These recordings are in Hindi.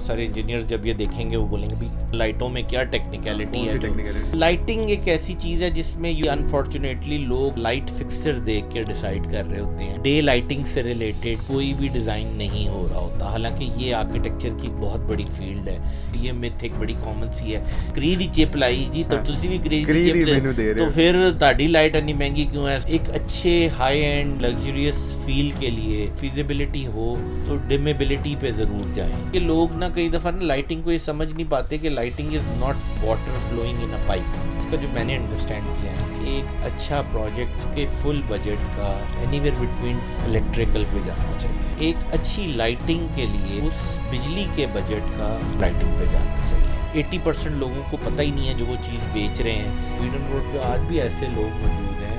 सारे इंजीनियर्स जब ये देखेंगे वो बोलेंगे भी लाइटों में क्या टेक्निकलिटी है। लाइटिंग एक ऐसी चीज है जिसमें ये अनफॉर्चुनेटली लोग लाइट फिक्सचर देख के डिसाइड कर रहे होते हैं। डे लाइटिंग से रिलेटेड कोई भी डिजाइन नहीं हो रहा होता, हालांकि ये आर्किटेक्चर की बहुत बड़ी फील्ड है। ये मिथ एक बड़ी कॉमन सी है, क्रीड चिप लाई जी तो तुसी भी क्रीड चिप तो फिर ताड़ी लाइट इतनी महंगी क्यों है। एक अच्छे हाई एंड लग्जरियस फील के लिए फिजिबिलिटी हो तो डिमेबिलिटी पे जरूर जाएं। कि लोग ना कई दफा ना लाइटिंग को ये समझ नहीं पाते कि lighting is not water flowing in a pipe. इसका जो मैंने अंडरस्टैंड किया है, एक अच्छा प्रोजेक्ट के फुल बजट का एनीवेयर बिटवीन इलेक्ट्रिकल पे जाना चाहिए। एक अच्छी लाइटिंग के लिए उस बिजली के बजट का लाइटिंग पे जाना चाहिए। 80% लोगों को पता ही नहीं है जो वो चीज़ बेच रहे हैं। स्वीडन रोड पे आज भी ऐसे लोग मौजूद हैं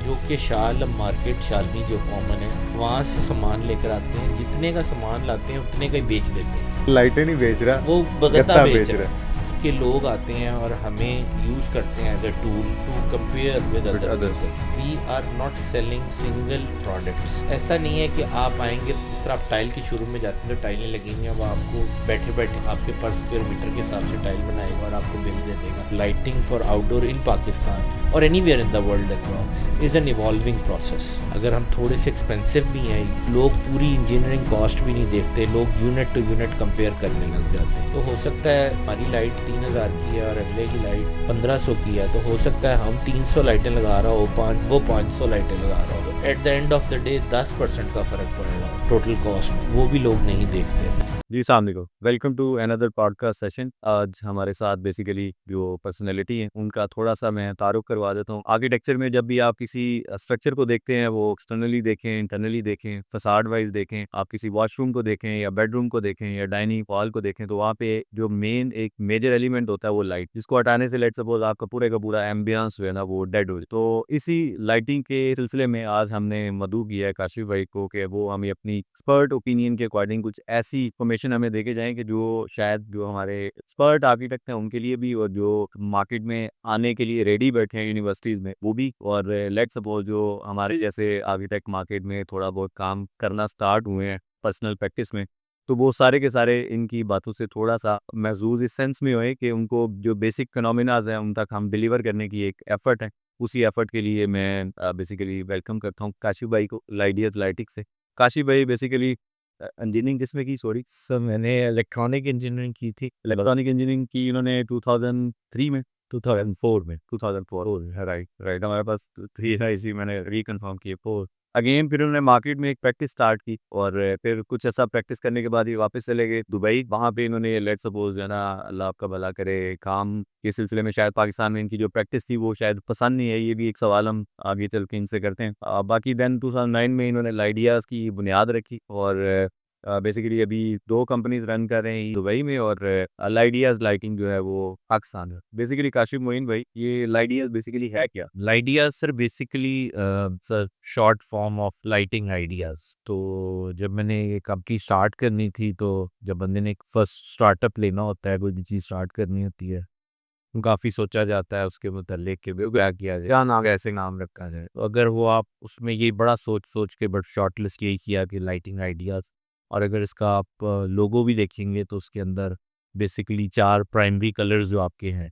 जो कि शालम मार्केट, शालनी जो कॉमन है, वहाँ से सामान लेकर आते हैं, जितने का सामान लाते हैं उतने का ही बेच देते हैं। लाइटें नहीं बेच रहा, वो बगता बेच रहा है। के लोग आते हैं और हमें यूज करते हैं as a tool to compare with other. We are not selling single products. ऐसा नहीं है कि आप आएंगे तो जिस तरह आप टाइल के शोरूम में जाते हैं तो टाइलें लगेंगी, वो आपको बैठे बैठे आपके पर स्क्वायर मीटर के हिसाब से टाइल बनाएगा और आपको बिल दे देगा। लाइटिंग फॉर आउटडोर इन पाकिस्तान और anywhere in the world is an evolving process. अगर हम थोड़े से एक्सपेंसिव भी हैं, लोग पूरी इंजीनियरिंग कॉस्ट भी नहीं देखते, लोग यूनिट टू यूनिट कंपेयर करने लग जाते हैं। तो हो सकता है हमारी लाइट 3000 की है और अगले की लाइट 1500 की है, तो हो सकता है हम 300 लाइटें लगा रहा हो, वो 500 लाइटें लगा रहा हो। Eight the end of the day 10% का फर्क पड़ेगा टोटल कॉस्ट, वो भी लोग नहीं देखते। जी सामने को welcome to another podcast session. आज हमारे साथ बेसिकली जो पर्सनैलिटी है उनका थोड़ा सा मैं तारुफ करवा देता हूँ। आर्किटेक्चर में जब भी आप किसी स्ट्रक्चर को देखते हैं, वो एक्सटर्नली देखें, इंटरनली देखें, फसाड वाइज देखें, आप किसी वॉशरूम को देखें या बेडरूम को देखें या डाइनिंग हॉल को देखें, तो वहाँ पे जो मेन एक मेजर एलिमेंट होता है वो लाइट, जिसको हटाने से लेट सपोज आपका पूरे का पूरा एम्बियंस जो है ना वो डेड हो जाए। तो इसी लाइटिंग के सिलसिले में आज हमने मदऊ किया है काशिफ भाई को कि वो हमें अपनी एक्सपर्ट ओपिनियन के अकॉर्डिंग कुछ ऐसी इंफॉर्मेशन हमें देके जाएं कि जो शायद जो हमारे एक्सपर्ट आर्किटेक्ट हैं उनके लिए भी, और जो मार्केट में आने के लिए रेडी बैठे हैं यूनिवर्सिटीज में वो भी, और लेट सपोज जो हमारे जैसे आर्किटेक्ट मार्केट में थोड़ा बहुत काम करना स्टार्ट हुए हैं पर्सनल प्रैक्टिस में, तो वो सारे के सारे इनकी बातों से थोड़ा सा महसूस इस सेंस में हुए कि उनको जो बेसिक फिनोमिनाज हैं उन तक हम डिलीवर करने की एक एफर्ट है। उसी एफर्ट के लिए मैं बेसिकली वेलकम करता हूँ काशिफ भाई को लाइडियस लाइटिक से। काशिफ भाई बेसिकली इंजीनियरिंग किसमें की? सॉरी सर, मैंने इलेक्ट्रॉनिक इंजीनियरिंग की थी। इलेक्ट्रॉनिक इंजीनियरिंग की इन्होंने 2003 में 2004 में 2004 राइट राइट, हमारे पास 3 है, इसी मैंने रिकन्फर्म किया 4 अगेन। फिर उन्होंने मार्केट में एक प्रैक्टिस स्टार्ट की और फिर कुछ ऐसा प्रैक्टिस करने के बाद ये वापस चले गए दुबई। वहाँ पे इन्होंने लेट सपोज है ना, अल्लाह आपका भला करे, काम के सिलसिले में शायद पाकिस्तान में इनकी जो प्रैक्टिस थी वो शायद पसंद नहीं है। ये भी एक सवाल हम आगे चल के इनसे करते हैं। बाकी देन 2009 में इन्होंने लाइडियाज़ की बुनियाद रखी और बेसिकली अभी 2 कंपनीज रन कर रहे हैं दुबई में, और लाइडियाज लाइटिंग जो है वो पाकिस्तान में। बेसिकली काशिफ मोइन भाई, ये लाइडियाज बेसिकली है क्या? Lideas sir basically sir short form of lighting ideas. तो जब मैंने ये कंपनी स्टार्ट करनी थी, तो जब बंदे ने एक फर्स्ट स्टार्टअप लेना होता है, कोई भी चीज़ स्टार्ट करनी होती है, तो काफ़ी सोचा जाता है उसके मतलब कि क्या किया जाए, क्या नाम कैसे नाम रखा जाए। तो अगर वो आप उसमें ये बड़ा सोच सोच के बट शॉर्ट लिस्ट यही किया कि लाइटिंग आइडियाज़। और अगर इसका आप लोगो भी देखेंगे तो उसके अंदर बेसिकली 4 प्राइमरी कलर्स जो आपके हैं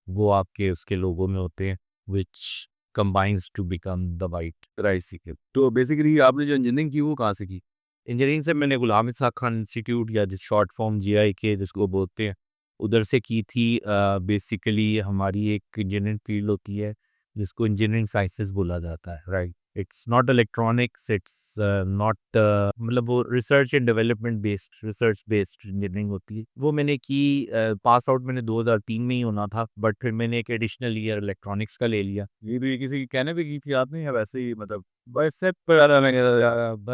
वो आपके उसके लोगो में होते हैं, which combines to become the white right. तो बेसिकली आपने जो इंजीनियरिंग की वो कहाँ से की? इंजीनियरिंग से मैंने गुलाम इसाक खान इंस्टीट्यूट या जिस शॉर्ट फॉर्म GIK जिसको बोलते हैं उधर से की थी। बेसिकली हमारी एक इंजीनियरिंग फील्ड होती है जिसको इंजीनियरिंग साइंसेस बोला जाता है, right. It's not electronics, it's not मतलब वो research and development based, research based engineering होती है। वो मैंने की, पास आउट मैंने 2003 में ही होना था, बट फिर मैंने एक एडिशनल ईयर इलेक्ट्रॉनिक्स का ले लिया। ये भी किसी के कहने पे की थी आपने या वैसे ही मतलब? बस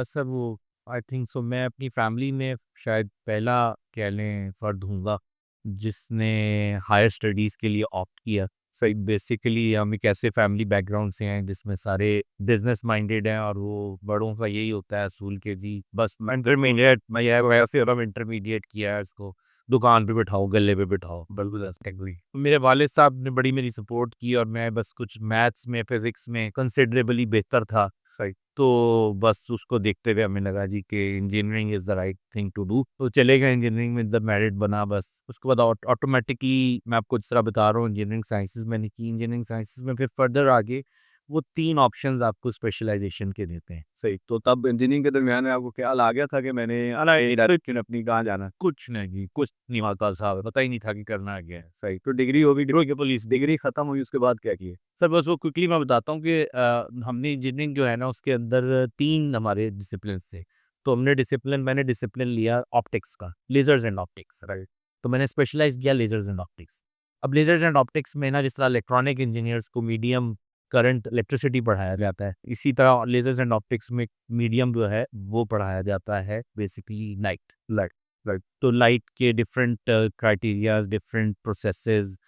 सर वो आई थिंक सो मैं अपनी फैमिली में शायद पहला कह लें फ़र्द हूँगा जिसने हायर स्टडीज़ के लिए ऑप्ट किया। सही बेसिकली हम एक ऐसे फैमिली बैकग्राउंड से हैं जिसमें सारे बिजनेस माइंडेड हैं, और वो बड़ों का यही होता है असूल के जी बस इंटरमीडिएट मैं यह वैसे अब इंटरमीडिएट किया है, इसको दुकान पे बिठाओ, गले पे बिठाओ, बिल्कुल टेक्निकली। मेरे वालिद साहब ने बड़ी मेरी सपोर्ट की और मैं बस कुछ मैथ्स में, फिजिक्स में कंसिडरेबली बेहतर था। सही तो बस उसको देखते हुए हमें लगा जी कि engineering is the right thing to do, तो चले गए इंजीनियरिंग में, द मेरिट बना बस। उसके बाद ऑटोमेटिकली मैं आपको जिस तरह बता रहा हूँ इंजीनियरिंग साइंसेज़ मैंने की, इंजीनियरिंग साइंसेज़ में फिर फर्दर आगे वो 3 ऑप्शंस आपको स्पेशलाइजेशन के देते हैं। सही। तो तब इंजीनियरिंग के दरमियान में आपको ख्याल आ गया था कि मैंने डायरेक्शन अपनी कहाँ जाना है? कुछ नहीं, कुछ नहीं आता था, पता ही नहीं था कि करना क्या है। सही। तो डिग्री हो गई, ड्रो के पुलिस डिग्री खत्म हुई, उसके बाद क्या किए? सर बस वो क्विकली मैं बताता हूँ कि हमने इंजीनियरिंग जो है ना उसके अंदर 3 हमारे डिसिप्लिन्स थे। तो मैंने डिसिप्लिन लिया ऑप्टिक्स का, लेज़र्स एंड ऑप्टिक्स, राइट। तो मैंने स्पेशलाइज़ किया लेज़र्स एंड ऑप्टिक्स। अब लेज़र्स एंड ऑप्टिक्स में ना जिस तरह इलेक्ट्रॉनिक इंजीनियर्स को मीडियम करंट इलेक्ट्रिसिटी पढ़ाया जाता है, इसी तरह लेज़र्स एंड ऑप्टिक्स में मीडियम जो है वो पढ़ाया जाता है बेसिकली लाइट। Light, right. तो लाइट के different criterias, different processes,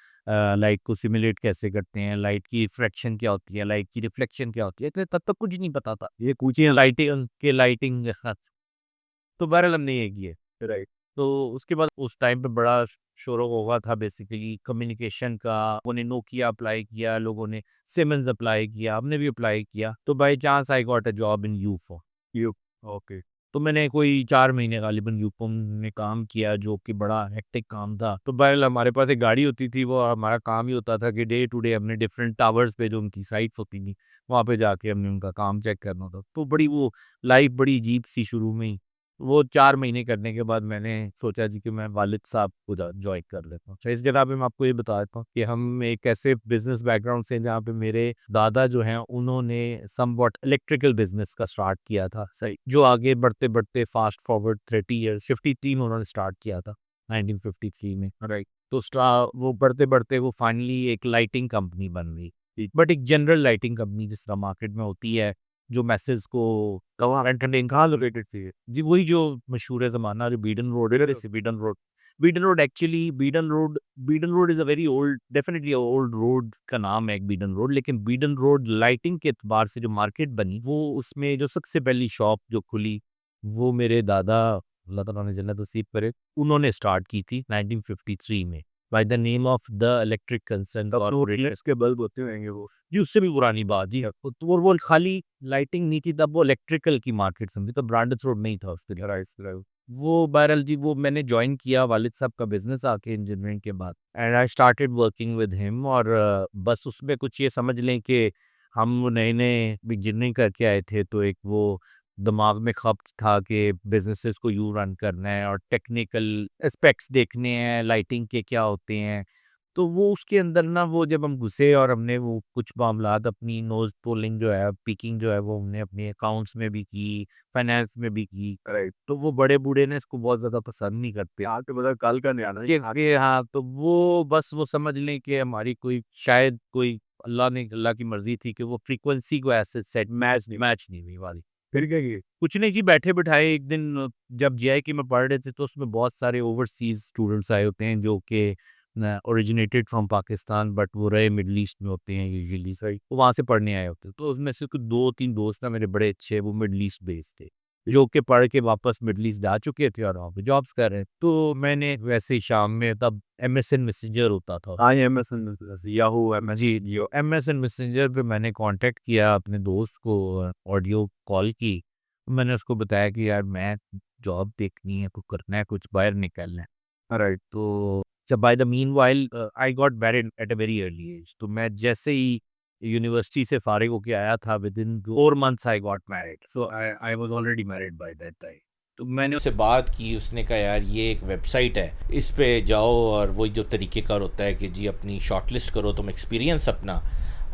light को सिमुलेट कैसे करते हैं, लाइट की रिफ्रैक्शन क्या होती है, लाइट की रिफ्लेक्शन क्या होती है, तो तब तक कुछ नहीं पता था। ये कूचियाँ लाइटिंग तो बहरहाल हमने ये किए। राइट। तो उसके बाद उस टाइम पे बड़ा शोर होगा था बेसिकली कम्युनिकेशन का। लोगों ने नोकिया अप्लाई किया, लोगों ने सिमंस अप्लाई किया, हमने भी अप्लाई किया। तो by chance I got a job in यूफो। Okay. तो मैंने कोई 4 महीने गालिबन यूपम में काम किया जो कि बड़ा हेक्टिक काम था। तो बहरहाल हमारे पास एक गाड़ी होती थी, वो हमारा काम ही होता था कि डे टू डे हमने डिफरेंट टावर्स पे जो उनकी साइट्स होती थी, वहाँ पे जाके हमने उनका काम चेक करना था। तो बड़ी वो लाइफ बड़ी अजीब सी शुरू में ही। वो 4 महीने करने के बाद मैंने सोचा जी कि मैं वालिद साहब को जॉइन कर लेता हूँ। अच्छा, इस जगह पे मैं आपको ये बता देता हूँ कि हम एक ऐसे बिज़नेस बैकग्राउंड से हैं जहाँ पे मेरे दादा जो हैं उन्होंने समवॉट इलेक्ट्रिकल बिज़नेस का स्टार्ट किया था, सही, जो आगे बढ़ते-बढ़ते फास्ट फॉरवर्ड 30 ईयर्स 53 में उन्होंने स्टार्ट किया था, 1953 में, राइट। तो वो बढ़ते-बढ़ते वो फाइनली एक लाइटिंग कंपनी बन गई। बट एक जनरल लाइटिंग कंपनी जिस तरह मार्केट में होती है, जो मैसेज को एंटरटेन कहाँ लोकेटेड थी जी, वही जो मशहूर है ज़माना जो बीडन रोड है, जैसे Beadon road is a very old, definitely old road का नाम है एक बीडन रोड, लेकिन बीडन रोड लाइटिंग के एतबार से जो मार्केट बनी, वो उसमें जो सबसे पहली शॉप जो खुली, वो मेरे दादा, अल्लाह ताला ने जन्नत नसीब करे, उन्होंने स्टार्ट की थी 1953 में, by the name of the electric concern corporation. के बल्ब होते होंगे वो। जी, उससे भी पुरानी बात जी। तो वो खाली लाइटिंग नहीं थी तब, वो इलेक्ट्रिकल की मार्केट समझी, तो ब्रांडेड रोड नहीं था उस दिन। वो बहरहाल जी वो मैंने जॉइन किया वालिद साहब का बिजनेस आके इंजीनियरिंग के बाद, and I started working with him. और बस उसमें कुछ ये समझ लें कि हम नए नए इंजीनियरिंग करके आए थे, तो एक वो दिमाग में खप्त था कि बिजनेसेस को यूँ रन करना है और टेक्निकल एस्पेक्ट्स देखने हैं, लाइटिंग के क्या होते हैं। तो वो उसके अंदर ना वो जब हम घुसे और हमने वो कुछ मामलात अपनी नोज़ पुलिंग जो है, पीकिंग जो है वो हमने अपने अकाउंट्स में भी की, फाइनेंस में भी की। राइट। तो वो बड़े बूढ़े ने इसको बहुत ज़्यादा पसंद नहीं करते। आज तो पता कल का नहीं आना। ये हाँ, तो वो बस वो समझ लें कि हमारी कोई शायद कोई अल्लाह की मर्ज़ी थी कि वो फ्रीक्वेंसी को ऐसे सेट मैच नहीं हुई हमारी। फिर क्या किए? कुछ नहीं जी, बैठे-बिठाए एक दिन जब जीआईके में पढ़ रहे थे तो उसमें बहुत सारे ओवरसीज़ स्टूडेंट्स आए होते हैं जो कि ओरिजिनेटेड फ्रॉम पाकिस्तान, बट वो रहे मिडल ईस्ट में होते हैं यूजुअली, सही, वो वहाँ से पढ़ने आए होते हैं। तो उसमें से कुछ 2-3 दोस्त ना मेरे बड़े अच्छे, वो मिडल ईस्ट बेस्ड थे, जो कि पढ़ के वापस मिडल ईस्ट जा चुके थे और वहाँ पे जॉब्स कर रहे हैं। तो मैंने वैसे ही शाम में तब एमएसएन मैसेंजर होता था। हाँ, ये एमएसएन, याहू, जी, जी, एमएसएन मैसेंजर पे मैंने कांटेक्ट किया अपने दोस्त को, ऑडियो कॉल की। मैंने उसको बताया कि यार मैं जॉब देखनी है, कुछ करना है, कुछ बाहर निकलना है। राइट। तो जब by the meanwhile I got married at a very early age. तो मैं जैसे ही यूनिवर्सिटी से फारिग होके आया था, within 4 months I got married. So I was already married by that time. तो मैंने उससे बात की, उसने कहा यार ये एक वेबसाइट है, इस पे जाओ और वही जो तरीक़ेकार होता है कि जी अपनी शॉर्टलिस्ट करो तुम एक्सपीरियंस अपना,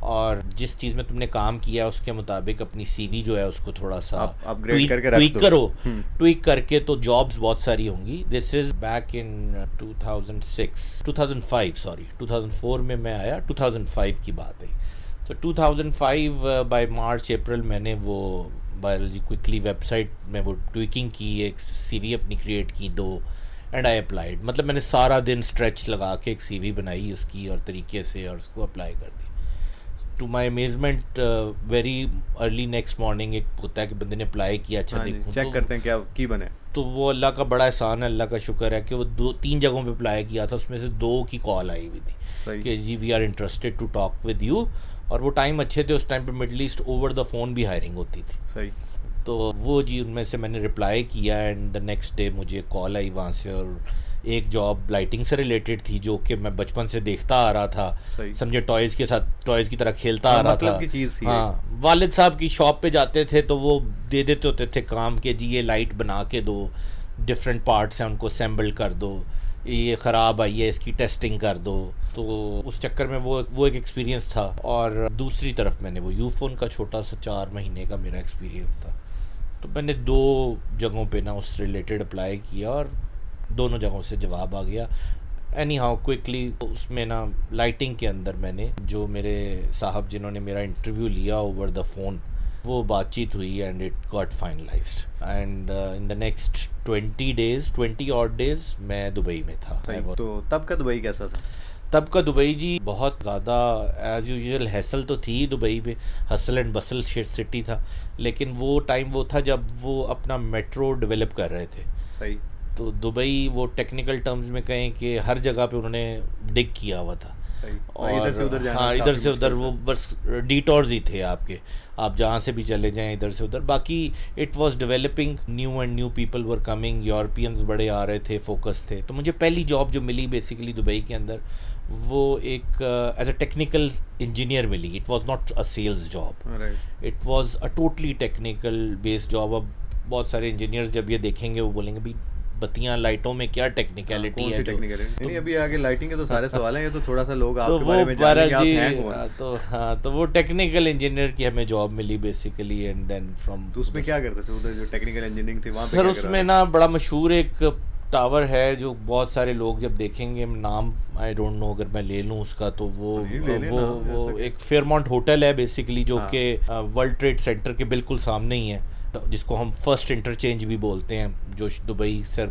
और जिस चीज़ में तुमने काम किया उसके मुताबिक अपनी सीवी जो है उसको थोड़ा सा अपग्रेड करके रख ट्वीक दो। करो, ट्वीक करके तो जॉब्स बहुत सारी होंगी। दिस इज़ बैक इन 2004 में मैं आया, 2005 की बात है। तो 2005 बाय मार्च अप्रैल मैंने वो बायोलॉजी क्विकली वेबसाइट में वो ट्विकिंग की, एक सीवी अपनी क्रिएट की 2, एंड आई अप्लाइड। मतलब मैंने सारा दिन स्ट्रेच लगा के एक सीवी बनाई उसकी और तरीके से, और उसको अप्लाई कर दी। To my amazement very early next morning एक होता है कि बंदे ने अप्लाई किया, अच्छा देखूँ चेक करते हैं क्या की बने। तो वो अल्लाह का बड़ा एहसान है, अल्लाह का शुक्र है कि वो 2-3 जगहों पे अप्लाई किया था, उसमें से 2 की कॉल आई हुई थी कि जी we are interested to talk with you, और वो टाइम अच्छे थे, उस टाइम पे Middle East over the phone भी हायरिंग होती थी। सही। तो वो जी उनमें से मैंने रिप्लाई किया एंड द नेक्स्ट डे मुझे कॉल आई वहाँ से, और एक जॉब लाइटिंग से रिलेटेड थी जो कि मैं बचपन से देखता आ रहा था, सही। समझे टॉयज़ के साथ, टॉयज़ की तरह खेलता आ रहा मतलब था। की चीज़ थी। हाँ, वालिद साहब की शॉप पे जाते थे तो वो दे देते होते थे काम के, जी ये लाइट बना के दो, डिफरेंट पार्ट्स हैं उनको असेंबल कर दो, ये ख़राब आई है इसकी टेस्टिंग कर दो। तो उस चक्कर में वो एक एक्सपीरियंस था। और दूसरी तरफ मैंने वो यूफोन का छोटा सा 4 महीने का मेरा एक्सपीरियंस था। तो मैंने 2 जगहों पे ना उस रिलेटेड अप्लाई किया और दोनों जगहों से जवाब आ गया। एनी हाउ क्विकली उसमें ना लाइटिंग के अंदर मैंने जो मेरे साहब जिन्होंने मेरा इंटरव्यू लिया ओवर द फ़ोन, वो बातचीत हुई and it got finalised and in the next 20 odd days मैं दुबई में था। तो तब का दुबई कैसा था? तब का दुबई जी बहुत ज़्यादा एज़ यूजुअल हैसल तो थी दुबई में, हसल एंड बसल सिटी था, लेकिन वो टाइम वो था जब वो अपना मेट्रो डेवलप कर रहे थे। सही। तो दुबई वो टेक्निकल टर्म्स में कहें कि हर जगह पे उन्होंने डिग किया हुआ था। और इधर से उधर जाना, हाँ, इधर से उधर वो बस डिटॉर्स ही थे आपके, आप जहाँ से भी चले जाएं इधर से उधर। बाकी it was developing, new and new people were coming, Europeans बड़े आ रहे थे, फोकस थे। तो मुझे पहली जॉब जो मिली बेसिकली दुबई के अंदर, वो एक एज अ टेक्निकल इंजीनियर मिली। It was not a sales job, it was a totally technical based job. अब बहुत सारे इंजीनियर्स जब ये देखेंगे वो बोलेंगे भी बत्तियां लाइटों में क्या टेक्निकलिटी है। नहीं, अभी आगे लाइटिंग के तो सारे सवाल हैं, ये तो थोड़ा सा लोग तो आपके वो बारे में जानेंगे कि आप जी हैं कौन। तो वो टेक्निकल इंजीनियर की हमें जॉब मिली बेसिकली एंड देन फ्रॉम। तो उसमें क्या करते थे उधर जो टेक्निकल इंजीनियरिंग थी वहाँ पे? सर उसमें ना बड़ा मशहूर एक टावर है जो बहुत सारे लोग जब देखेंगे, नाम आई डोंट नो अगर मैं ले लूँ उसका, तो वो एक फेयरमाउंट होटल है बेसिकली, जो कि वर्ल्ड ट्रेड सेंटर के बिल्कुल सामने ही है, जिसको हम फर्स्ट इंटरचेंज भी बोलते हैं, जो दुबई सर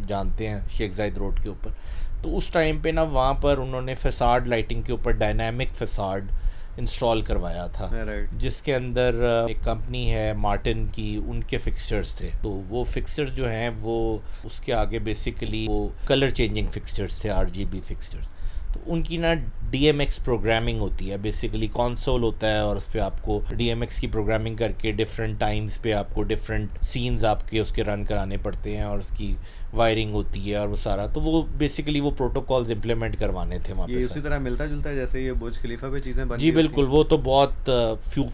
जानते हैं, शेख जायद रोड के ऊपर। तो उस टाइम पे ना वहाँ पर उन्होंने फसाड लाइटिंग के ऊपर डायनामिक फसाड इंस्टॉल करवाया था, जिसके अंदर एक कंपनी है मार्टिन की, उनके फिक्सचर्स थे। तो वो फिक्सचर्स जो हैं वो उसके आगे बेसिकली वो कलर चेंजिंग फिक्सचर्स थे, RGB फिक्सचर्स। तो उनकी ना DMX प्रोग्रामिंग होती है, बेसिकली कंसोल होता है और उस पर आपको DMX की प्रोग्रामिंग करके डिफरेंट टाइम्स पे आपको डिफरेंट सीन्स आपके उसके रन कराने पड़ते हैं, और उसकी वायरिंग होती है और वो सारा। तो वो बेसिकली वो प्रोटोकॉल्स इम्प्लीमेंट करवाने थे वहाँ पे। उसी तरह मिलता जुलता है जैसे ये बुर्ज खलीफा पे चीज़ें बन जी बिल्कुल, वो तो बहुत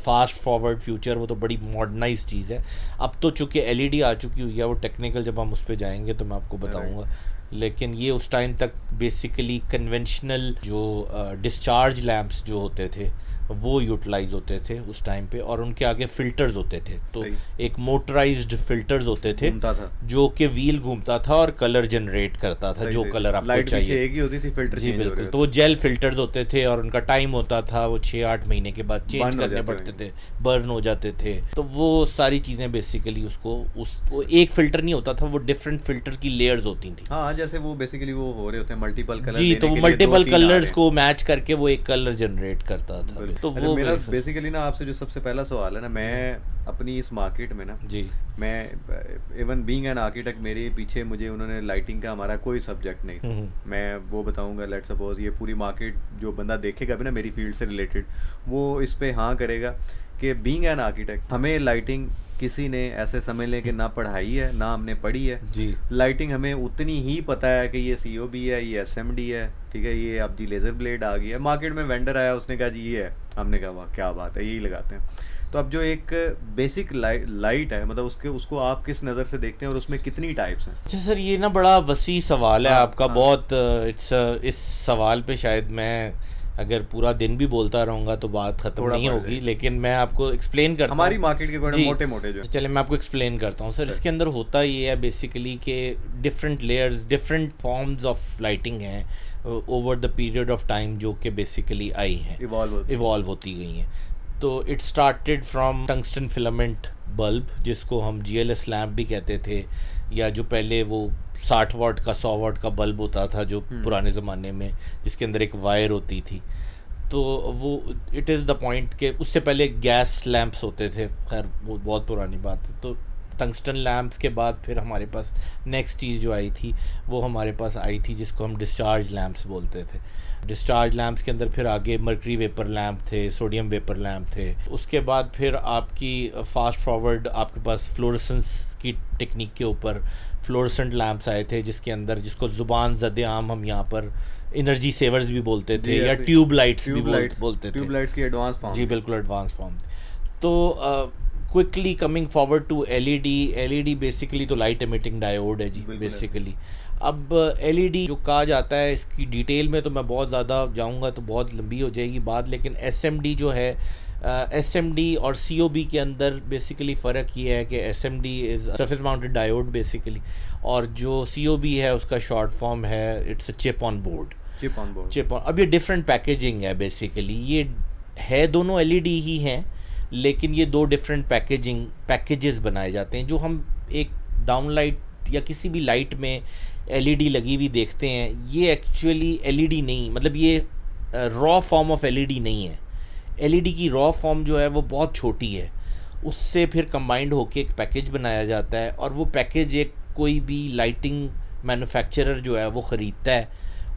फास्ट फॉरवर्ड फ्यूचर, वो तो बड़ी मॉडर्नाइज चीज़ है। अब तो चूँकि LED आ चुकी हुई है, वो टेक्निकल जब हम उस पर जाएंगे तो मैं आपको बताऊँगा, लेकिन ये उस टाइम तक बेसिकली कन्वेंशनल जो डिस्चार्ज लैंप्स जो होते थे वो यूटिलाइज होते थे उस टाइम पे, और उनके आगे फिल्टर्स होते थे। तो एक मोटराइज्ड फिल्टर्स होते थे जो कि व्हील घूमता था और कलर जनरेट करता था, जो कलर आपको चाहिए। एक ही होती थी फिल्टर। जी बिल्कुल, तो वो जेल फिल्टर्स होते थे और उनका टाइम होता था, वो 6-8 महीने के बाद चेंज करने पड़ते थे, बर्न हो जाते थे। तो वो सारी चीज़ें बेसिकली वो एक फिल्टर नहीं होता था, वो डिफरेंट फिल्टर की लेयर्स होती थी। हाँ, जैसे वो बेसिकली वो हो रहे होते हैं मल्टीपल कलर। जी, तो वो मल्टीपल कलर्स को मैच करके वो एक कलर जनरेट करता था। तो वो मेरा बेसिकली ना आपसे जो सबसे पहला सवाल है ना, मैं अपनी इस मार्केट में ना जी, मैं इवन बीइंग एन आर्किटेक्ट, मेरे पीछे मुझे उन्होंने लाइटिंग का हमारा कोई सब्जेक्ट नहीं था। मैं वो बताऊंगा, लेट्स सपोज ये पूरी मार्केट जो बंदा देखेगा भी ना मेरी फील्ड से रिलेटेड, वो इस पे हाँ करेगा कि बीइंग एन आर्किटेक्ट हमें लाइटिंग किसी ने ऐसे समझ लें कि ना पढ़ाई है ना हमने पढ़ी है जी। लाइटिंग हमें उतनी ही पता है कि ये COB है, ये SMD है, ठीक है, ये अब जी लेज़र ब्लेड आ गई है। मार्केट में वेंडर आया, उसने कहा जी ये है, हमने कहा वाह क्या बात है, यही लगाते हैं। तो अब जो एक बेसिक लाइट है, मतलब उसको आप किस नज़र से देखते हैं और उसमें कितनी टाइप्स हैं? अच्छा सर, ये ना बड़ा वसी सवाल है आपका, बहुत इस सवाल पे शायद मैं अगर पूरा दिन भी बोलता रहूँगा तो बात ख़त्म नहीं होगी, लेकिन मैं आपको एक्सप्लेन करता हूँ हमारी मार्केट के मोटे मोटे जो। चले मैं आपको एक्सप्लेन करता हूँ सर। इसके अंदर होता ये है बेसिकली कि different layers, different forms of lighting हैं over the period of time, जो कि बेसिकली आई हैं, इवॉल्व होती गई हैं। तो it started from tungsten filament bulb, जिसको हम GLS लैम्प भी कहते थे, या जो पहले वो 60 वाट का 100 वाट का बल्ब होता था जो पुराने ज़माने में, जिसके अंदर एक वायर होती थी। तो वो इट इज़ द पॉइंट के उससे पहले गैस लैंप्स होते थे, खैर वो बहुत पुरानी बात है। तो टंगस्टन लैम्प्स के बाद फिर हमारे पास नेक्स्ट चीज़ जो आई थी वो हमारे पास आई थी जिसको हम डिस्चार्ज लैम्प्स बोलते थे। डिस्चार्ज लैम्प्स के अंदर फिर आगे मर्करी वेपर लैम्प थे, सोडियम वेपर लैम्प थे। उसके बाद फिर आपकी फास्ट फॉरवर्ड आपके पास फ्लोरेसेंस की टेक्निक के ऊपर फ्लोरेसेंट लैम्प्स आए थे, जिसके अंदर जिसको ज़ुबान ज़द आम हम यहाँ पर एनर्जी सेवर्स भी बोलते थे या ट्यूब लाइट्स भी बोलते थे। ट्यूब लाइट्स की एडवांस फॉर्म। जी बिल्कुल एडवांस फॉर्म। तो quickly coming forward to LED basically तो लाइट एमिटिंग डायोड है जी बेसिकली। अब एलईडी जो कहा जाता है इसकी डिटेल में तो मैं बहुत ज़्यादा जाऊंगा तो बहुत लंबी हो जाएगी बात, लेकिन एसएमडी जो है एसएमडी और सीओबी के अंदर बेसिकली फ़र्क ये है कि SMD is surface mounted diode basically, और जो सीओबी है उसका शॉर्ट फॉर्म है it's a chip on board. अब ये डिफरेंट पैकेजिंग है बेसिकली, ये है दोनों एलईडी ही हैं लेकिन ये दो डिफरेंट पैकेजेस बनाए जाते हैं। जो हम एक डाउन लाइट या किसी भी लाइट में एलईडी लगी हुई देखते हैं ये एक्चुअली एलईडी नहीं, मतलब ये रॉ फॉर्म ऑफ एलईडी नहीं है। एलईडी की रॉ फॉर्म जो है वो बहुत छोटी है, उससे फिर कंबाइंड होकर एक पैकेज बनाया जाता है और वो पैकेज एक कोई भी लाइटिंग मैन्युफैक्चरर जो है वो ख़रीदता है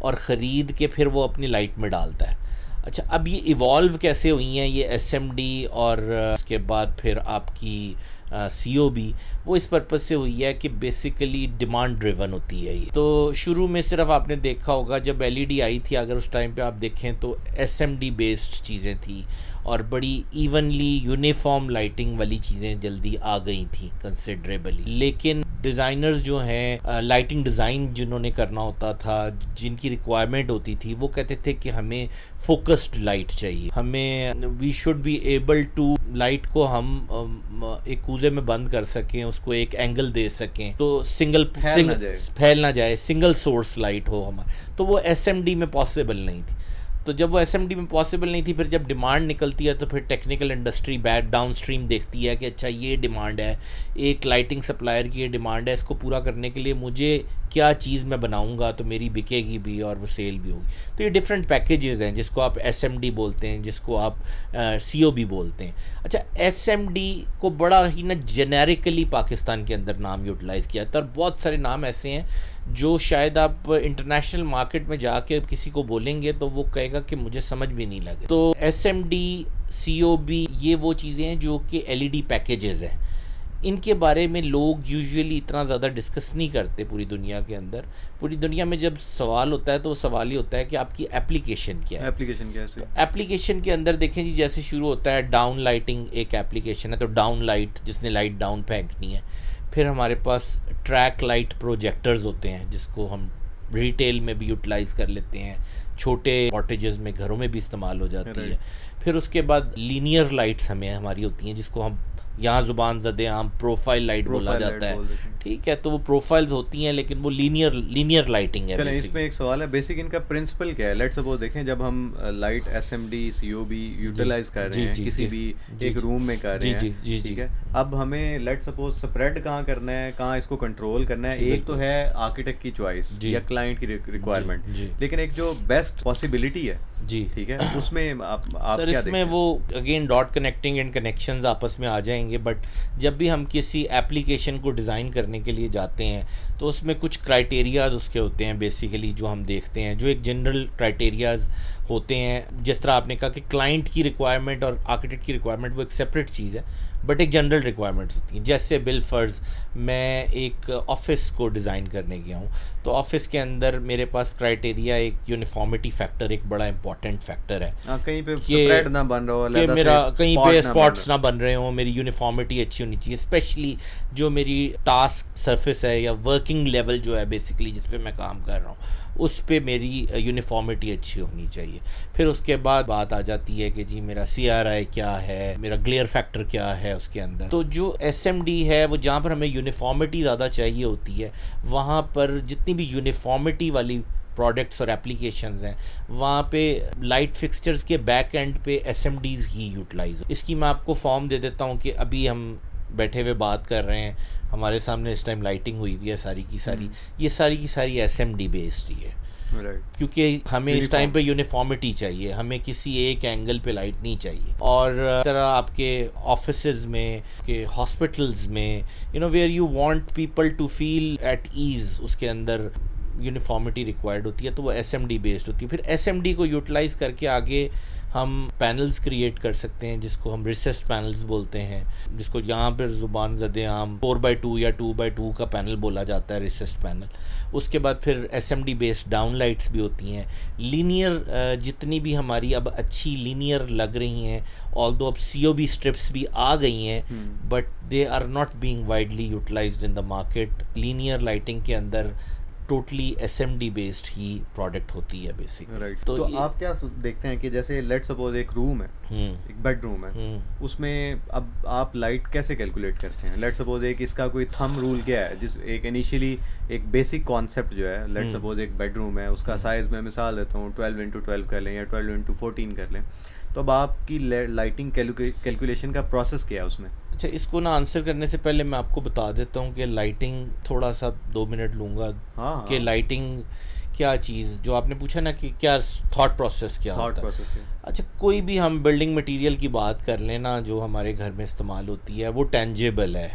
और ख़रीद के फिर वो अपनी लाइट में डालता है। अच्छा, अब ये इवॉल्व कैसे हुई हैं ये एसएमडी और उसके बाद फिर आपकी सीओबी, वो इस पर्पज़ से हुई है कि बेसिकली डिमांड ड्रिवन होती है ये। तो शुरू में सिर्फ आपने देखा होगा जब एलईडी आई थी, अगर उस टाइम पे आप देखें तो एसएमडी बेस्ड चीज़ें थी और बड़ी इवनली यूनिफॉर्म लाइटिंग वाली चीज़ें जल्दी आ गई थी कंसिडरेबली। लेकिन डिज़ाइनर्स जो हैं लाइटिंग डिज़ाइन जिन्होंने करना होता था, जिनकी रिक्वायरमेंट होती थी, वो कहते थे कि हमें फोकस्ड लाइट चाहिए, हमें we should be able to light को हम एक कूजे में बंद कर सकें, उसको एक एंगल दे सकें तो फैल ना जाए, सिंगल सोर्स लाइट हो हमारा। तो वो एसएमडी में पॉसिबल नहीं थी। तो जब वो एसएमडी में पॉसिबल नहीं थी, फिर जब डिमांड निकलती है तो फिर technical industry back down stream देखती है कि अच्छा ये डिमांड है, एक लाइटिंग सप्लायर की ये डिमांड है, इसको पूरा करने के लिए मुझे क्या चीज़ मैं बनाऊंगा तो मेरी बिकेगी भी और वो सेल भी होगी। तो ये डिफरेंट पैकेजेस हैं जिसको आप एसएमडी बोलते हैं, जिसको आप सीओबी बोलते हैं। अच्छा, एसएमडी को बड़ा ही ना जेनेरिकली पाकिस्तान के अंदर नाम यूटिलाइज़ किया था और बहुत सारे नाम ऐसे हैं जो शायद आप इंटरनेशनल मार्केट में जाके किसी को बोलेंगे तो वो कहेगा कि मुझे समझ भी नहीं लगे। तो एसएमडी, सीओबी ये वो चीज़ें हैं जो कि एलईडी पैकेजेस हैं। इनके बारे में लोग यूजुअली इतना ज़्यादा डिस्कस नहीं करते पूरी दुनिया के अंदर। पूरी दुनिया में जब सवाल होता है तो वो सवाल ही होता है कि आपकी एप्लीकेशन क्या है। एप्लीकेशन के अंदर देखें जी, जैसे शुरू होता है डाउन लाइटिंग, एक एप्लीकेशन है तो डाउन लाइट जिसने लाइट डाउन फेंकनी है। फिर हमारे पास ट्रैक लाइट प्रोजेक्टर्स होते हैं जिसको हम रिटेल में भी यूटिलाइज़ कर लेते हैं, छोटे कॉटेजेस में घरों में भी इस्तेमाल हो जाती है। फिर उसके बाद लीनियर लाइट्स हमारी होती हैं जिसको हम यहाँ ज़ुबान ज़दे आम प्रोफाइल लाइट बोला जाता है। ठीक है, तो वो प्रोफाइल्स होती हैं लेकिन वो लीनियर लाइटिंग है। चलें, इसमें एक सवाल है, बेसिक इनका प्रिंसिपल क्या है? लेट्स सपोज देखें जब हम लाइट एसएमडी सीओबी यूटिलाइज कर रहे हैं किसी भी एक रूम में कर रहे हैं, ठीक है, अब हमें लेट्स सपोज स्प्रेड कहाँ करना है, कहाँ इसको कंट्रोल करना है, एक तो है आर्किटेक्ट की चॉइस या क्लाइंट की रिक्वायरमेंट, लेकिन एक जो बेस्ट पॉसिबिलिटी है जी, ठीक है, उसमें आप सर क्या इसमें वो again dot connecting and connections आपस में आ जाएंगे। बट जब भी हम किसी एप्लीकेशन को डिज़ाइन करने के लिए जाते हैं तो उसमें कुछ क्राइटेरियाज उसके होते हैं बेसिकली जो हम देखते हैं, जो एक जनरल क्राइटेरियाज होते हैं। जिस तरह आपने कहा कि क्लाइंट की रिक्वायरमेंट और आर्किटेक्ट की रिक्वायरमेंट वो एक सेपरेट चीज़ है, बट एक जनरल रिक्वायरमेंट्स होती हैं। जैसे बिल फर्ज मैं एक ऑफिस को डिज़ाइन करने गया हूँ तो ऑफिस के अंदर मेरे पास क्राइटेरिया एक यूनिफॉर्मिटी फैक्टर एक बड़ा इंपॉर्टेंट फैक्टर है, कहीं पे स्प्रेड ना बन रहा हो, कि मेरा कहीं पे स्पॉट्स ना बन रहे हो, मेरी यूनिफॉर्मिटी अच्छी होनी चाहिए। स्पेशली जो मेरी टास्क सरफेस है या वर्किंग लेवल जो है बेसिकली जिस पे मैं काम कर रहा हूँ उस पे मेरी यूनिफॉर्मिटी अच्छी होनी चाहिए। फिर उसके बाद बात आ जाती है कि जी मेरा CRI क्या है, मेरा ग्लेयर फैक्टर क्या है उसके अंदर। तो जो SMD है वो जहाँ पर हमें यूनिफॉर्मिटी ज़्यादा चाहिए होती है, वहाँ पर जितनी भी यूनिफॉर्मिटी वाली प्रोडक्ट्स और एप्लीकेशंस हैं वहाँ पे लाइट फिक्सचर्स के बैक एंड पे SMDs ही यूटिलाइज। इसकी मैं आपको फॉर्म दे देता हूँ कि अभी हम बैठे हुए बात कर रहे हैं, हमारे सामने इस टाइम लाइटिंग हुई हुई है सारी की सारी, ये सारी की सारी SMD बेस्ड ही है। राइट, क्योंकि हमें इस टाइम पे यूनिफॉर्मिटी चाहिए, हमें किसी एक एंगल पे लाइट नहीं चाहिए। और तरह आपके ऑफिसेज में, के हॉस्पिटल्स में, you know, where you want people to feel at ease, उसके अंदर यूनिफॉर्मिटी रिक्वायर्ड होती है, तो वो एसएमडी बेस्ड होती है। फिर एसएमडी को यूटिलाइज करके आगे हम पैनल्स क्रिएट कर सकते हैं, जिसको हम रिसेस्ड पैनल्स बोलते हैं, जिसको यहाँ पर ज़ुबान ज़दे आम 4x2 या 2x2 का पैनल बोला जाता है, रिसेस्ड पैनल। उसके बाद फिर एसएमडी बेस्ड डाउन लाइट्स भी होती हैं। लीनियर जितनी भी हमारी अब अच्छी लीनियर लग रही हैं, ऑल्दो अब सीओबी स्ट्रिप्स भी आ गई हैं, but they are not being widely utilized in the market. Linear lighting के अंदर टोटली एसएमडी बेस्ड ही प्रोडक्ट होती है बेसिकली। राइट, तो आप क्या देखते हैं कि जैसे लेट सपोज एक रूम है, एक बेडरूम है, उसमें अब आप लाइट कैसे कैलकुलेट करते हैं? लेट सपोज एक इसका कोई थंब रूल क्या है, जिस एक इनिशियली एक बेसिक कॉन्सेप्ट जो है, लेट सपोज एक बेडरूम है, उसका साइज मैं मिसाल देता हूँ 12x12 कर लें या 12x14 कर लें, तो अब आपकी लाइटिंग कैलकुलेशन का प्रोसेस क्या है उसमें? अच्छा, इसको ना आंसर करने से पहले मैं आपको बता देता हूँ कि लाइटिंग, थोड़ा सा 2 मिनट लूँगा कि लाइटिंग क्या चीज़, जो आपने पूछा ना कि क्या थॉट प्रोसेस क्या होता है। अच्छा, कोई भी हम बिल्डिंग मटेरियल की बात कर लें ना, जो हमारे घर में इस्तेमाल होती है, वो टेंजेबल है।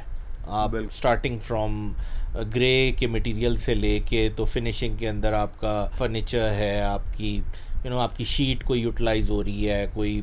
आप स्टार्टिंग फ्रॉम ग्रे के मटेरियल से लेके तो फिनिशिंग के अंदर आपका फर्नीचर है, आपकी आपकी शीट कोई यूटिलाइज हो रही है, कोई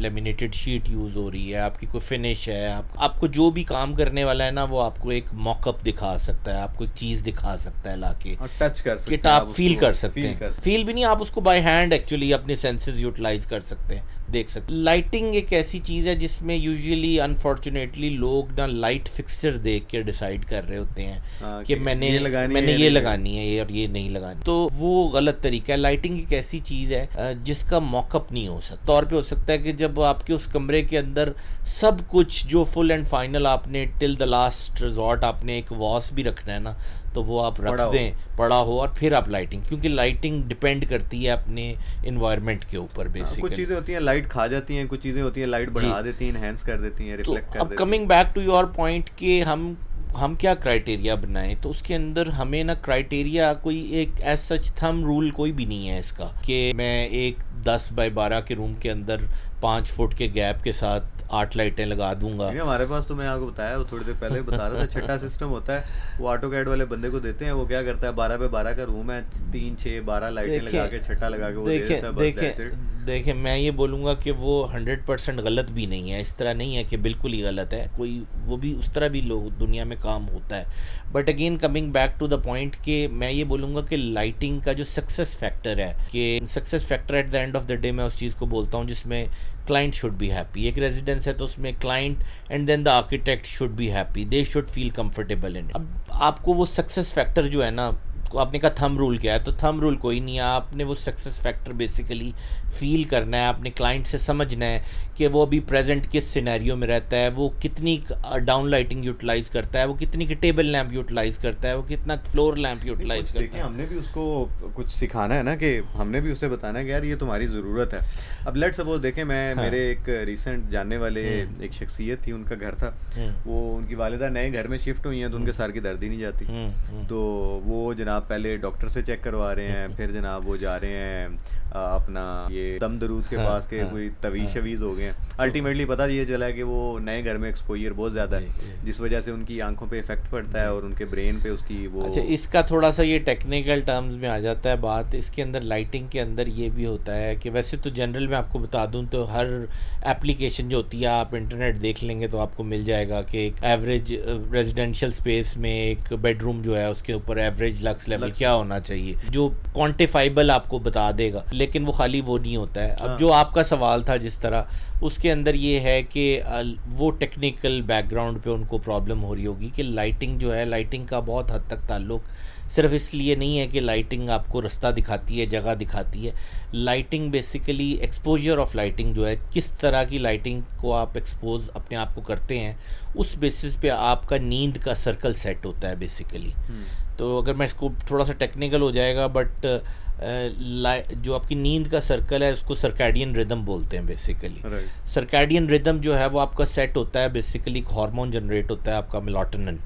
लेमिनेटेड शीट यूज़ हो रही है, आपकी कोई फिनिश है, आपको जो भी काम करने वाला है ना, वो आपको एक मॉकअप दिखा सकता है, आपको एक चीज़ दिखा सकता है लाके, टच कर सकते हैं, आप फील कर सकते हैं। फील भी नहीं, आप उसको बाय हैंड एक्चुअली अपने सेंसेस यूटिलाइज कर सकते हैं, देख सकते हैं। लाइटिंग एक ऐसी चीज़ है जिसमें यूजुअली अनफॉर्चुनेटली लोग ना लाइट फिक्सचर देख के डिसाइड कर रहे होते हैं कि मैंने ये लगानी है और ये नहीं लगानी, तो वो गलत तरीका है। लाइटिंग एक ऐसी चीज़ है जिसका मॉकअप नहीं हो सकता। तौर पे हो सकता है कि जब आपके उस कमरे के अंदर सब कुछ जो फुल एंड फाइनल आपने टिल द लास्ट रिजॉर्ट आपने एक वॉस भी रखना है ना, तो वो आप रख दें, पड़ा हो, और फिर आप लाइटिंग, क्योंकि लाइटिंग डिपेंड करती है अपने इन्वायरमेंट के ऊपर बेसिकली। कुछ चीज़ें होती हैं लाइट खा जाती हैं, कुछ चीज़ें होती हैं लाइट बढ़ा देती हैं, एनहांस कर देती हैं, रिफ्लेक्ट कर देती हैं। अब coming back to your point कि हम क्या क्राइटेरिया बनाएं, तो उसके अंदर हमें ना क्राइटेरिया कोई एक एज सच थंब रूल कोई भी नहीं है इसका कि मैं एक 10x12 के रूम के अंदर 5 फुट के गैप के साथ 8 लाइटें लगा दूंगा। हमारे पास तो मैं आपको बताया, वो थोड़ी देर पहले बता रहा था, छठा सिस्टम होता है, वो ऑटोकैड वाले बंदे को देते हैं, वो क्या करता है 12x12 का रूम है, 3, 6, 12 लाइटें लगा के छठा लगा के वो दे देता है। देखें, मैं ये बोलूँगा कि वो 100% गलत भी नहीं है, इस तरह नहीं है कि बिल्कुल ही गलत है, कोई वो भी उस तरह भी लोग दुनिया में काम होता है। But again coming back to the point कि मैं ये बोलूँगा कि लाइटिंग का जो सक्सेस फैक्टर है, कि success factor at the end of the day मैं उस चीज़ को बोलता हूँ जिसमें क्लाइंट शुड बी हैप्पी। एक रेजिडेंस है तो उसमें client and then the architect should be happy, they should feel comfortable in. अब आपको वो सक्सेस फैक्टर जो है ना, आपने कहा थंब रूल क्या है, तो थंब रूल कोई नहीं है, आपने वो सक्सेस फैक्टर बेसिकली फील करना है, आपने क्लाइंट से समझना है कि वो अभी प्रेजेंट किस सिनेरियो में रहता है, वो कितनी डाउन लाइटिंग यूटिलाइज करता है, वो कितनी टेबल लैंप यूटिलाइज करता है, वो कितना फ्लोर लैंप यूटिलाइज करता है। हमने भी उसको कुछ सिखाना है ना, कि हमने भी उसे बताना है कि यार ये तुम्हारी ज़रूरत है। अब लेट सपोज देखें, मैं मेरे एक रिसेंट जानने वाले एक शख्सियत थी, उनका घर था, वो उनकी वालिदा नए घर में शिफ्ट हुई हैं, तो उनके सर की दर्द ही नहीं जाती, तो वो जनाब पहले डॉक्टर से चेक करवा रहे हैं, फिर जनाब वो जा रहे हैं अपना ये दम दरूद के पास के कोई तवीज़ शवीज़ हो गए हैं। अल्टीमेटली पता ये चला है कि वो नए घर में एक्सपोजर बहुत ज़्यादा है, जिस वजह से उनकी आंखों पे इफेक्ट पड़ता है और उनके ब्रेन पे उसकी वो। अच्छा, इसका थोड़ा सा ये टेक्निकल टर्म्स में आ जाता है बात। इसके अंदर लाइटिंग के अंदर ये भी होता है कि वैसे तो जनरल में आपको बता दूं तो हर एप्लीकेशन जो होती है, आप इंटरनेट देख लेंगे तो आपको मिल जाएगा कि एक एवरेज रेजिडेंशियल स्पेस में एक बेडरूम जो है उसके ऊपर एवरेज लक्स लेवल क्या होना चाहिए, जो क्वान्टिफाइबल आपको बता देगा, लेकिन वो खाली वो नहीं होता है। अब जो आपका सवाल था जिस तरह, उसके अंदर ये है कि वो टेक्निकल बैकग्राउंड पे उनको प्रॉब्लम हो रही होगी कि लाइटिंग जो है, लाइटिंग का बहुत हद तक ताल्लुक सिर्फ इसलिए नहीं है कि लाइटिंग आपको रास्ता दिखाती है, जगह दिखाती है। Lighting basically exposure of lighting जो है, किस तरह की लाइटिंग को आप एक्सपोज अपने आप को करते हैं, उस बेसिस पे आपका नींद का सर्कल सेट होता है बेसिकली। तो अगर मैं इसको थोड़ा सा टेक्निकल हो जाएगा, बट जो आपकी नींद का सर्कल है उसको सर्कैडियन रिदम बोलते हैं बेसिकली। सर्कैडियन रिदम जो है वो आपका सेट होता है बेसिकली, एक हार्मोन जनरेट होता है आपका मेलाटोनिन,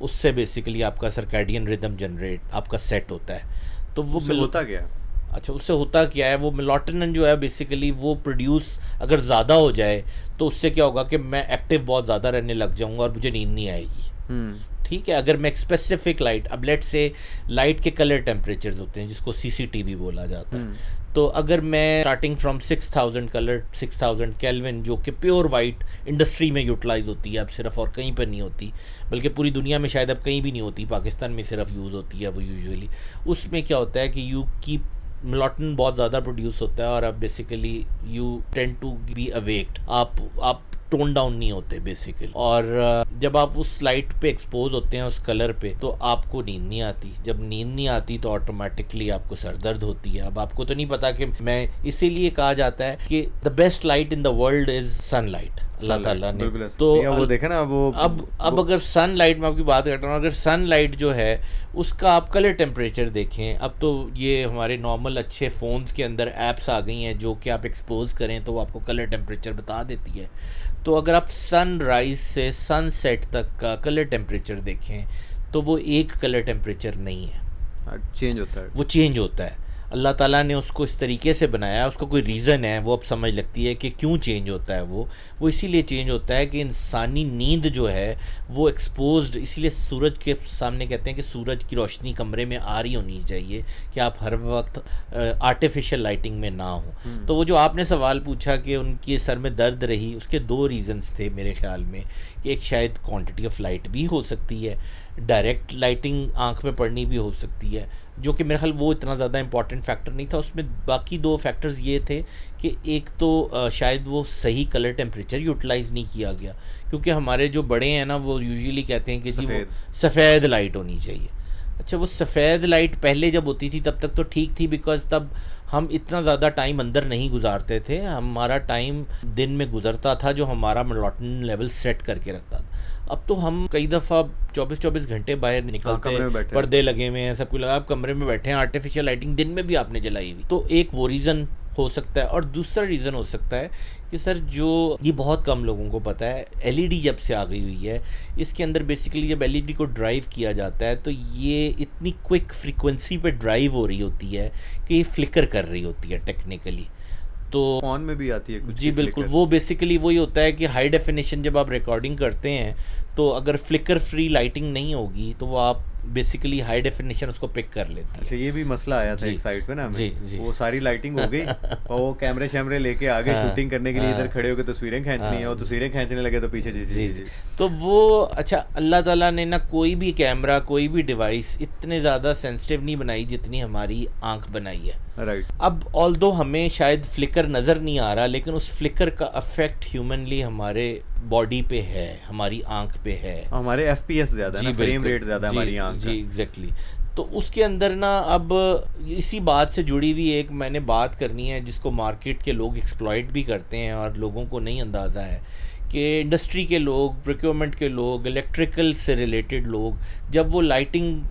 उससे बेसिकली आपका सर्कैडियन रिदम जनरेट आपका सेट होता है। तो वो उससे होता क्या? अच्छा, उससे होता क्या है, वो मेलाटोनिन जो है बेसिकली वो प्रोड्यूस अगर ज़्यादा हो जाए तो उससे क्या होगा कि मैं एक्टिव बहुत ज़्यादा रहने लग जाऊंगा और मुझे नींद नहीं आएगी। ठीक है, अगर मैं एक स्पेसिफिक लाइट, अब लेट से लाइट के कलर टेम्परेचर्स होते हैं जिसको सीसीटीवी बोला जाता है, तो अगर मैं स्टार्टिंग फ्रॉम 6000 कलर 6000 केल्विन जो कि प्योर वाइट इंडस्ट्री में यूटिलाइज होती है अब सिर्फ, और कहीं पर नहीं होती, बल्कि पूरी दुनिया में शायद अब कहीं भी नहीं होती, पाकिस्तान में सिर्फ यूज़ होती है वो यूजुअली। उसमें क्या होता है कि यू कीप मेलाटोनिन बहुत ज़्यादा प्रोड्यूस होता है और अब basically you tend to be awaked, आप टोन डाउन नहीं होते बेसिकली, और जब आप उस लाइट पे एक्सपोज होते हैं उस कलर पे तो आपको नींद नहीं आती। जब नींद नहीं आती तो ऑटोमेटिकली आपको सर दर्द होती है। अब आपको तो नहीं पता कि मैं, इसीलिए कहा जाता है कि the best light in the world is sunlight, अल्लाह ताला ने। तो वो देखे ना वो अब अगर सनलाइट में आपकी बात करता हूँ, अगर सनलाइट जो है उसका आप कलर टेम्परेचर देखें, अब तो ये हमारे नॉर्मल अच्छे फ़ोन्स के अंदर ऐप्स आ गई हैं जो कि आप एक्सपोज करें तो वो आपको कलर टेम्परेचर बता देती है। तो अगर आप सनराइज से सनसेट तक का कलर टेम्परेचर देखें तो वो एक कलर टेम्परेचर नहीं है, चेंज होता है, वो चेंज होता है। अल्लाह ताला ने उसको इस तरीके से बनाया, उसका कोई रीज़न है, वो अब समझ लगती है कि क्यों चेंज होता है। वो इसीलिए चेंज होता है कि इंसानी नींद जो है वो एक्सपोज्ड, इसीलिए सूरज के सामने कहते हैं कि सूरज की रोशनी कमरे में आ रही होनी चाहिए कि आप हर वक्त आर्टिफिशियल लाइटिंग में ना हो। तो वो जो आपने सवाल पूछा कि उनके सर में दर्द रही, उसके दो रीज़न्स थे मेरे ख्याल में, कि एक शायद क्वांटिटी ऑफ लाइट भी हो सकती है, डायरेक्ट लाइटिंग आंख में पड़नी भी हो सकती है, जो कि मेरे ख्याल वो इतना ज़्यादा इंपॉर्टेंट फैक्टर नहीं था उसमें। बाकी दो फैक्टर्स ये थे कि एक तो शायद वो सही कलर टेम्परेचर यूटिलाइज़ नहीं किया गया, क्योंकि हमारे जो बड़े हैं ना वो यूजुअली कहते हैं कि जी वो सफ़ेद लाइट होनी चाहिए। अच्छा, वो सफ़ेद लाइट पहले जब होती थी तब तक तो ठीक थी, बिकॉज तब हम इतना ज़्यादा टाइम अंदर नहीं गुजारते थे, हमारा टाइम दिन में गुजरता था जो हमारा मेलाटोनिन लेवल सेट करके रखता था। अब तो हम कई दफ़ा 24-24 घंटे बाहर निकलते हैं, पर्दे लगे हुए हैं, सब कुछ लगा, आप कमरे में बैठे हैं, आर्टिफिशियल लाइटिंग दिन में भी आपने जलाई हुई, तो एक वो रीज़न हो सकता है। और दूसरा रीज़न हो सकता है कि सर जो ये बहुत कम लोगों को पता है, एलईडी जब से आ गई हुई है इसके अंदर बेसिकली जब एलईडी को ड्राइव किया जाता है तो ये इतनी क्विक फ्रीक्वेंसी पे ड्राइव हो रही होती है कि ये फ्लिकर कर रही होती है टेक्निकली। तो फोन में भी आती है कुछ, जी बिल्कुल, वो बेसिकली वही होता है कि हाई डेफिनेशन जब आप रिकॉर्डिंग करते हैं तो अगर फ्लिकर फ्री लाइटिंग नहीं होगी तो वो आप बेसिकली हाई डेफिनेशन उसको पिक कर लेती है। अच्छा, ये भी मसला आया था एक साइड पे ना हमें, जी। वो सारी लाइटिंग हो गई और वो कैमरे शैमरे लेके आ गए शूटिंग करने के लिए, इधर खड़े होकर तस्वीरें खींचनी है और तस्वीरें खींचने लगे तो पीछे जी। तो वो अच्छा, अल्लाह ताला ने ना कोई भी कैमरा, कोई भी डिवाइस इतने ज़्यादा सेंसिटिव नहीं बनाई जितनी हमारी आंख बनाई है। राइट। अब ऑल्दो हमें शायद फ्लिकर नज़र नहीं आ रहा, लेकिन उस फ्लिकर का इफेक्ट ह्यूमनली हमारे बॉडी पे है, हमारी आंख पे है, हमारे एफपीएस ज़्यादा है, फ्रेम रेट ज़्यादा है हमारी आंख का। जी एग्जैक्टली। तो उसके अंदर ना अब इसी बात से जुड़ी हुई एक मैंने बात करनी है जिसको मार्केट के लोग एक्सप्लॉइट भी करते हैं और लोगों को नहीं अंदाज़ा है कि इंडस्ट्री के लोग, प्रोक्योरमेंट के लोग, इलेक्ट्रिकल से रिलेटेड लोग जब वो लाइटिंग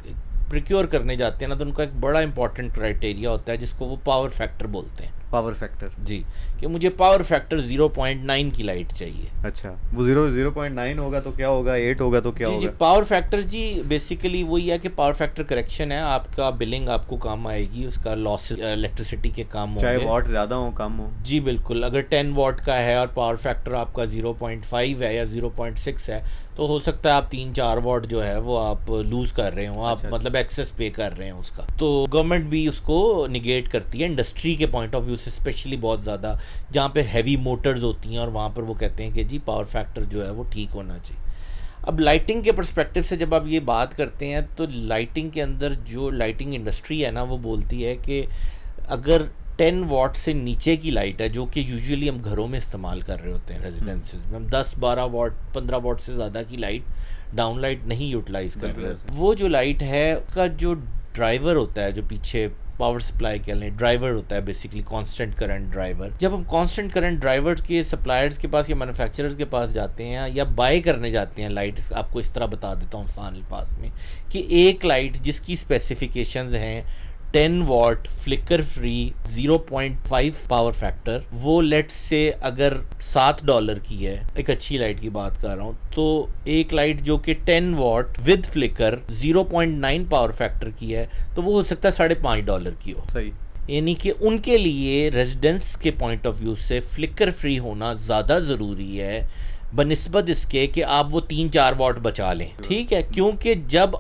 प्रोक्योर करने जाते हैं ना तो उनका एक बड़ा इंपॉर्टेंट क्राइटेरिया होता है जिसको वो पावर फैक्टर बोलते हैं। पावर फैक्टर, जी, कि मुझे पावर फैक्टर 0.9 की लाइट चाहिए। अच्छा, वो 0.9 होगा तो क्या होगा, 8 होगा तो क्या होगा? जी, पावर फैक्टर जी बेसिकली वही है कि पावर फैक्टर करेक्शन है, आपका बिलिंग आपको काम आएगी, उसका लॉस इलेक्ट्रिसिटी के काम होंगे, चाहे वॉट ज़्यादा हो कम हो। जी बिल्कुल, अगर 10 वॉट का है और पावर फैक्टर आपका 0.5 है या 0.6 है तो हो सकता है आप 3-4 वॉट जो है वो आप लूज़ कर रहे हो, आप मतलब एक्सेस पे कर रहे हैं उसका। तो गवर्नमेंट भी उसको निगेट करती है इंडस्ट्री के पॉइंट ऑफ व्यू से, स्पेशली बहुत ज़्यादा जहाँ पे हैवी मोटर्स होती हैं और वहाँ पर वो कहते हैं कि जी पावर फैक्टर जो है वो ठीक होना चाहिए। अब लाइटिंग के पर्सपेक्टिव से जब आप ये बात करते हैं तो लाइटिंग के अंदर जो लाइटिंग इंडस्ट्री है ना वो बोलती है कि अगर 10 वॉट से नीचे की लाइट है, जो कि यूजुअली हम घरों में इस्तेमाल कर रहे होते हैं रेजिडेंसेस में, हम 10-12 वॉट 15 वॉट से ज़्यादा की लाइट, डाउन लाइट नहीं यूटिलाइज कर रहे हैं। वो जो लाइट है उसका जो ड्राइवर होता है, जो पीछे पावर सप्लाई के लिए ड्राइवर होता है, बेसिकली कांस्टेंट करंट ड्राइवर, जब हम कांस्टेंट करंट ड्राइवर के सप्लायर्स के पास या मैन्युफैक्चरर्स के पास जाते हैं या बाय करने जाते हैं लाइट, आपको इस तरह बता देता हूँ आसान अल्फाज में कि एक लाइट जिसकी स्पेसिफिकेशंस हैं 10 watt flicker free 0.5 power factor, वो लेट्स से अगर $7 की है, एक अच्छी लाइट की बात कर रहा हूँ, तो एक लाइट जो कि 10 watt with flicker 0.9 power factor की है, तो वो हो सकता है $5.5 की हो। सही। यानी कि उनके लिए रेजिडेंस के पॉइंट ऑफ व्यू से फ्लिकर फ्री होना ज़्यादा ज़रूरी है बनिस्बत इसके कि आप वो 3-4 वॉट बचा लें। ठीक है, क्योंकि जब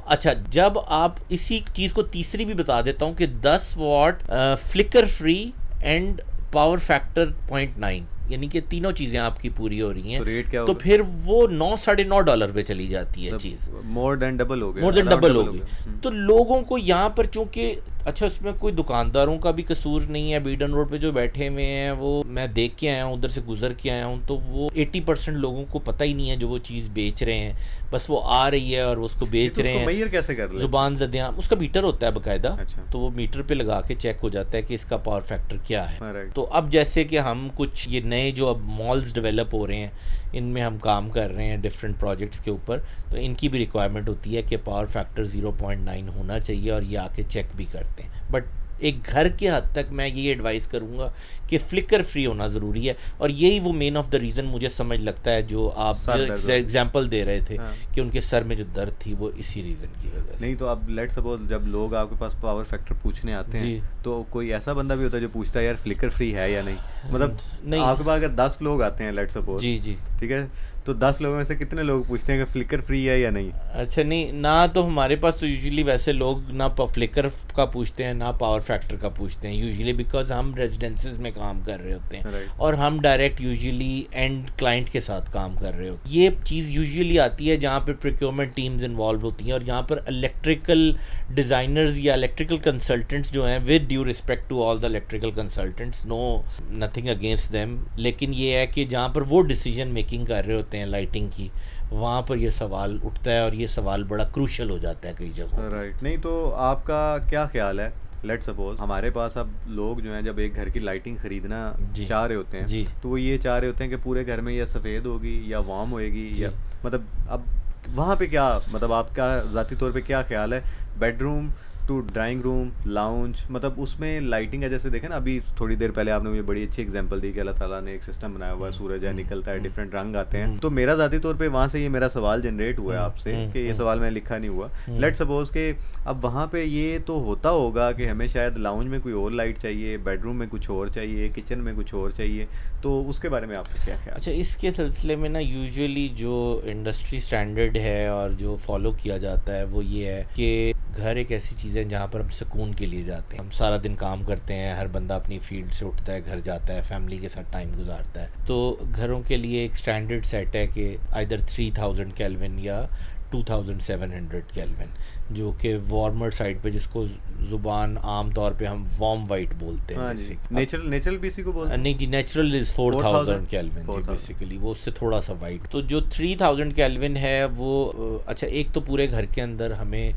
आप इसी चीज़ को तीसरी भी बता देता हूँ कि 10 watt flicker free and power factor 0.9, यानी कि तीनों चीज़ें आपकी पूरी हो रही हैं, तो रेट क्या तो होगा? फिर वो $9-9.5 पे चली जाती है चीज़, मोर देन डबल हो गया, मोर देन around डबल हो double गई। तो लोगों को यहाँ पर चूंकि उसमें कोई दुकानदारों का भी कसूर नहीं है, बीडन रोड पे जो बैठे हुए हैं वो मैं देख के आया हूँ, उधर से गुजर के आया हूँ, तो वो 80% लोगों को पता ही नहीं है जो वो चीज़ बेच रहे हैं, बस वो आ रही है और उसको बेच रहे हैं। मैयर कैसे कर ले? जुबान ज़दियाँ, उसका मीटर होता है बाकायदा, अच्छा। तो वो मीटर पे लगा के चेक हो जाता है कि इसका पावर फैक्टर क्या है। Alright. तो अब जैसे कि हम कुछ ये नए जो अब मॉल्स डेवलप हो रहे हैं, इनमें हम काम कर रहे हैं डिफरेंट प्रोजेक्ट्स के ऊपर, तो इनकी भी रिक्वायरमेंट होती है कि पावर फैक्टर 0.9 होना चाहिए, और ये आके चेक भी करते हैं। बट एक घर के हद तक मैं ये एडवाइस करूँगा कि फ्लिकर फ्री होना ज़रूरी है, और यही वो मेन ऑफ द रीज़न मुझे समझ लगता है जो आप एग्जांपल दे रहे थे। हाँ। कि उनके सर में जो दर्द थी वो इसी रीज़न की वजह से। नहीं तो अब लेट्स सपोज जब लोग आपके पास पावर फैक्टर पूछने आते हैं, तो कोई ऐसा बंदा भी होता है जो पूछता है यार फ्लिकर फ्री है या नहीं, मतलब नहीं। आपके पास अगर 10 लोग आते हैं लेट्स सपोज, जी ठीक है, तो 10 लोगों में से कितने लोग पूछते हैं कि फ्लिकर फ्री है या नहीं? अच्छा, नहीं ना, तो हमारे पास तो यूजुअली वैसे लोग ना फ्लिकर का पूछते हैं ना पावर फैक्टर का पूछते हैं यूजुअली, बिकॉज हम रेजिडेंसेस में काम कर रहे होते हैं और हम डायरेक्ट यूजुअली एंड क्लाइंट के साथ काम कर रहे होते हैं। ये चीज़ यूजुअली आती है जहाँ पर प्रोक्योरमेंट टीम्स इन्वॉल्व होती हैं, और जहाँ पर इलेक्ट्रिकल डिज़ाइनर्स या इलेक्ट्रिकल कंसल्टेंट्स जो हैं, with due respect to all the electrical consultants, no nothing against them, लेकिन ये है कि जहाँ पर वो डिसीजन मेकिंग कर रहे होते हैं लाइटिंग की, वहाँ पर ये सवाल उठता है, और ये सवाल बड़ा क्रूशल हो जाता है कई जगहों। राइट। नहीं तो आपका क्या ख्याल है, लेट्स सपोज हमारे पास अब लोग जो हैं जब एक घर की लाइटिंग खरीदना चाह रहे होते हैं, तो वो ये चाह रहे होते हैं कि पूरे घर में या सफ़ेद होगी या वार्म होएगी, या मतलब अब वहाँ पे क्या, मतलब आपका ज़ाती तौर पे क्या ख्याल है, bedroom to drawing room, lounge, मतलब उसमें लाइटिंग है? जैसे देखें ना, अभी थोड़ी देर पहले आपने मुझे बड़ी अच्छी एग्जांपल दी कि अल्लाह ताला ने एक सिस्टम बनाया हुआ है, सूरज है निकलता है, डिफरेंट रंग आते हैं। तो मेरा ज़ाती तौर पे वहाँ से ये मेरा सवाल जनरेट हुआ है आपसे कि ये सवाल मैंने लिखा नहीं हुआ, लेट्स सपोज के अब वहाँ पे ये तो होता होगा कि हमें शायद लाउंज में कोई और लाइट चाहिए, बेडरूम में कुछ और चाहिए, किचन में कुछ और चाहिए, तो उसके बारे में आपका क्या ख्याल? अच्छा, इसके सिलसिले में ना यूजुअली जो इंडस्ट्री स्टैंडर्ड है और जो फॉलो किया जाता है वो ये है कि घर एक ऐसी चीज़ है जहाँ पर हम सुकून के लिए जाते हैं। हम सारा दिन काम करते हैं, हर बंदा अपनी फील्ड से उठता है, घर जाता है, फैमिली के साथ टाइम गुजारता है, तो घरों के लिए एक स्टैंडर्ड सेट है कि आइदर 3000 केल्विन या 2700 केल्विन, जो कि वार्मर साइड पे, जिसको ज़ुबान आम तौर पे हम वार्म वाइट बोलते हैं। नेचुरल बीसी को बोलते हैं? नहीं जी, नेचुरल इज़ 4000 केल्विन बेसिकली, वो उससे थोड़ा सा वाइट। तो जो 3000 केल्विन है वो अच्छा, एक तो पूरे घर के अंदर हमें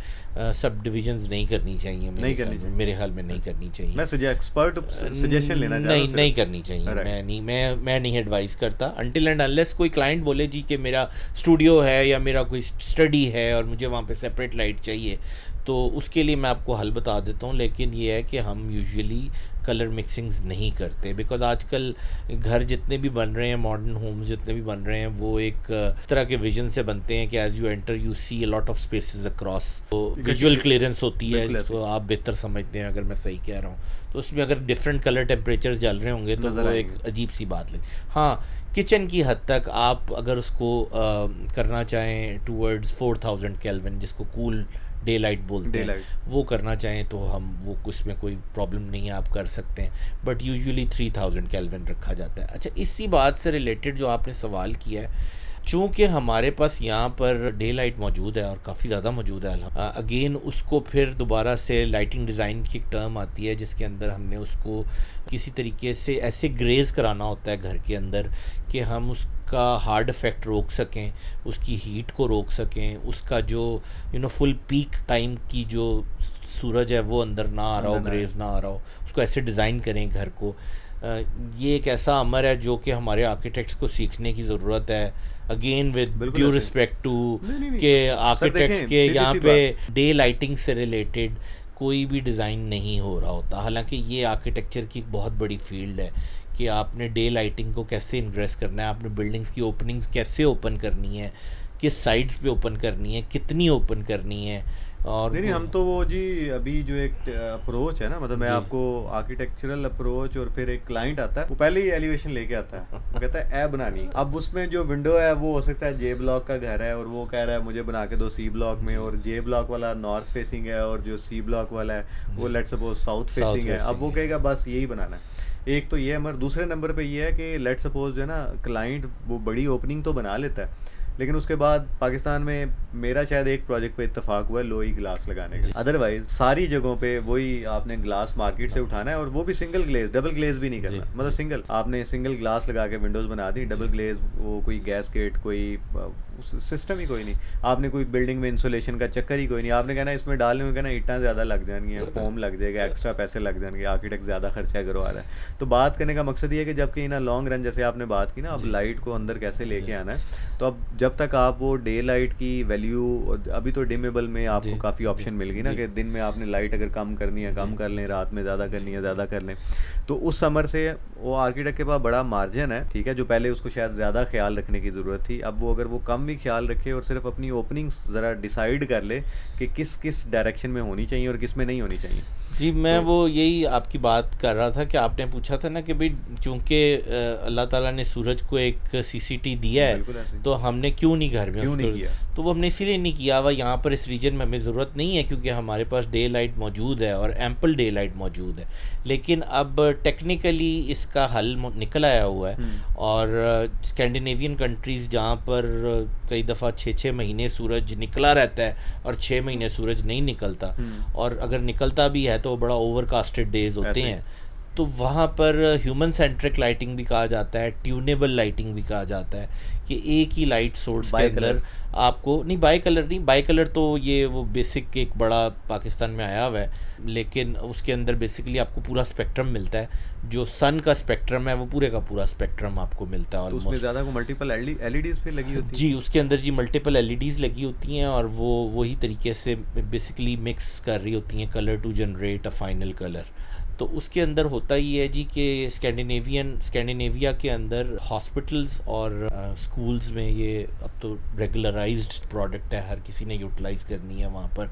सब डिविजन्स नहीं करनी चाहिए, मेरे ख्याल में नहीं करनी चाहिए। मैं एक्सपर्ट सजेशन लेना चाह रहा हूं। नहीं करनी चाहिए। मैं नहीं एडवाइस करता अनटिल एंड अनलेस कोई क्लाइंट बोले जी कि मेरा स्टूडियो है या मेरा कोई स्टडी है और मुझे वहाँ पे सेपरेट लाइट चाहिए, तो उसके लिए मैं आपको हल बता देता हूँ। लेकिन ये है कि हम यूजुअली कलर मिक्सिंग्स नहीं करते, बिकॉज आजकल घर जितने भी बन रहे हैं, मॉडर्न होम्स जितने भी बन रहे हैं, वो एक तरह के विजन से बनते हैं कि as you enter you see a lot of spaces across, तो विजुअल क्लियरेंस होती है, तो आप बेहतर समझते हैं अगर मैं सही कह रहा हूँ। तो उसमें अगर डिफरेंट कलर टेम्परेचर जल रहे होंगे तो वो एक अजीब सी बात लगे। हाँ, किचन की हद तक आप अगर उसको करना चाहें टूवर्ड्स 4000 केल्विन, जिसको कूल डे लाइट बोलते हैं, वो करना चाहें तो हम वो उसमें कोई प्रॉब्लम नहीं है, आप कर सकते हैं, बट यूजुअली 3000 केल्विन रखा जाता है। अच्छा, इसी बात से रिलेटेड जो आपने सवाल किया है, चूँकि हमारे पास यहाँ पर डे लाइट मौजूद है और काफ़ी ज़्यादा मौजूद है, अगेन उसको फिर दोबारा से लाइटिंग डिज़ाइन की एक टर्म आती है जिसके अंदर हमने उसको किसी तरीके से ऐसे ग्रेज कराना होता है घर के अंदर कि हम उसका हार्ड इफ़ेक्ट रोक सकें, उसकी हीट को रोक सकें, उसका जो फुल पीक टाइम की जो सूरज है वो अंदर ना आ रहा हो, ग्रेज ना आ रहा हो, उसको ऐसे डिज़ाइन करें घर को। ये एक ऐसा अमर है जो कि हमारे आर्किटेक्ट्स को सीखने की ज़रूरत है, again with due respect to के आर्किटेक्ट्स के यहाँ पे डे लाइटिंग से रिलेटेड कोई भी डिज़ाइन नहीं हो रहा होता। हालांकि ये आर्किटेक्चर की एक बहुत बड़ी फील्ड है कि आपने डे लाइटिंग को कैसे इंग्रेस करना है, आपने बिल्डिंग्स की ओपनिंग्स कैसे ओपन करनी है, किस साइड्स पे ओपन करनी है, कितनी ओपन करनी है। और नहीं हम तो वो जी अभी जो एक अप्रोच है ना, मतलब मैं जी। आपको आर्किटेक्चरल अप्रोच और फिर एक क्लाइंट आता है, वो पहले ही एलिवेशन लेके आता है, वो कहता है ए बनानी। अब उसमें जो विंडो है वो हो सकता है जे ब्लॉक का घर है और वो कह रहा है मुझे बना के दो सी ब्लॉक में, और जे ब्लॉक वाला नॉर्थ फेसिंग है और जो सी ब्लॉक वाला है वो लेट्स सपोज साउथ फेसिंग है। अब वो कहेगा बस यही बनाना है। एक तो ये मगर दूसरे नंबर पे ये है कि लेट्स सपोज जो है ना क्लाइंट वो बड़ी ओपनिंग तो बना लेता है, लेकिन उसके बाद पाकिस्तान में मेरा शायद एक प्रोजेक्ट पे इत्तेफाक हुआ है लोई ग्लास लगाने का, अदरवाइज सारी जगहों पे वही आपने ग्लास मार्केट से उठाना है, और वो भी सिंगल ग्लेज, डबल ग्लेज भी नहीं करना, मतलब सिंगल आपने सिंगल ग्लास लगा के विंडोज बना दी, डबल ग्लेज वो कोई गैसकेट कोई सिस्टम ही कोई नहीं, आपने कोई बिल्डिंग में इंसुलेशन का चक्कर ही कोई नहीं, आपने कहना इसमें डालने में कहना ईंटां ज़्यादा लग जाएंगी, फोम लग जाएगा, एक्स्ट्रा पैसे लग जाएंगे, आर्किटेक्ट ज़्यादा खर्चा करवा रहा है। तो बात करने का मकसद ये है कि जबकि ना लॉन्ग रन जैसे आपने बात की ना, अब लाइट को अंदर कैसे लेके आना है, तो अब जब तक आप वो डे लाइट की वैल्यू, अभी तो डिमेबल में आपको काफ़ी ऑप्शन मिल गई ना कि दिन में आपने लाइट अगर कम करनी है कम कर लें, रात में ज़्यादा करनी है ज़्यादा कर लें, तो उस समर से वो आर्किटेक्ट के पास बड़ा मार्जिन है, ठीक है, जो पहले उसको शायद ज़्यादा ख्याल रखने की ज़रूरत थी, अब वो अगर वो कम भी ख्याल रखे और सिर्फ अपनी ओपनिंग्स ज़रा डिसाइड कर ले कि किस किस डायरेक्शन में होनी चाहिए और किस में नहीं होनी चाहिए। जी मैं वो यही आपकी बात कर रहा था कि आपने पूछा था ना कि भाई चूंकि अल्लाह ताला ने सूरज को एक सीसीटी दिया है तो हमने क्यों नहीं घर में क्यों नहीं किया, तो वो हमने इसीलिए नहीं किया हुआ, यहाँ पर इस रीजन में हमें ज़रूरत नहीं है क्योंकि हमारे पास डे लाइट मौजूद है और एम्पल डे लाइट मौजूद है। लेकिन अब टेक्निकली इसका हल निकल आया हुआ है, और स्कैंडिनेवियन कंट्रीज़ जहाँ पर कई दफ़ा 6-6 महीने सूरज निकला रहता है और 6 महीने सूरज नहीं निकलता, और अगर निकलता भी है तो बड़ा ओवरकास्टेड डेज होते हैं, तो वहाँ पर ह्यूमन सेंट्रिक लाइटिंग भी कहा जाता है, ट्यूनेबल लाइटिंग भी कहा जाता है कि एक ही लाइट सोर्स के अंदर आपको नहीं, बाई कलर तो ये वो बेसिक एक बड़ा पाकिस्तान में आया हुआ है, लेकिन उसके अंदर बेसिकली आपको पूरा स्पेक्ट्रम मिलता है, जो सन का स्पेक्ट्रम है वो पूरे का पूरा स्पेक्ट्रम आपको मिलता है। तो उसमें ज़्यादा को मल्टीपल एलईडीज़ पे लगी होती है जी, उसके अंदर जी मल्टीपल एलईडीज़ लगी होती हैं और वो वही तरीके से बेसिकली मिक्स कर रही होती हैं colour to generate a final colour. तो उसके अंदर होता ही है जी कि स्कैंडिनेविया के अंदर हॉस्पिटल्स और स्कूल्स में ये अब तो रेगुलराइज्ड प्रोडक्ट है, हर किसी ने यूटिलाइज़ करनी है वहाँ पर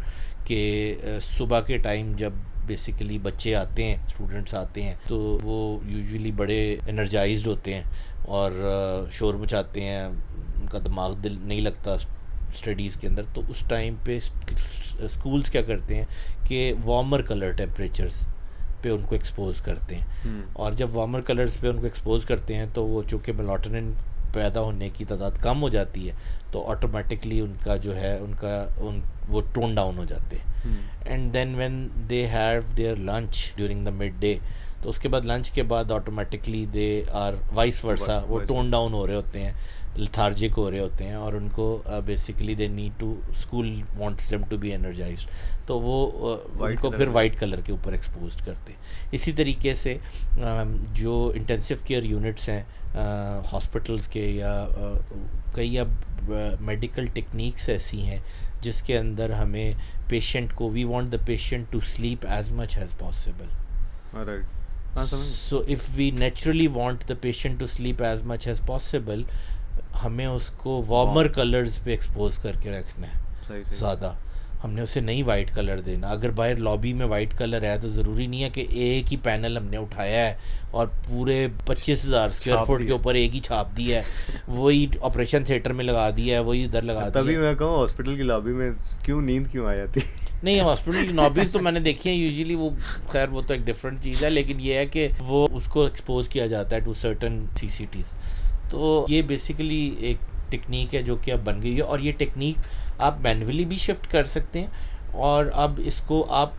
कि सुबह के टाइम जब बेसिकली बच्चे आते हैं, स्टूडेंट्स आते हैं, तो वो यूजुअली बड़े एनर्जाइज्ड होते हैं और शोर मचाते हैं, उनका दिमाग दिल नहीं लगता स्टडीज़ के अंदर। तो उस टाइम पे स्कूल्स क्या करते हैं कि वार्मर कलर टेम्परेचर्स पे उनको एक्सपोज करते हैं, और जब वार्मर कलर्स पे उनको एक्सपोज करते हैं तो वो चूँकि मेलाटोनिन पैदा होने की तादाद कम हो जाती है तो ऑटोमेटिकली उनका जो है वो टोन डाउन हो जाते हैं। And then when they have their lunch during the mid day, तो उसके बाद लंच के बाद automatically they are vice versa, वो टोन डाउन हो रहे होते हैं, लथार्जिक हो रहे होते हैं, और उनको basically they need to, school wants them to be energised, तो वो उनको फिर वाइट कलर के ऊपर एक्सपोज करते हैं। इसी तरीके से जो इंटेंसिव केयर यूनिट्स हैं हॉस्पिटल्स के, या कई अब मेडिकल टेक्निक्स ऐसी हैं जिसके अंदर हमें पेशेंट को, we want the patient to sleep as much as possible. So if we naturally want the patient to sleep as much as possible, हमें उसको वार्मर कलर्स पे एक्सपोज करके रखना है ज़्यादा, हमने उसे नहीं वाइट कलर देना। अगर बाहर लॉबी में वाइट कलर है तो ज़रूरी नहीं है कि एक ही पैनल हमने उठाया है और पूरे 25,000 स्क्वायर फुट के ऊपर एक ही छाप दिया है, वही ऑपरेशन थिएटर में लगा दिया है, वही इधर लगा दिया। तभी मैं कहूँ हॉस्पिटल की लॉबी में नींद क्यों आ जाती नहीं, हॉस्पिटल की लॉबीज़ तो मैंने देखी हैं यूजुअली, वो खैर वो तो एक डिफरेंट चीज़ है, लेकिन ये है कि वो उसको एक्सपोज किया जाता है टू सर्टन सीसीटीज़। तो ये बेसिकली एक टेक्निक है जो कि अब बन गई है, और ये टेक्निक आप मैनुअली भी शिफ्ट कर सकते हैं, और अब इसको आप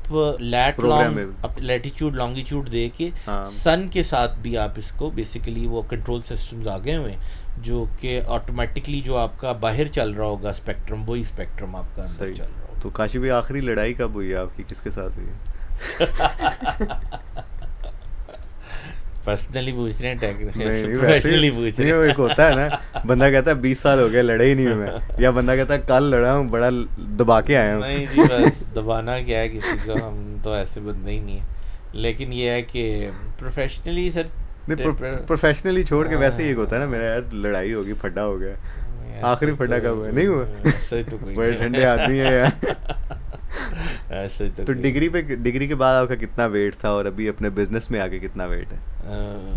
लैटिट्यूड लॉन्गिट्यूड दे के सन के साथ भी आप इसको बेसिकली वो कंट्रोल सिस्टम्स आ गए हुए हैं जो कि ऑटोमेटिकली जो आपका बाहर चल रहा होगा स्पेक्ट्रम, वही स्पेक्ट्रम आपका अंदर चल रहा होगा। तो काशी भाई आखिरी लड़ाई कब हुई है आपकी, किसके साथ हुई है? पर्सनली पूछ रहे हैं नहीं, प्रोफेशनली पूछ रहे नहीं, वो एक होता है ना, बंदा कहता है 20 साल हो गए लड़े ही नहीं हूँ मैं, या बंदा कहता है कल लड़ा हूँ, बड़ा दबा के आया हूँ। नहीं जी, बस दबाना क्या है किसी को, हम तो ऐसे बंदे ही नहीं है। लेकिन ये है कि प्रोफेशनली सर, प्रोफेशनली छोड़ के वैसे ही एक होता है ना, मेरा यार लड़ाई होगी, फड्डा हो गया, आखिरी फड्डा कब हुआ, नहीं हुआ? ऐसा ही तो कोई बड़े नहीं है। ठंडे आदमी है यार। ऐसा ही तो तो कोई डिग्री के बाद आपका कितना वेट था और अभी अपने बिजनेस में आके कितना वेट है?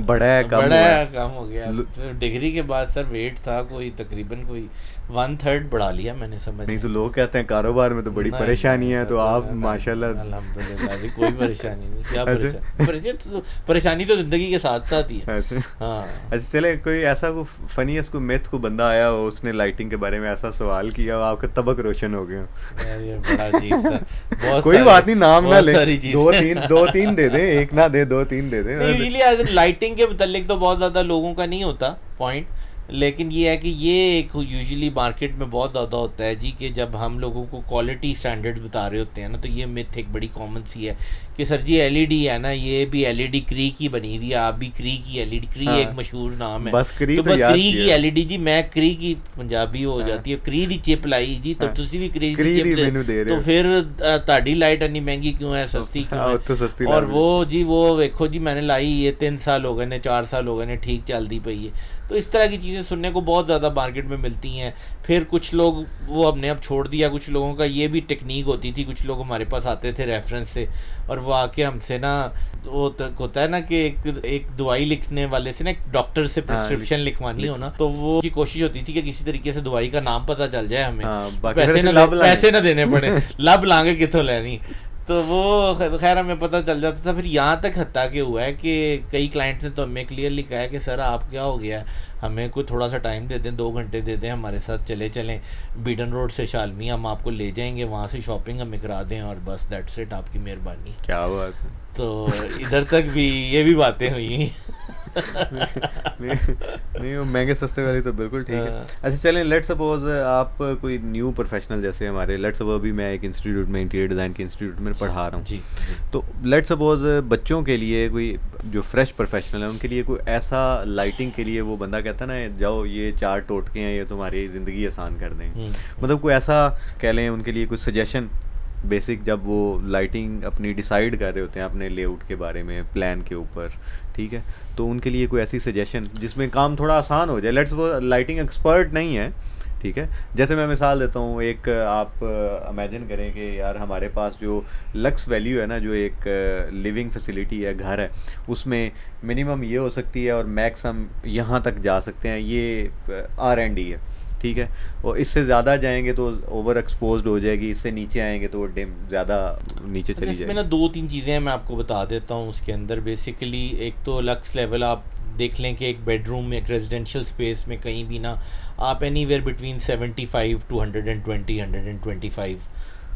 बढ़ा है, कम बड़ा हुआ है, है? कम हो गया। तो डिग्री के बाद सर वेट था कोई तकरीबन कोई 1/3 बढ़ा लिया मैंने, समझ नहीं तो लोग कहते हैं कारोबार में तो बड़ी नहीं, परेशानी नहीं, है, ऐसा तो आप नहीं, माशाल्लाह। अल्हम्दुलिल्लाह जी, कोई परेशानी नहीं। क्या अच्छा। परेशानी तो जिंदगी के साथ साथ ही है। अच्छा हाँ अच्छा, चले कोई ऐसा को फनीएस्ट को मिथ को बंदा आया हो, उसने लाइटिंग के बारे में ऐसा सवाल किया हो, आपका तबक रोशन हो गया हो? यार, ये बड़ा अजीब सा, बहुत कोई सारी- बात नहीं, नाम ना बहुत ले, सारी चीज़ें। दो तीन दे दे, एक ना दे, 2-3 दे दे। यूजुअली लाइटिंग के मुतालिक तो बहुत ज़्यादा लोगों का नहीं होता पॉइंट, लेकिन ये है कि ये एक यूजुअली मार्केट में बहुत ज़्यादा होता है जी, कि जब हम लोगों को क्वालिटी स्टैंडर्ड्स बता रहे होते हैं ना, तो ये मिथ एक बड़ी कॉमन सी है कि सर जी एलईडी है ना, ये भी एलईडी क्री की बनी हुई है, आप भी क्री की एलईडी, क्री हाँ, एक मशहूर नाम है, बस क्री तो बस याद क्री की किया। एलईडी जी, मैं क्री की पंजाबी हो जाती है, क्री दी चिप लाई जी, तो तुसी भी क्री क्री दी दी चिप मैनू दे रहे तो हो। फिर ताड़ी लाइट इतनी महंगी क्यों है, सस्ती क्यों हाँ, है? तो सस्ती और ला वो जी वो देखो जी, मैंने लाई ये 3 साल हो गए ने, 4 साल हो गए ने, ठीक चलती पई है। तो इस तरह की चीज़ें सुनने को बहुत ज़्यादा मार्केट में मिलती हैं। फिर कुछ लोग वो हमने अब छोड़ दिया, कुछ लोगों का ये भी टेक्निक होती थी, कुछ लोग हमारे पास आते थे रेफरेंस से, और वो आके हमसे ना, वो होता है ना कि एक दवाई लिखने वाले से ना, एक डॉक्टर से प्रिस्क्रिप्शन लिखवानी हो ना, तो वो की कोशिश होती थी कि किसी तरीके से दवाई का नाम पता चल जाए हमें, हाँ, बाकी फिर से पैसे ना देने पड़े, लब लांगे कितों लेनी। तो वो खैर हमें पता चल जाता था। फिर यहाँ तक हत्ता के हुआ है कि कई क्लाइंट्स ने तो हमें क्लियरली कहा है कि सर आप क्या हो गया, हमें कोई थोड़ा सा टाइम दे दें, 2 घंटे दे दें, हमारे साथ चलें बीडन रोड से शालमी, हम आपको ले जाएंगे, वहाँ से शॉपिंग हमें करा दें, और बस दैट्स इट, आपकी मेहरबानी। क्या बात है। तो इधर तक भी ये भी बातें हुई। नहीं वो महंगे सस्ते वाली तो बिल्कुल ठीक है। अच्छा चलें, लेट सपोज आप कोई न्यू प्रोफेशनल, जैसे हमारे लेट सपोज अभी मैं एक इंस्टीट्यूट में, इंटीरियर डिज़ाइन के इंस्टीट्यूट में पढ़ा रहा हूँ जी, तो लेट सपोज बच्चों के लिए कोई जो फ्रेश प्रोफेशनल है, उनके लिए कोई ऐसा लाइटिंग के लिए वो बंदा कहता है ना, जाओ ये 4 टोटके हैं, ये तुम्हारी ज़िंदगी आसान कर देंगे, मतलब कोई ऐसा कह लें उनके लिए कुछ सजेशन बेसिक, जब वो लाइटिंग अपनी डिसाइड कर रहे होते हैं अपने लेआउट के बारे में, प्लान के ऊपर, ठीक है, तो उनके लिए कोई ऐसी सजेशन जिसमें काम थोड़ा आसान हो जाए। लेट्स वो लाइटिंग एक्सपर्ट नहीं है, ठीक है, जैसे मैं मिसाल देता हूँ, एक आप इमेजिन करें कि यार हमारे पास जो लक्स वैल्यू है ना, जो एक लिविंग फैसिलिटी है, घर है, उसमें मिनिमम ये हो सकती है और मैक्स हम यहाँ तक जा सकते हैं, ये R&D है, ठीक है, और इससे ज़्यादा जाएंगे तो ओवर एक्सपोज्ड हो जाएगी, इससे नीचे आएंगे तो डिम ज़्यादा नीचे चली जाएगी। इसमें ना 2-3 चीज़ें हैं, मैं आपको बता देता हूँ उसके अंदर। बेसिकली एक तो लक्स लेवल आप देख लें कि एक बेडरूम में, एक रेजिडेंशियल स्पेस में कहीं भी ना आप एनीवेयर बिटवीन 75 to 120, 125,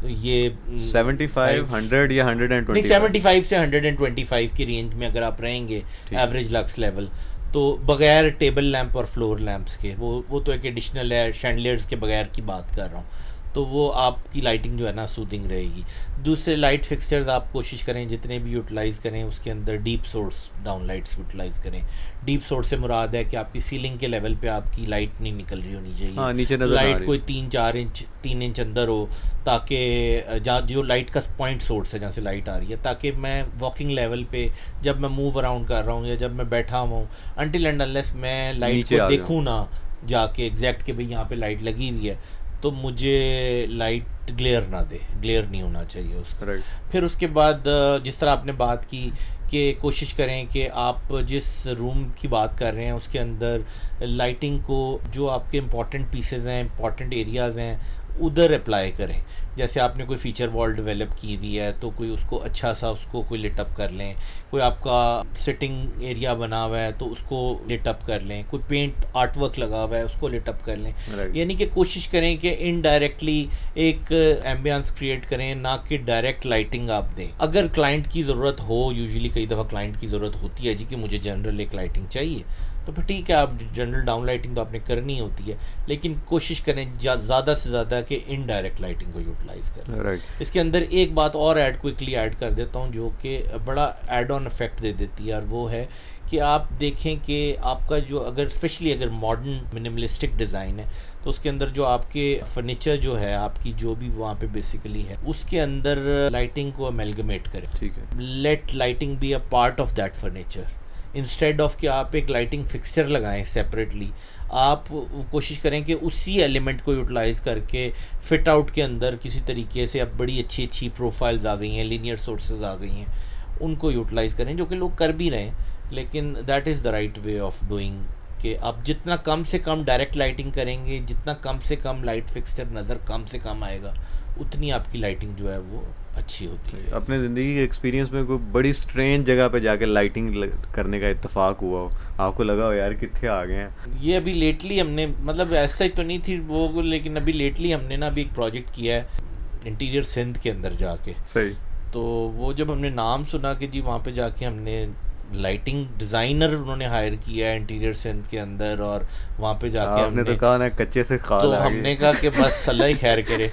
ये 75, 100 या 125? नहीं, 75 से 125 की रेंज में अगर आप रहेंगे एवरेज लक्स लेवल, तो बगैर टेबल लैंप और फ्लोर लैंप्स के, वो तो एक एडिशनल है, शैंडलियर्स के बगैर की बात कर रहा हूँ, तो वो आपकी लाइटिंग जो है ना सूदिंग रहेगी। दूसरे लाइट फिक्सचर्स आप कोशिश करें जितने भी यूटिलाइज़ करें, उसके अंदर deep source down lights utilise करें। डीप सोर्स से मुराद है कि आपकी सीलिंग के लेवल पे आपकी लाइट नहीं निकल रही होनी चाहिए, हाँ, नीचे नजर लाइट कोई 3 इंच अंदर हो, ताकि जहाँ जो लाइट का पॉइंट सोर्स है जहाँ से लाइट आ रही है, ताकि मैं वॉकिंग लेवल पे जब मैं मूव अराउंड कर रहा हूँ या जब मैं बैठा हुआ हूँ, अनटिल एंड अनलेस मैं लाइट को देखूँ ना जाके एग्जैक्ट कि भाई यहाँ पे लाइट लगी हुई है, तो मुझे लाइट ग्लेयर ना दे, ग्लेयर नहीं होना चाहिए उसका। फिर उसके बाद जिस तरह आपने बात की कि कोशिश करें कि आप जिस रूम की बात कर रहे हैं उसके अंदर लाइटिंग को, जो आपके इम्पॉर्टेंट पीसेस हैं, इम्पॉर्टेंट एरियाज़ हैं, उधर अप्लाई करें। जैसे आपने कोई फीचर वॉल डेवलप की हुई है तो कोई उसको अच्छा सा उसको कोई लिटअप कर लें, कोई आपका सिटिंग एरिया बना हुआ है तो उसको लिटअप कर लें, कोई पेंट आर्ट वर्क लगा हुआ है उसको लिटअप कर लें। यानी कि कोशिश करें कि इनडायरेक्टली एक एम्बियंस क्रिएट करें, ना कि डायरेक्ट लाइटिंग आप दें। अगर क्लाइंट की ज़रूरत हो, यूजुअली कई दफ़ा क्लाइंट की ज़रूरत होती है जी कि मुझे जनरल एक लाइटिंग चाहिए, तो फिर ठीक है, आप जनरल डाउन लाइटिंग तो आपने करनी होती है, लेकिन कोशिश करें ज़्यादा से ज़्यादा कि इनडायरेक्ट लाइटिंग को यूटिलाइज़ करें। राइट। इसके अंदर एक बात और क्विकली ऐड कर देता हूँ जो कि बड़ा एड ऑन इफेक्ट दे देती है, और वो है कि आप देखें कि आपका जो अगर स्पेशली अगर मॉडर्न मिनिमलिस्टिक डिज़ाइन है तो उसके अंदर जो आपके फर्नीचर जो है, आपकी जो भी वहाँ पे बेसिकली है, उसके अंदर लाइटिंग को अमेलगमेट करें। ठीक है। Let lighting be a part of that furniture, instead of कि आप एक लाइटिंग फिक्सचर लगाएं सेपरेटली। आप कोशिश करें कि उसी एलिमेंट को यूटिलाइज़ करके फिट आउट के अंदर किसी तरीके से, अब बड़ी अच्छी अच्छी प्रोफाइल्स आ गई हैं, लीनियर सोर्सेज आ गई हैं, उनको यूटिलाइज़ करें, जो कि लोग कर भी रहे हैं। लेकिन that is the right way of doing कि आप जितना कम से कम डायरेक्ट लाइटिंग करेंगे, जितना कम से कम लाइट फिक्सचर नज़र कम से कम आएगा, उतनी आपकी लाइटिंग जो है वो अच्छी होती है। अपने ज़िंदगी के एक्सपीरियंस में कोई बड़ी स्ट्रेंज जगह पे जाके लाइटिंग करने का इत्तेफाक हुआ हो, आपको लगा हो यार कितने आ गए हैं? ये अभी लेटली हमने, मतलब ऐसा ही तो नहीं थी वो, लेकिन अभी लेटली हमने ना अभी एक प्रोजेक्ट किया है इंटीरियर सिंध के अंदर जाके। सही। तो वो जब हमने नाम सुना कि जी वहाँ पे जाके हमने लाइटिंग डिज़ाइनर उन्होंने हायर किया है इंटीरियर सिंध के अंदर, और वहाँ पे जाके आपने तो कहा ना कच्चे से खा तो ला हमने कहा कि बस अल्लाह ही खैर करे।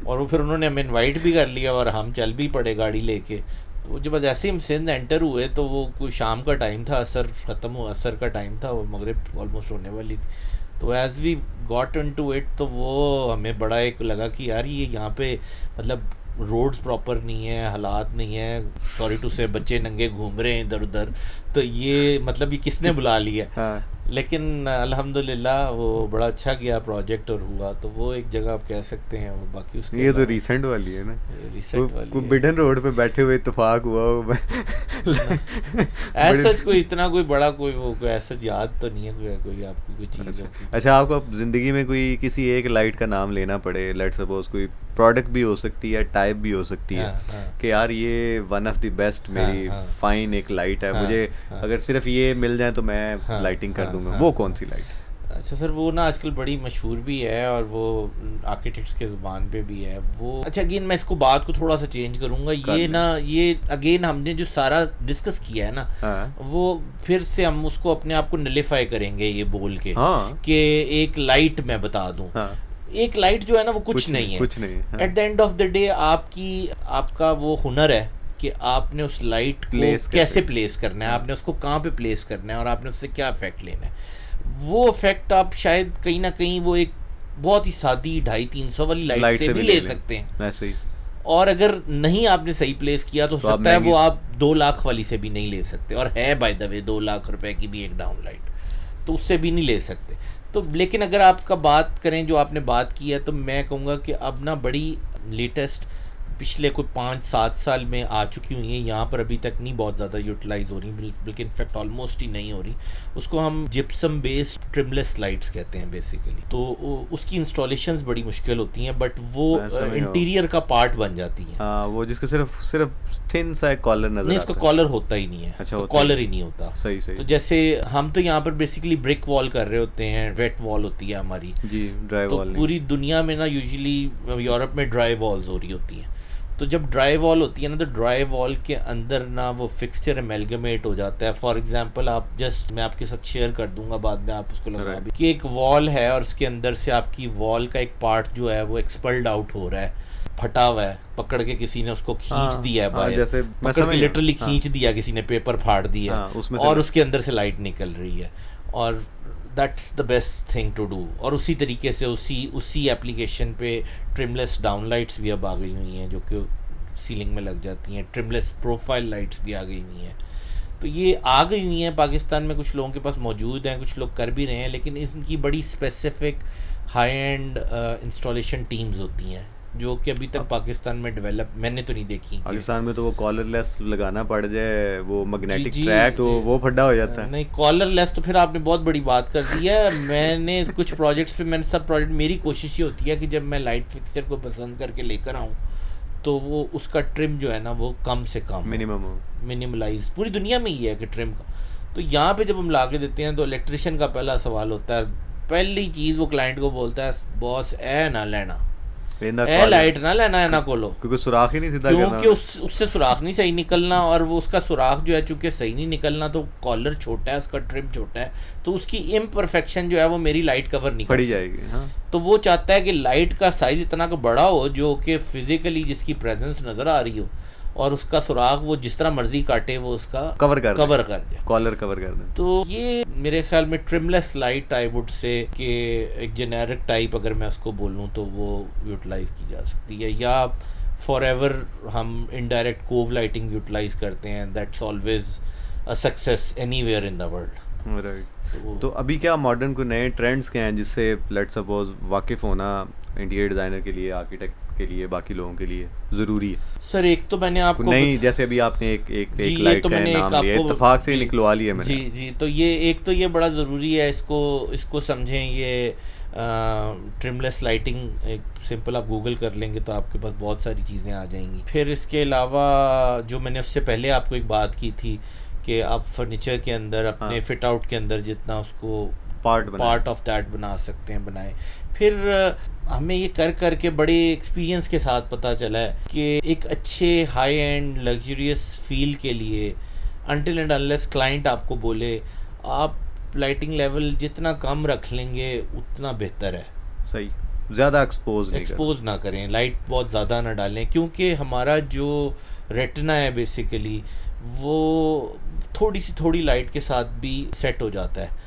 और वो फिर उन्होंने हमें इनवाइट भी कर लिया और हम चल भी पड़े गाड़ी लेके। तो जब जैसे हम सिंध एंटर हुए तो वो कोई शाम का टाइम था, असर ख़त्म हुआ, असर का टाइम था, वो मगरिब ऑलमोस्ट होने वाली थी। तो as we got into it तो वो हमें बड़ा एक लगा कि यार ये यहाँ पे मतलब रोड्स प्रॉपर नहीं है, हालात नहीं है, सॉरी टू से बच्चे नंगे घूम रहे हैं इधर उधर, तो ये मतलब ये किसने बुला लिया। हाँ। लेकिन अल्हम्दुलिल्लाह वो बड़ा अच्छा गया प्रोजेक्ट और हुआ, तो वो एक जगह आप कह सकते हैं वो। बाकी उसके ये तो रिसेंट वाली है ना, रिसेंट वाली कोई बिडन रोड पे बैठे हुए इत्तेफाक हुआ हो ऐसा कोई इतना कोई बड़ा कोई वो कोई ऐसा याद तो नहीं है कोई आपकी कोई चीज़। अच्छा, आपको ज़िंदगी में कोई किसी एक लाइट का नाम लेना पड़े, लेट्स सपोज कोई प्रोडक्ट भी हो सकती है, टाइप भी हो सकती है, कि यार ये वन ऑफ द बेस्ट मेरी फाइन एक लाइट है, मुझे अगर सिर्फ ये मिल जाए तो मैं लाइटिंग कर दूंगा, वो कौन सी लाइट? अच्छा सर, वो ना आजकल बड़ी मशहूर भी है और वो आर्किटेक्ट्स के ज़ुबान पे भी है वो। अच्छा अगेन मैं इसको बात को थोड़ा सा चेंज करूँगा, ये अगेन हमने जो सारा डिस्कस किया है ना, वो फिर से हम उसको अपने आप को नलिफाई करेंगे ये बोल के कि एक लाइट मैं बता दूँ। एक लाइट जो है ना वो कुछ नहीं है। Eight the end of the day आपका वो हुनर है कि आपने उस लाइट को कैसे प्लेस करना है, आपने उसको कहाँ पे प्लेस करना है और आपने उससे क्या इफेक्ट लेना है। वो इफेक्ट आप शायद कहीं ना कहीं वो एक बहुत ही सादी 250-300 वाली लाइट से भी ले सकते हैं ऐसे ही। और अगर नहीं आपने सही प्लेस किया तो सकता है वो आप 2 लाख वाली से भी नहीं ले सकते, और है बाय द वे 2 लाख रुपए की भी एक डाउन लाइट, तो उससे भी नहीं ले सकते। तो लेकिन अगर आपका बात करें जो आपने बात की है, तो मैं कहूँगा कि अब ना बड़ी लेटेस्ट पिछले कोई 5-7 साल में आ चुकी हुई हैं, यहाँ पर अभी तक नहीं बहुत ज़्यादा यूटिलाइज हो रही, बल्कि इनफैक्ट ऑलमोस्ट ही नहीं हो रही। उसको हम जिप्सम बेस्ड ट्रिमलेस लाइट्स कहते हैं बेसिकली। तो उसकी इंस्टॉलेशंस बड़ी मुश्किल होती हैं, बट वो इंटीरियर का पार्ट बन जाती हैं। हाँ, वो जिसका सिर्फ थिन सा कॉलर नजर नहीं, उसका कॉलर होता ही नहीं है। अच्छा, कॉलर ही नहीं होता। सही। तो जैसे हम तो यहाँ पर बेसिकली ब्रिक वॉल कर रहे होते हैं, वेट वॉल होती है हमारी जी, ड्राई वॉल। तो पूरी दुनिया में ना यूजुअली यूरोप में ड्राई वॉल्स हो रही होती हैं। तो जब ड्राई वॉल होती है ना, तो ड्राई वॉल के अंदर ना वो फिक्सचर एमेलगमेट हो जाता है। फॉर एग्जांपल मैं आपके साथ शेयर कर दूंगा बाद में, आप उसको लगा भी कि एक वॉल है और उसके अंदर से आपकी वॉल का एक पार्ट जो है वो एक्सपल्ड आउट हो रहा है, फटा हुआ है, पकड़ के किसी ने उसको खींच दिया है, जैसे पकड़ के लिटरली खींच दिया किसी ने, पेपर फाड़ दिया और उसके अंदर से लाइट निकल रही है, और that's the best thing to do. और उसी तरीके से उसी एप्लीकेशन पे ट्रिमलेस डाउन लाइट्स भी अब आ गई हुई हैं जो कि सीलिंग में लग जाती हैं, ट्रिमलेस प्रोफाइल लाइट्स भी आ गई हुई हैं। तो ये आ गई हुई हैं पाकिस्तान में, कुछ लोगों के पास मौजूद हैं, कुछ लोग कर भी रहे हैं, लेकिन इनकी बड़ी specific high and installation teams होती हैं जो कि अभी तक पाकिस्तान में डेवलप मैंने तो नहीं देखी। पाकिस्तान में तो वो कॉलरलेस लगाना पड़ जाए, वो मैग्नेटिक ट्रैक, तो वो फड्डा हो जाता है। नहीं, कॉलरलेस तो फिर आपने बहुत बड़ी बात कर दी है। मैंने कुछ प्रोजेक्ट्स पे सब प्रोजेक्ट मेरी कोशिश ये होती है कि जब मैं लाइट फिक्सचर को पसंद करके लेकर आऊँ तो वो उसका ट्रिम जो है ना वो कम से कम मिनिमलाइज, पूरी दुनिया में ही है कि ट्रिम का। तो यहाँ पे जब हम ला के देते हैं तो इलेक्ट्रिशियन का पहला सवाल होता है, पहली चीज़ वो क्लाइंट को बोलता है, बॉस ए ना लेना, ए लाइट ना लेना है ना कोलो, क्योंकि सुराख ही नहीं सीधा करना, क्योंकि उससे सुराख नहीं सही निकलना, और वो उसका सुराख जो है चूंकि सही नहीं निकलना, तो कॉलर छोटा है, उसका ट्रिम छोटा है, तो उसकी इम्परफेक्शन जो है वो मेरी लाइट कवर नहीं पड़ी जाएगी। हाँ, तो वो चाहता है कि लाइट का साइज इतना का बड़ा हो जो कि फिजिकली जिसकी प्रेजेंस नजर आ रही हो, और उसका सुराख वो जिस तरह मर्जी काटे वो उसका कवर कर दे, कॉलर कवर कर दे। तो ये मेरे ख्याल में trimless light I would say कि एक जेनेरिक टाइप अगर मैं उसको बोलूँ तो वो यूटिलाइज की जा सकती है, या फॉर एवर हम इनडायरेक्ट कोव लाइटिंग यूटिलाइज करते हैं, that's always a success anywhere in the world. Right. तो अभी क्या मॉडर्न को नए ट्रेंड्स क्या हैं जिससे लेट्स सपोज वाकिफ होना इंटीरियर डिज़ाइनर के लिए, आर्किटेक्ट के लिए, बाकी लोगों के लिए ज़रूरी है? सर एक तो मैंने आपको नहीं, जैसे अभी आपने एक लाइट का नाम लिया, इत्तेफाक से निकलवा लिया मैंने। जी, तो ये एक तो ये बड़ा ज़रूरी है, इसको समझें। ये ट्रिमलेस लाइटिंग एक सिंपल आप गूगल कर लेंगे तो आपके पास बहुत सारी चीज़ें आ जाएंगी। फिर इसके अलावा जो मैंने उससे पहले आपको एक बात की थी कि आप फर्नीचर के अंदर अपने फिट आउट के अंदर जितना उसको पार्ट ऑफ दैट बना सकते हैं बनाएं। फिर हमें ये कर के बड़े एक्सपीरियंस के साथ पता चला है कि एक अच्छे हाई एंड लग्जरियस फील के लिए अनटिल एंड अनलेस क्लाइंट आपको बोले, आप लाइटिंग लेवल जितना कम रख लेंगे उतना बेहतर है। सही, ज़्यादा एक्सपोज ना करें, लाइट बहुत ज़्यादा ना डालें, क्योंकि हमारा जो रेटिना है बेसिकली वो थोड़ी लाइट के साथ भी सेट हो जाता है।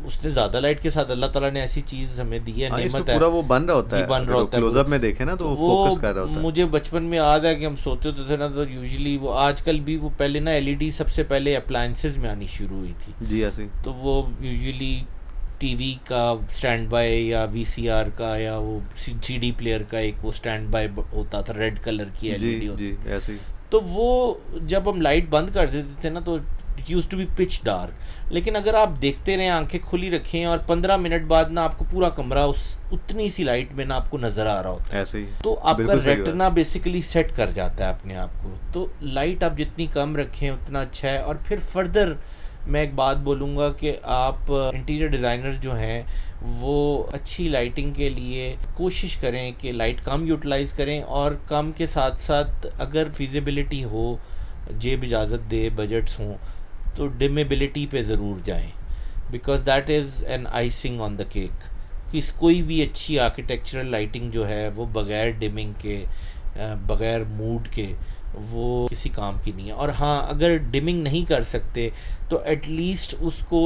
उसने ज़्यादा लाइट के साथ अल्लाह ताला ने ऐसी चीज़ हमें दी है, नेमत है, पूरा वो बन रहा होता है, बन रहा होता है, क्लोजअप में देखे ना तो वो फोकस कर रहा होता है। मुझे बचपन में याद है कि हम सोते होते थे ना, तो यूजुअली वो आजकल भी वो पहले ना एलईडी सबसे पहले अप्लायंसेस में आनी शुरू हुई थी जी, ऐसे तो वो यूजुअली टीवी का स्टैंड बाय या वीसीआर का या वो सीडी प्लेयर का एक वो स्टैंड बाय होता था, रेड कलर की एलईडी होती थी ऐसे। तो वो जब हम लाइट बंद कर देते थे ना तो it used to be pitch dark, लेकिन अगर आप देखते रहें, आंखें खुली रखें, और 15 मिनट बाद ना आपको पूरा कमरा उतनी सी लाइट में ना आपको नज़र आ रहा होता है, ऐसे ही तो आपका रेटिना बेसिकली सेट कर जाता है अपने आप को। तो लाइट आप जितनी कम रखें उतना अच्छा है। और फिर फर्दर मैं एक बात बोलूँगा कि आप इंटीरियर डिज़ाइनर्स जो हैं वो अच्छी लाइटिंग के लिए कोशिश करें कि लाइट कम यूटिलाइज़ करें, और कम के साथ साथ अगर फिजिबिलिटी हो, जेब इजाज़त दे, बजट्स हों, तो डिमेबिलिटी पे ज़रूर जाएं, because that is an icing on the cake. कोई भी अच्छी आर्किटेक्चरल लाइटिंग जो है वो बग़ैर डिमिंग के, बग़ैर मूड के, वो किसी काम की नहीं है। और हाँ, अगर डिमिंग नहीं कर सकते तो एटलीस्ट उसको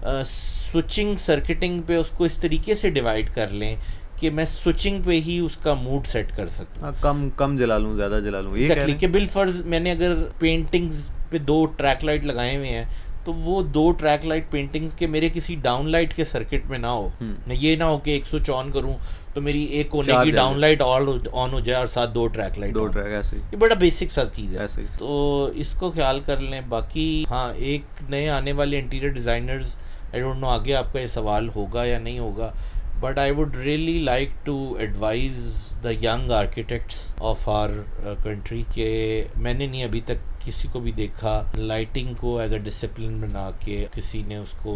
स्विचिंग सर्किटिंग पे उसको इस तरीके से डिवाइड कर लें कि मैं स्विचिंग पे ही उसका मूड सेट कर सकूं। कम जला लूँ, ज़्यादा जला लूँ, एग्जैक्टली। कि बिलफर्ज मैंने अगर पेंटिंग्स पे 2 ट्रैक लाइट लगाए हुए हैं तो वो 2 ट्रैक लाइट पेंटिंग्स के मेरे किसी डाउन लाइट के सर्किट में ना हो। मैं ये ना हो कि एक स्विच ऑन करूं तो मेरी एक कोने की डाउन लाइट ऑन हो जाए और साथ 2 ट्रैक लाइट, 2 ट्रैक ऐसे। ये बड़ा बेसिक सा चीज़ है ऐसे। तो इसको ख्याल कर लें। बाकी हाँ, एक नए आने वाले interior designers, I don't know आगे आपका ये सवाल होगा या नहीं होगा, but I would really like to advise the young architects of our country के मैंने नहीं अभी तक किसी को भी देखा लाइटिंग को एज अ डिसिप्लिन बना के किसी ने उसको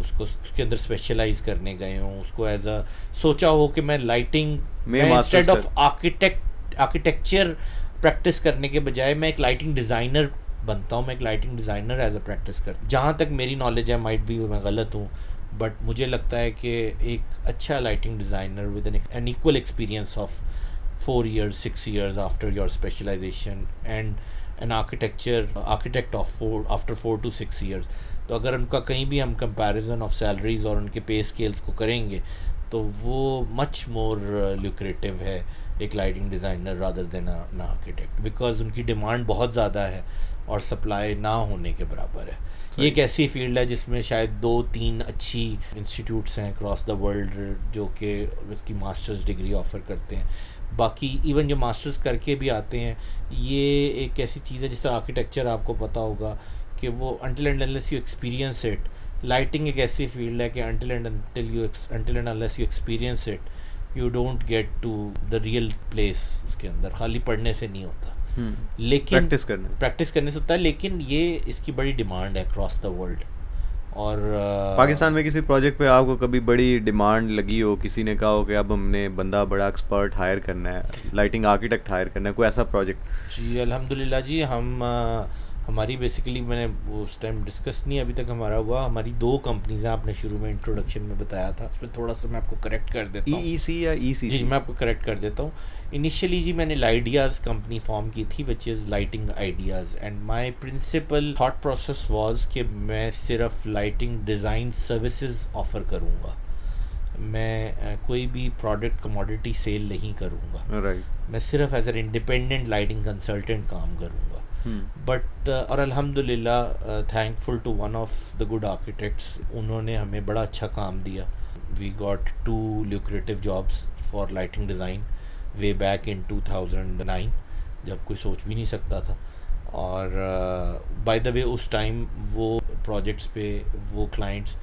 उसके अंदर स्पेशलाइज करने गए हों, उसको एज अ सोचा हो कि मैं lighting instead of architecture practice करने के बजाय मैं एक लाइटिंग डिज़ाइनर बनता हूँ, मैं एक lighting designer as a practice करता हूँ। जहाँ तक मेरी नॉलेज है, माइट भी मैं गलत हूँ, बट मुझे लगता है कि एक अच्छा lighting designer with an equal experience of 4 years 6 years after your specialisation and an architect after 4 to 6 years, तो अगर उनका कहीं भी हम कंपैरिजन ऑफ सैलरीज और उनके पे स्केल्स को करेंगे तो वो मच मोर ल्यूक्रेटिव है एक lighting designer rather than an architect, because उनकी डिमांड बहुत ज़्यादा है और सप्लाई ना होने के बराबर है। ये एक ऐसी फील्ड है जिसमें शायद 2-3 अच्छी इंस्टीट्यूट्स हैं अक्रॉस द वर्ल्ड जो कि इसकी मास्टर्स डिग्री ऑफ़र करते हैं। बाकी इवन जो मास्टर्स करके भी आते हैं, ये एक ऐसी चीज़ है जिससे आर्किटेक्चर आपको पता होगा कि वो until and unless you experience it, lighting एक ऐसी फील्ड है कि until and unless you experience it you don't get to the real place. उसके अंदर खाली पढ़ने से नहीं होता, लेकिन प्रैक्टिस करने से होता है। लेकिन ये इसकी बड़ी डिमांड है अक्रॉस द वर्ल्ड, और पाकिस्तान में किसी प्रोजेक्ट पे आपको कभी बड़ी डिमांड लगी हो, किसी ने कहा हो कि अब हमने बंदा बड़ा एक्सपर्ट हायर करना है, लाइटिंग आर्किटेक्ट हायर करना है, कोई ऐसा प्रोजेक्ट? जी अल्हम्दुलिल्लाह जी, हम हमारी बेसिकली मैंने वो उस टाइम डिस्कस नहीं अभी तक हमारा हुआ, हमारी 2 कंपनीज़ हैं, आपने शुरू में इंट्रोडक्शन में बताया था, उसमें थोड़ा सा मैं आपको करेक्ट कर देता हूँ। EEC या ECC? जी मैं आपको करेक्ट कर देता हूँ। इनिशियली जी मैंने लाइडियाज़ कंपनी फॉर्म की थी, which is lighting ideas, and my principal thought process was कि मैं सिर्फ लाइटिंग डिज़ाइन सर्विसेज ऑफ़र करूँगा, मैं कोई भी प्रोडक्ट कमोडिटी सेल नहीं करूँगा, राइट। मैं सिर्फ as an independent lighting consultant काम करूँगा। बट और अल्हम्दुलिल्लाह thankful to one of the good architects, उन्होंने हमें बड़ा अच्छा काम दिया। We got 2 lucrative jobs for lighting design way back in 2009, जब कोई सोच भी नहीं सकता था। और बाय द वे उस टाइम वो प्रोजेक्ट्स पे वो क्लाइंट्स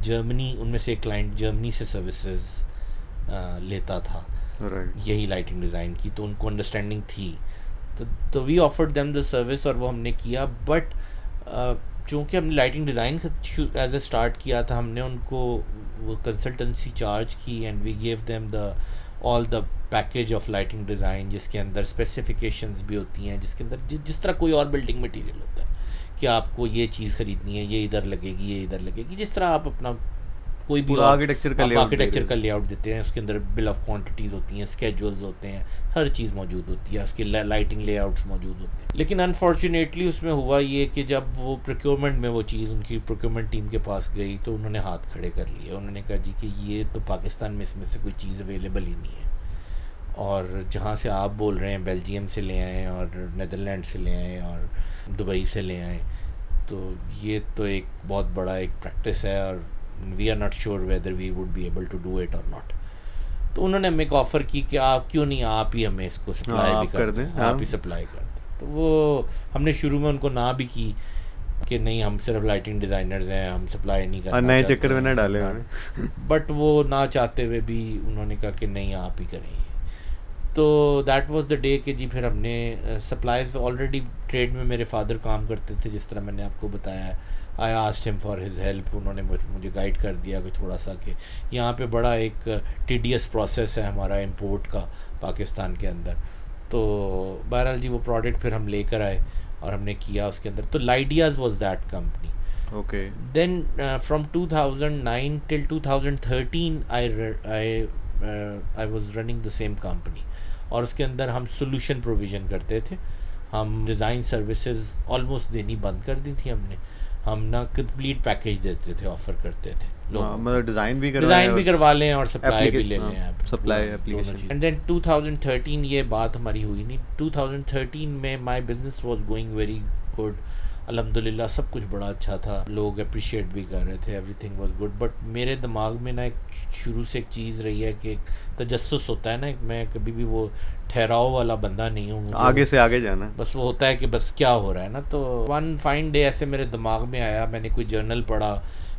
जर्मनी, उनमें से एक क्लाइंट जर्मनी से सर्विसेज लेता था यही लाइटिंग डिज़ाइन की, तो उनको अंडरस्टैंडिंग थी, तो we offered them the service और वो हमने किया। बट चूँकि हमने lighting design as a start किया था, हमने उनको वो कंसल्टेंसी चार्ज की and we gave them the all the package of lighting design, जिसके अंदर स्पेसिफिकेशंस भी होती हैं, जिसके अंदर जिस तरह कोई और बिल्डिंग मटीरियल होता है कि आपको ये चीज़ ख़रीदनी है, ये इधर लगेगी, ये इधर लगेगी, जिस तरह आप अपना कोई भी आर्किटेक्चर का लेआउट देते हैं, उसके अंदर बिल ऑफ क्वांटिटीज़ होती हैं, स्केड्यूल्स होते हैं, हर चीज़ मौजूद होती है, उसके लाइटिंग लेआउट्स मौजूद होते हैं। लेकिन अनफॉर्चुनेटली उसमें हुआ ये कि जब वो प्रोक्योरमेंट में वो चीज़ उनकी प्रोक्योरमेंट टीम के पास गई तो उन्होंने हाथ खड़े कर लिए, उन्होंने कहा जी कि ये तो पाकिस्तान में इसमें से कोई चीज़ अवेलेबल ही नहीं है, और जहाँ से आप बोल रहे हैं बेल्जियम से ले आएँ और नीदरलैंड से ले आएँ और दुबई से ले आएँ, तो ये तो एक बहुत बड़ा एक प्रैक्टिस है और we are not sure whether we would be able to do it और नॉट। तो उन्होंने हमें एक ऑफ़र की कि आप क्यों नहीं, आप ही हमें इसको सप्लाई भी कर दें, आप ही सप्लाई कर दें। तो वो हमने शुरू में उनको ना भी की कि नहीं, हम सिर्फ लाइटिंग डिज़ाइनर्स हैं, हम सप्लाई नहीं करना, नए चक्कर में ना डाले। बट वो ना चाहते हुए भी उन्होंने कहा कि नहीं, आप ही करेंगे। तो दैट वाज द डे कि जी फिर हमने सप्लाईज, ऑलरेडी ट्रेड में मेरे फादर काम करते थे, जिस तरह मैंने आपको बताया, I asked him for his help, उन्होंने मुझे गाइड कर दिया कि थोड़ा सा कि यहाँ पे बड़ा एक टीडियस प्रोसेस है हमारा इंपोर्ट का पाकिस्तान के अंदर। तो बहरहाल जी वो प्रोडक्ट फिर हम लेकर आए और हमने किया उसके अंदर। तो Lideas was that company. Okay. Then from 2009 till 2013 I was running the same company, और उसके अंदर हम सोल्यूशन प्रोविज़न करते थे। हम डिज़ाइन सर्विसेज ऑलमोस्ट देनी बंद कर दी थी हमने, हम ना कंप्लीट पैकेज देते थे, ऑफ़र करते थे लोगों, मतलब डिज़ाइन भी करवा लें और सप्लाई भी ले लें, सप्लाई एप्लीकेशन। एंड देन 2013 ये बात हमारी हुई नहीं। 2013 में my business was going very good, अल्हम्दुलिल्लाह सब कुछ बड़ा अच्छा था, लोग अप्रिशिएट भी कर रहे थे, एवरीथिंग वाज गुड। बट मेरे दिमाग में ना एक शुरू से एक चीज़ रही है कि तजस्सुस होता है ना, मैं कभी भी वो ठहराव वाला बंदा नहीं हूँ, आगे से आगे जाना, बस वो होता है कि बस क्या हो रहा है ना। तो वन फाइन डे ऐसे मेरे दिमाग में आया, मैंने कोई जर्नल पढ़ा,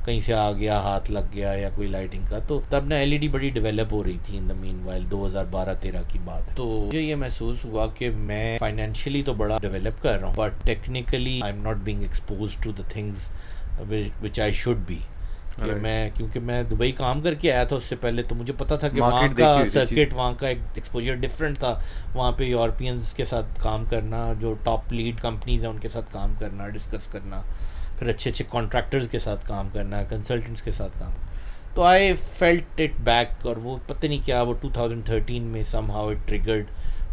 कहीं से आ गया, हाथ लग गया या कोई लाइटिंग का, तो तब ना LED बड़ी डेवलप हो रही थी इन द मीनवाइल, 2012-13 की बात है। तो मुझे ये महसूस हुआ कि मैं फाइनेंशियली तो बड़ा डेवलप कर रहा हूँ, but technically I am not being exposed to the things which I should be. क्योंकि मैं दुबई काम करके आया था उससे पहले, तो मुझे पता था कि वहाँ का सर्किट, वहाँ का एक एक्सपोजर डिफरेंट था। वहाँ पे यूरोपियंस के साथ काम करना, जो टॉप लीड कंपनीज हैं उनके साथ काम करना, डिस्कस करना, फिर अच्छे अच्छे कॉन्ट्रैक्टर्स के साथ काम करना, कंसल्टेंट्स के साथ काम। तो आई फेल्ट इट बैक, और वो पता नहीं क्या, वो 2013 में समहाउ इट ट्रिगर्ड।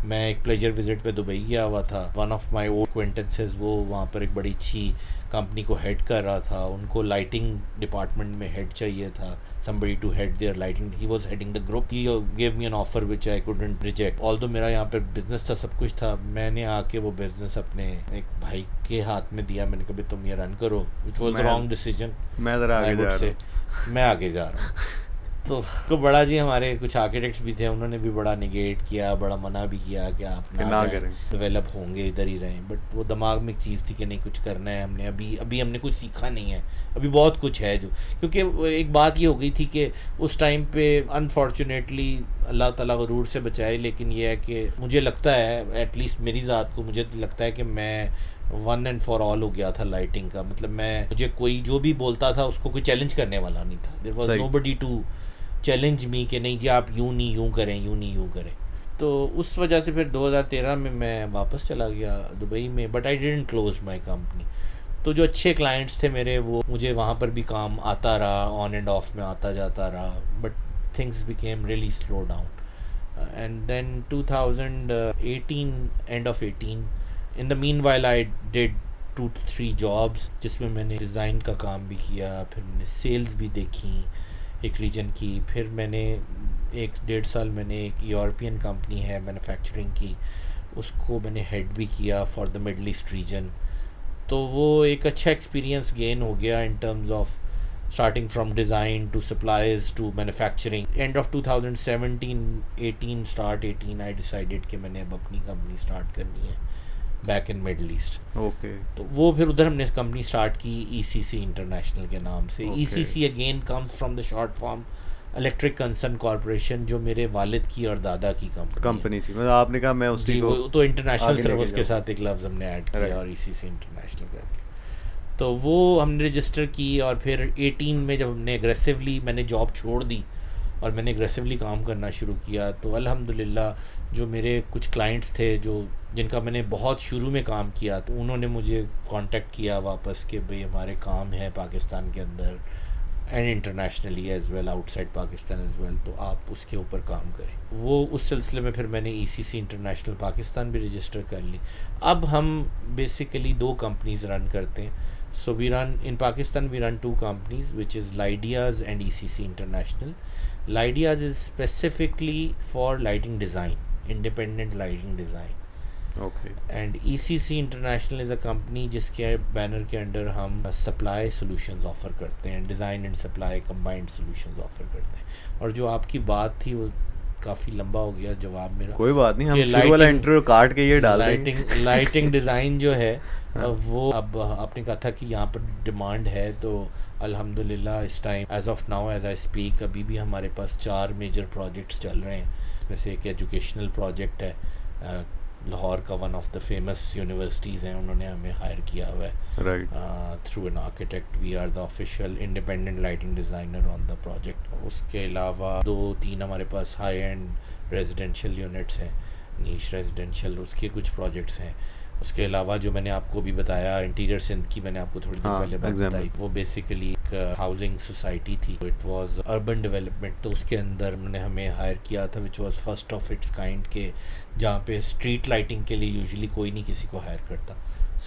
मैं एक प्लेजर विजिट पे दुबई गया हुआ था, one of my old acquaintances वो वहाँ पर एक बड़ी अच्छी कंपनी को हेड कर रहा था, उनको लाइटिंग डिपार्टमेंट में हेड चाहिए था, somebody to head their lighting, he was heading the group, he gave me an offer which I couldn't reject, although मेरा यहाँ पर बिजनेस था, सब कुछ था। मैंने आके वो बिजनेस अपने एक भाई के हाथ में दिया, मैंने कहा तुम ये रन करो, which was the wrong decision, मैं आगे जा रहा हूँ। तो बड़ा जी हमारे कुछ आर्किटेक्ट्स भी थे, उन्होंने भी बड़ा निगेट किया, बड़ा मना भी किया कि आप ना करें, डेवलप होंगे, इधर ही रहें। बट वो दिमाग में एक चीज़ थी कि नहीं, कुछ करना है हमने, अभी हमने कुछ सीखा नहीं है, अभी बहुत कुछ है जो, क्योंकि एक बात ये हो गई थी कि उस टाइम पे अनफॉर्चुनेटली अल्लाह ताला गुरूर से बचाए, लेकिन ये है कि मुझे लगता है एटलीस्ट मेरी ज़ात को मुझे लगता है कि मैं वन एंड फॉर ऑल हो गया था लाइटिंग का। मतलब मुझे कोई जो भी बोलता था उसको कोई चैलेंज करने वाला नहीं था। There was nobody to challenge me कि नहीं जी आप यूँ नहीं यूँ करें, यूँ नहीं यूँ करें। तो उस वजह से फिर 2013 में मैं वापस चला गया दुबई में, but I didn't close my company. तो जो अच्छे क्लाइंट्स थे मेरे, वो मुझे वहाँ पर भी काम आता रहा, ऑन एंड ऑफ में आता जाता रहा, but things became really slow down. And then 2018 end of 18 in the meanwhile I did 2 to 3 jobs, जिसमें मैंने डिज़ाइन का काम भी किया, फिर मैंने सेल्स भी देखी एक रीजन की, फिर मैंने 1-1.5 साल मैंने एक यूरोपियन कंपनी है मैन्युफैक्चरिंग की, उसको मैंने हेड भी किया for the Middle East region. तो वो एक अच्छा एक्सपीरियंस गेन हो गया in terms of starting from design to supplies to manufacturing. End of 2017-18 start 18 I decided कि मैंने अब अपनी कंपनी स्टार्ट करनी है back in Middle East. Okay. तो वो फिर उधर हमने कंपनी स्टार्ट की ECC इंटरनेशनल के नाम से। ECC again comes from the short form electric concern corporation, जो मेरे वालिद की और दादा की कंपनी थी। मतलब आपने कहा मैं उसी को वो तो इंटरनेशनल सर्विस के साथ एक लफ्ज़ हमने ऐड किया और ECC इंटरनेशनल करके, तो वो हमने रजिस्टर की। और फिर 18 में जब हमने एग्रेसिवली मैंने जॉब छोड़ दी और मैंने एग्रेसिवली काम करना शुरू किया, तो अल्हम्दुलिल्लाह जो मेरे कुछ क्लाइंट्स थे जो जिनका मैंने बहुत शुरू में काम किया, तो उन्होंने मुझे कांटेक्ट किया वापस कि भाई हमारे काम है पाकिस्तान के अंदर and internationally as well, outside Pakistan as well, तो आप उसके ऊपर काम करें। वो उस सिलसिले में फिर मैंने ECC इंटरनेशनल पाकिस्तान भी रजिस्टर कर ली। अब हम बेसिकली 2 कंपनीज़ रन करते हैं। So we run in Pakistan, we run 2 companies, which is Lydias and ECC International. Lydias is specifically for lighting design, independent lighting design. Okay. And ECC International is a company जिसके बैनर के अंडर हम सप्लाई सॉल्यूशंस ऑफ़र करते हैं, design and supply combined solutions offer करते हैं। और जो आपकी बात थी वो काफ़ी लंबा हो गया जवाब मेरा। कोई बात नहीं, हम शुरू वाला इंट्रो काट के ये डाल देंगे। लाइटिंग डिज़ाइन जो है वो अब आपने कहा था कि यहाँ पर डिमांड है, तो अल्हम्दुलिल्लाह इस time as of now as I speak अभी भी हमारे पास 4 मेजर प्रोजेक्ट्स चल रहे हैं। इसमें से एक एजुकेशनल प्रोजेक्ट है, लाहौर का one of the famous universities हैं, उन्होंने हमें हायर किया हुआ है right through an architect. We are the official independent lighting designer on the project. उसके अलावा 2-3 हमारे पास हाई एंड रेजिडेंशियल यूनिट्स हैं, नीश रेजिडेंशियल, उसके कुछ प्रोजेक्ट्स हैं। उसके अलावा जो मैंने आपको भी बताया इंटीरियर सिंध की, मैंने आपको थोड़ी देर पहले बात बताई, वो बेसिकली एक हाउसिंग सोसाइटी थी, इट वाज अर्बन डेवलपमेंट। तो उसके अंदर उन्होंने हमें हायर किया था, which was first of its kind के, जहाँ पे स्ट्रीट लाइटिंग के लिए यूजुअली कोई नहीं किसी को हायर करता।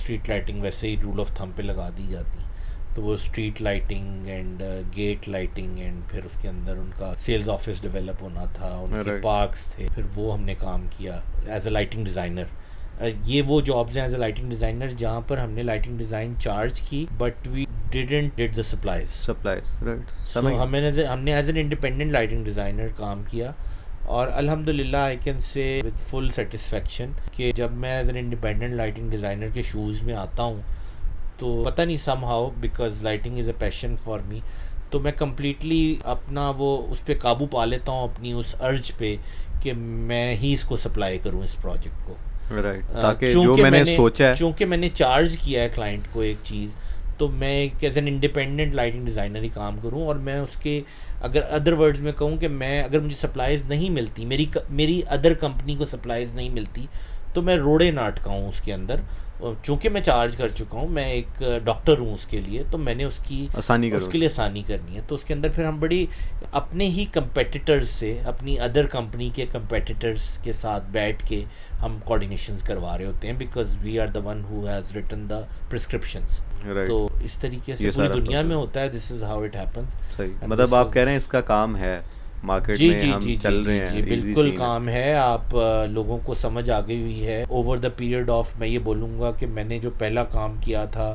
स्ट्रीट लाइटिंग वैसे ही रूल ऑफ थंब पे लगा दी जाती, तो वो street lighting and gate lighting and फिर उसके अंदर उनका सेल्स ऑफिस डेवलप होना था, उनके पार्क्स थे, फिर वो हमने काम किया एज अ लाइटिंग डिज़ाइनर। ये वो जॉब्स हैं एज अ लाइटिंग डिज़ाइनर जहाँ पर हमने लाइटिंग डिज़ाइन चार्ज की, but we didn't did the supplies right. So हमने as an independent lighting designer काम किया। और अल्हम्दुलिल्लाह I can say with full satisfaction कि जब मैं as an independent lighting designer के शूज़ में आता हूँ, तो पता नहीं somehow because lighting is a passion for me, तो मैं कम्प्लीटली अपना वो उस पर काबू पा लेता हूँ, अपनी उस अर्ज पे कि मैं ही इसको सप्लाई करूँ इस प्रोजेक्ट को। राइट ताकि जो मैंने सोचा है, चूँकि मैंने चार्ज किया है क्लाइंट को एक चीज़, तो मैं as an independent lighting designer ही काम करूँ। और मैं उसके अगर अदर वर्ड्स में कहूँ कि मैं अगर मुझे सप्लाईज़ नहीं मिलती, मेरी अदर कंपनी को सप्लाईज़ नहीं मिलती, तो मैं रोड़े ना अटकाऊँ उसके अंदर। चूँकि मैं चार्ज कर चुका हूँ, मैं एक डॉक्टर हूँ उसके लिए, तो मैंने उसके लिए आसानी करनी है। तो उसके अंदर फिर हम बड़ी अपने ही कंपेटिटर्स से, अपनी अदर कंपनी के कंपेटिटर्स के साथ बैठ के हम कोऑर्डिनेशंस करवा रहे होते हैं, because we are the one who has written the prescriptions. तो इस तरीके से पूरी दुनिया में होता है, this is how it happens. सही, मतलब आप कह रहे हैं इसका काम है मार्केट में, हम चल रहे हैं, बिल्कुल काम है। आप लोगों को समझ आ गई हुई है ओवर द पीरियड ऑफ, मैं ये बोलूँगा कि मैंने जो पहला काम किया था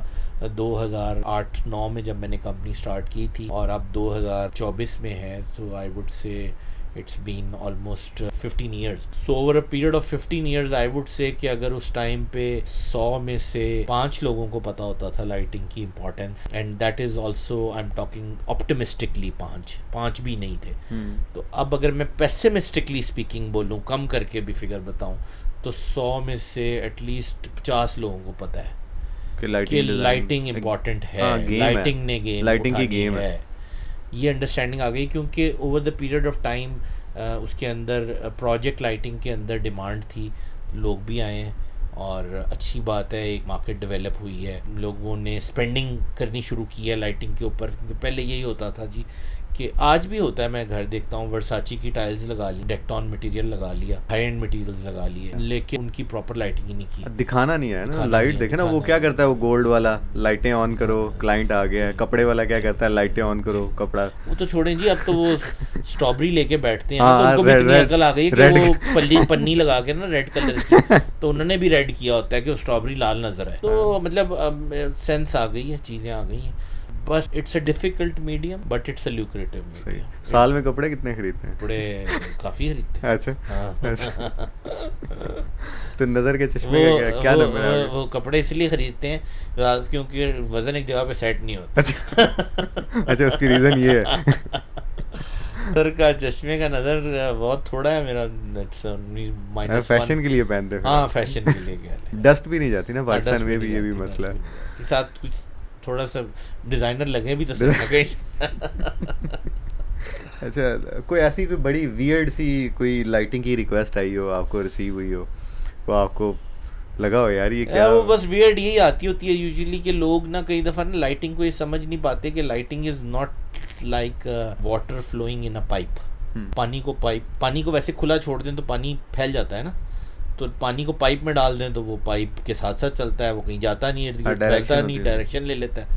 2008-9 में जब मैंने कंपनी स्टार्ट की थी, और अब 2024 में है, so I would say it's been almost 15 years. So over a period of 15 years I would say कि अगर उस टाइम पे 100 में से 5 लोगों को पता होता था लाइटिंग की importance, and that is also I am talking optimistically 5 भी नहीं थे. तो अब अगर मैं पेसिमिस्टिकली स्पीकिंग बोलूँ, कम करके भी फिगर बताऊँ, तो 100 में से एटलीस्ट 50 लोगों को पता है कि लाइटिंग इम्पॉर्टेंट है, लाइटिंग ने लाइटिंग की गेम है. ये अंडरस्टैंडिंग आ गई क्योंकि over the period of time उसके अंदर प्रोजेक्ट लाइटिंग के अंदर डिमांड थी, लोग भी आए हैं और अच्छी बात है, एक मार्केट डेवलप हुई है, लोगों ने स्पेंडिंग करनी शुरू की है लाइटिंग के ऊपर. पहले यही होता था जी कि आज भी होता है, मैं घर देखता हूँ वर्साची की टाइल्स लगा ली, डेक्टॉन मटेरियल लगा लिया, हाई एंड मटेरियल्स लगा लिए, लेकिन उनकी प्रॉपर लाइटिंग ही नहीं की. दिखाना नहीं है ना, लाइट देखे ना वो क्या करता है, वो गोल्ड वाला लाइटें ऑन करो, क्लाइंट आ गया है. कपड़े वाला क्या करता है, लाइटें ऑन करो, कपड़ा. वो तो छोड़ें जी, अब तो वो स्ट्रॉबेरी लेके बैठते हैं ना, तो उनको भी इतनी अकल आ गई है कि वो पन्नी लगा के ना रेड कलर की, तो उन्होंने भी रेड किया होता है कि वो स्ट्रॉबेरी लाल नजर है. तो मतलब सेंस आ गई है, चीज़ें आ गई हैं. बस it's a difficult medium but it's a lucrative medium. साल में कपड़े कितने खरीदते हैं? कपड़े काफ़ी खरीदते हैं. अच्छा. तो नज़र के चश्मे का क्या नंबर है? वो कपड़े इसलिए खरीदते हैं क्योंकि वजन एक जगह पे सेट नहीं होता. अच्छा, उसकी रीज़न ये है. नज़र का चश्मे का नज़र बहुत थोड़ा है मेरा. फैशन के लिए पहनते हैं. हाँ, फैशन के लिए क्या है. डस्ट भी नहीं जाती ना पाकिस्तान में भी, ये भी मसला है. के साथ कुछ थोड़ा सा डिज़ाइनर लगे भी तो सही. अच्छा, कोई ऐसी कोई बड़ी वियर्ड सी कोई लाइटिंग की रिक्वेस्ट आई हो, आपको रिसीव हुई हो, तो आपको लगा हो यार ये क्या? वो बस वियर्ड यही आती होती है यूजुअली कि लोग ना कई दफ़ा ना लाइटिंग को ये समझ नहीं पाते कि lighting is not like water flowing in a pipe. पानी को वैसे खुला छोड़ दें तो पानी फैल जाता है ना, तो पानी को पाइप में डाल दें तो वो पाइप के साथ साथ चलता है, वो कहीं जाता नहीं है, चलता नहीं, डायरेक्शन ले लेता है.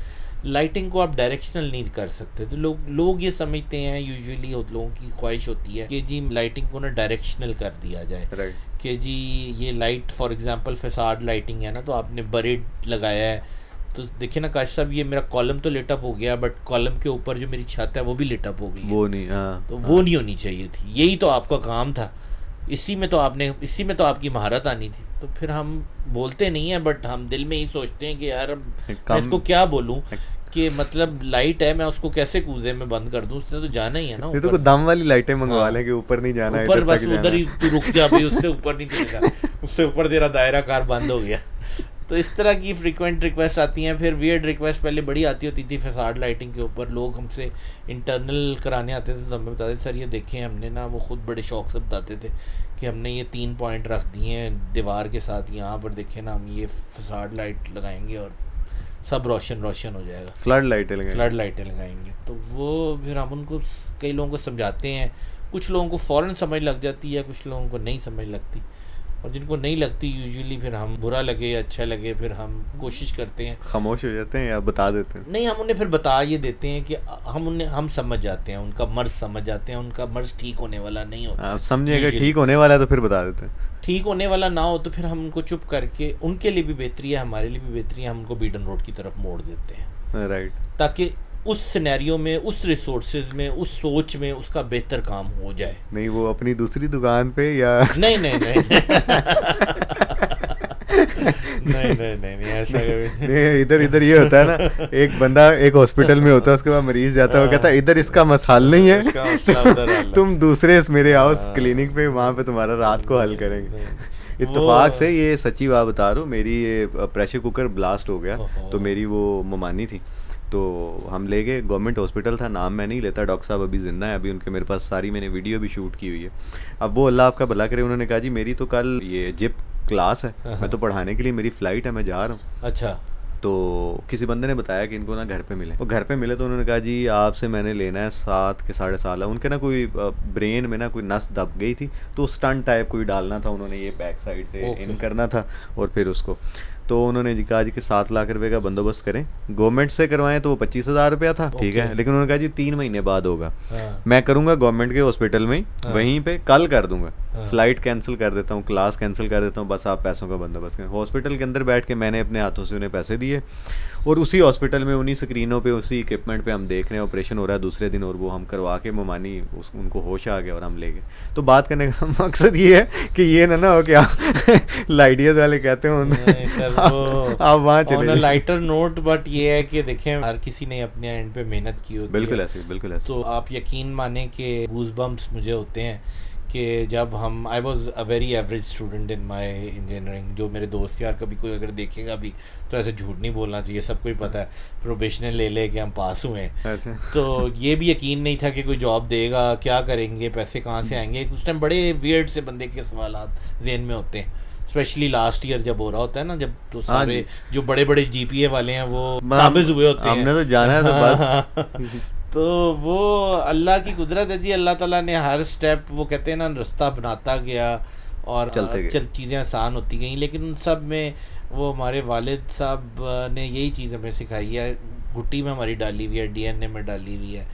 लाइटिंग को आप डायरेक्शनल नहीं कर सकते. तो लोग ये समझते हैं, यूजुअली लोगों की ख्वाहिश होती है कि जी लाइटिंग को ना डायरेक्शनल कर दिया जाए, कि जी ये light for example facade lighting है ना, तो आपने बरेड लगाया है, तो देखिए ना काश साहब, ये मेरा कॉलम तो लिटअप हो गया, बट कॉलम के ऊपर जो मेरी छत है वो भी लिटअप हो गई, वो नहीं. तो वो नहीं होनी चाहिए थी. यही तो आपका काम था, इसी में तो आपकी महारत आनी थी. तो फिर हम बोलते नहीं हैं, बट हम दिल में ही सोचते हैं कि यार मैं इसको क्या बोलूं, कि मतलब लाइट है, मैं उसको कैसे कूजे में बंद कर दूं, उसने तो जाना ही है ना. तो दम वाली लाइटें मंगवा लें कि ऊपर नहीं जाना, ऊपर बस उधर ही तू रुक जा भाई, उससे ऊपर नहीं चलेगा, उससे ऊपर तेरा दायरा कार बंद हो गया. तो इस तरह की फ्रीक्वेंट रिक्वेस्ट आती हैं. फिर वियर्ड रिक्वेस्ट पहले बड़ी आती होती थी फसाड लाइटिंग के ऊपर. लोग हमसे इंटरनल कराने आते थे तो हमें बताते सर ये देखें, हमने ना, वो खुद बड़े शौक से बताते थे कि हमने ये 3 पॉइंट रख दिए हैं दीवार के साथ, यहाँ पर देखें ना, हम ये फसाड लाइट लगाएंगे और सब रोशन हो जाएगा, फ्लड लाइटें लगाएंगे. तो वो फिर हम उनको, कई लोगों को समझाते हैं, कुछ लोगों को फ़ौरन समझ लग जाती है, कुछ लोगों को नहीं समझ लगती, और जिनको नहीं लगती यूजुअली फिर हम बुरा लगे या अच्छा लगे फिर हम कोशिश करते हैं, खामोश हो जाते हैं या बता देते हैं. नहीं, हम उन्हें फिर बता ये देते हैं कि हम समझ जाते हैं, उनका मर्ज समझ जाते हैं, उनका मर्ज ठीक होने वाला नहीं होता. आप समझे अगर ठीक होने वाला है तो फिर बता देते हैं. ठीक होने वाला ना हो तो फिर हम उनको चुप करके, उनके लिए भी बेहतरी है, हमारे लिए भी बेहतरी है, हम उनको बीडन रोड की तरफ मोड़ देते हैं. राइट. ताकि उस सिनेरियो में, उस रिसोर्सेज में, उस सोच में उसका बेहतर काम हो जाए. नहीं वो अपनी दूसरी दुकान पे या नहीं ऐसा नहीं. इधर ये होता है ना, एक बंदा एक हॉस्पिटल में होता है, उसके बाद मरीज जाता है, वो कहता है इधर इसका मसाल नहीं है, तुम दूसरे मेरे हाउस क्लिनिक पे, वहाँ पे तुम्हारा रात को हल करेंगे. इत्तेफाक से ये सच्ची बात बता रहा हूँ, मेरी ये प्रेशर कुकर ब्लास्ट हो गया, तो मेरी वो ममानी थी, तो हम ले गए, गवर्नमेंट हॉस्पिटल था, नाम मैं नहीं लेता, डॉक्टर साहब अभी जिंदा है, अभी उनके मेरे पास सारी मैंने वीडियो भी शूट की हुई है. अब वो अल्लाह आपका भला करे, उन्होंने कहा जी मेरी तो कल ये जिप क्लास है, मैं तो पढ़ाने के लिए, मेरी फ़्लाइट है, मैं जा रहा हूँ. अच्छा. तो किसी बंदे ने बताया कि इनको ना घर पे मिले, वो घर पे मिले, तो उन्होंने कहा जी आपसे मैंने लेना है 7 के 7.5 लाख. उनके ना कोई ब्रेन में ना कोई नस दब गई थी, तो स्टंट टाइप कोई डालना था, उन्होंने ये बैक साइड से इन करना था और फिर उसको, तो उन्होंने जी कहा जी कि 7 लाख रुपए का बंदोबस्त करें, गवर्नमेंट से करवाएं तो वो 25,000 रुपया था, ठीक है, लेकिन उन्होंने कहा जी 3 महीने बाद होगा। मैं करूँगा गवर्नमेंट के हॉस्पिटल में ही, वहीं पे कल कर दूंगा, फ्लाइट कैंसिल कर देता हूँ, क्लास कैंसिल कर देता हूँ, बस आप पैसों का बंदोबस्त करें। हॉस्पिटल के अंदर बैठ के मैंने अपने हाथों से उन्हें पैसे दिए, और उसी हॉस्पिटल में उन्हीं स्क्रीनों पे उसी इक्विपमेंट पे हम देख रहे हैं ऑपरेशन हो रहा है दूसरे दिन, और वो हम करवा के मानी उनको होश आ गया और हम ले गए। तो बात करने का मकसद ये है कि ये ना हो क्या लाइडियस वाले कहते हैं आप वहाँ चले लाइटर नोट, बट ये है कि देखें हर किसी ने अपने एंड पे मेहनत की होती बिल्कुल है। ऐसे, बिल्कुल ऐसे। तो आप यकीन माने कि गूज़बम्प्स मुझे होते हैं कि जब हम I was a very average student in my engineering. जो मेरे दोस्त यार कभी कोई अगर देखेगा भी तो ऐसे झूठ नहीं बोलना चाहिए, सबको ही पता है प्रोबेशनल ले के हम पास हुए हैं। अच्छा। तो ये भी यकीन नहीं था कि कोई जॉब देगा, क्या करेंगे, पैसे कहाँ से आएंगे। उस टाइम बड़े वियर्ड से बंदे के सवालात ज़हन में होते हैं, स्पेशली लास्ट ईयर जब हो रहा होता है ना, जब तो सारे जो बड़े बड़े जीपीए वाले हैं वो काबिज हुए होते हैं। हमने तो जाना है तो बस तो वो अल्लाह की कुदरत है जी, अल्लाह ताला ने हर स्टेप वो कहते हैं ना रास्ता बनाता गया और चीज़ें आसान होती गई। लेकिन उन सब में वो हमारे वालिद साहब ने यही चीज़ हमें सिखाई है, घुट्टी में हमारी डाली हुई है, डीएनए में डाली हुई है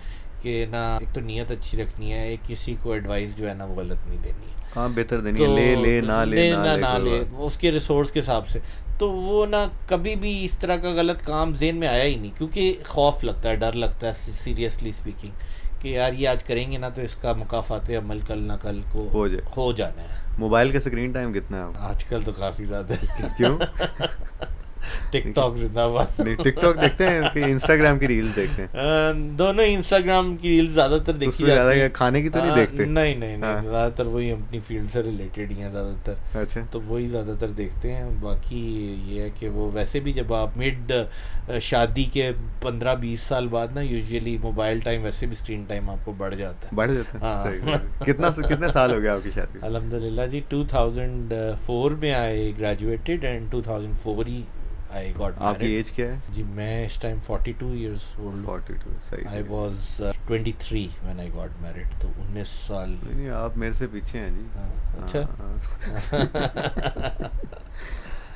कि ना एक तो नीयत अच्छी रखनी है, एक किसी को एडवाइस जो है ना वो गलत नहीं देनी है। हाँ, बेहतर देनी है, ले ना ले उसके रिसोर्स के हिसाब से। तो वो ना कभी भी इस तरह का गलत काम ज़हन में आया ही नहीं, क्योंकि खौफ लगता है, डर लगता है सीरियसली स्पीकिंग कि यार ये आज करेंगे ना तो इसका मुकाफात अमल कल ना कल को हो जाना है। मोबाइल का स्क्रीन टाइम कितना है आजकल? तो काफ़ी ज़्यादा है। क्यों? टिकटॉक जिंदाबाद। नहीं, टिकटॉक देखते हैं कि इंस्टाग्राम की रील्स देखते हैं? दोनों। इंस्टाग्राम की रील्स ज़्यादातर देखी जाती है, खाने की तो नहीं देखते? नहीं, ज़्यादातर वही अपनी फील्ड से रिलेटेड ही हैं ज़्यादातर। अच्छा। तो वही ज़्यादातर देखते हैं। बाकी ये है कि वो वैसे भी जब आप मिड शादी के 15-20 साल बाद ना यूजुअली मोबाइल टाइम, वैसे भी स्क्रीन टाइम आपको बढ़ जाता है। हाँ। कितने साल हो गया आपकी शादी? अल्हम्दुलिल्लाह जी 2004 में I graduated and 2004 he I got married. आपकी एज क्या है? जी मैं इस टाइम 42 years old। 42, सही। I was 23 when I got married, तो 19 साल। नहीं, आप मेरे से पीछे हैं जी। अच्छा।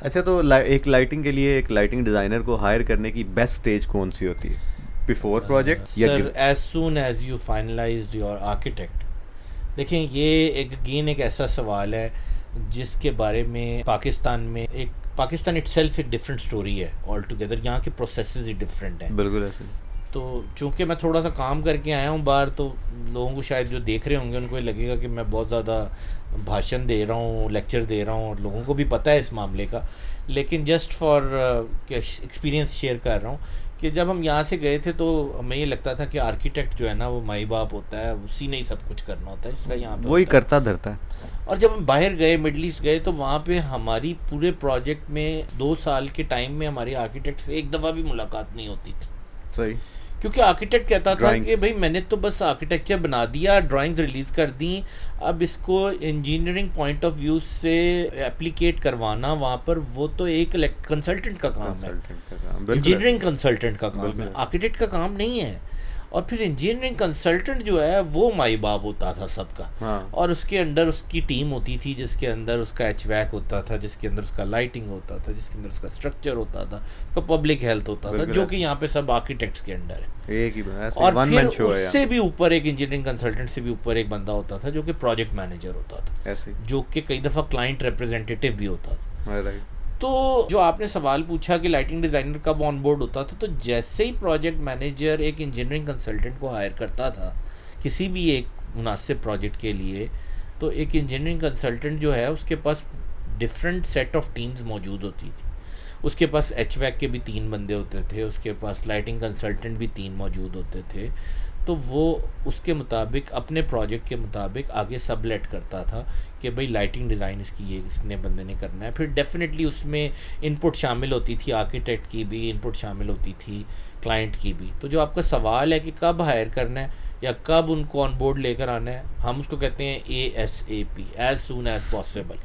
अच्छा, तो एक लाइटिंग के लिए एक लाइटिंग डिज़ाइनर को हायर करने की बेस्ट स्टेज कौन सी होती है? बिफोर प्रोजेक्ट या sir as soon as you finalized your architect। देखें ये एक ऐसा सवाल है जिसके बारे में पाकिस्तान इटसेल्फ एक डिफरेंट स्टोरी है ऑल टुगेदर। यहाँ के प्रोसेसेस ही डिफरेंट हैं। बिल्कुल ऐसे। तो चूँकि मैं थोड़ा सा काम करके आया हूँ बाहर, तो लोगों को शायद जो देख रहे होंगे उनको ये लगेगा कि मैं बहुत ज़्यादा भाषण दे रहा हूँ, लेक्चर दे रहा हूँ, और लोगों को भी पता है इस मामले का। लेकिन जस्ट फॉर एक्सपीरियंस शेयर कर रहा हूँ कि जब हम यहाँ से गए थे तो हमें ये लगता था कि आर्किटेक्ट जो है ना वो माई बाप होता है, उसी ने ही सब कुछ करना होता है, जिसका यहाँ पे वही करता धरता है। और जब हम बाहर गए, मिडल ईस्ट गए, तो वहाँ पे हमारी पूरे प्रोजेक्ट में 2 साल के टाइम में हमारी आर्किटेक्ट से एक दफ़ा भी मुलाकात नहीं होती थी। सही। क्योंकि आर्किटेक्ट कहता था कि भाई मैंने तो बस आर्किटेक्चर बना दिया, ड्राइंग्स रिलीज़ कर दी, अब इसको इंजीनियरिंग पॉइंट ऑफ व्यू से एप्लीकेट करवाना वहाँ पर वो तो एक कंसल्टेंट का काम है, इंजीनियरिंग कंसल्टेंट का काम है, आर्किटेक्ट का काम नहीं है। और फिर इंजीनियरिंग कंसल्टेंट जो है वो माई बाप होता था सबका। हाँ। और उसके अंदर उसकी टीम होती थी, जिसके अंदर उसका एचवैक होता था, जिसके अंदर उसका लाइटिंग होता था, जिसके अंदर उसका स्ट्रक्चर होता था, उसका पब्लिक हेल्थ होता था, जो कि यहाँ पे सब आर्किटेक्ट्स के अंडर है। एक ही और फिर उससे भी ऊपर एक इंजीनियरिंग कंसल्टेंट से भी ऊपर एक बंदा होता था जो कि प्रोजेक्ट मैनेजर होता था, जो कि कई दफ़ा क्लाइंट रिप्रेजेंटेटिव भी होता था। तो जो आपने सवाल पूछा कि लाइटिंग डिज़ाइनर कब ऑन बोर्ड होता था, तो जैसे ही प्रोजेक्ट मैनेजर एक इंजीनियरिंग कंसल्टेंट को हायर करता था किसी भी एक मुनासिब प्रोजेक्ट के लिए, तो एक इंजीनियरिंग कंसल्टेंट जो है उसके पास डिफरेंट सेट ऑफ टीम्स मौजूद होती थी। उसके पास एचवैक के भी 3 बंदे होते थे, उसके पास लाइटिंग कंसल्टेंट भी 3 मौजूद होते थे। तो वो उसके मुताबिक अपने प्रोजेक्ट के मुताबिक आगे सबलेट करता था कि भाई लाइटिंग डिज़ाइन इसकी ये इसने बंदे ने करना है। फिर डेफिनेटली उसमें इनपुट शामिल होती थी, आर्किटेक्ट की भी इनपुट शामिल होती थी, क्लाइंट की भी। तो जो आपका सवाल है कि कब हायर करना है या कब उनको ऑन बोर्ड लेकर आना है, हम उसको कहते हैं ASAP, as soon as possible.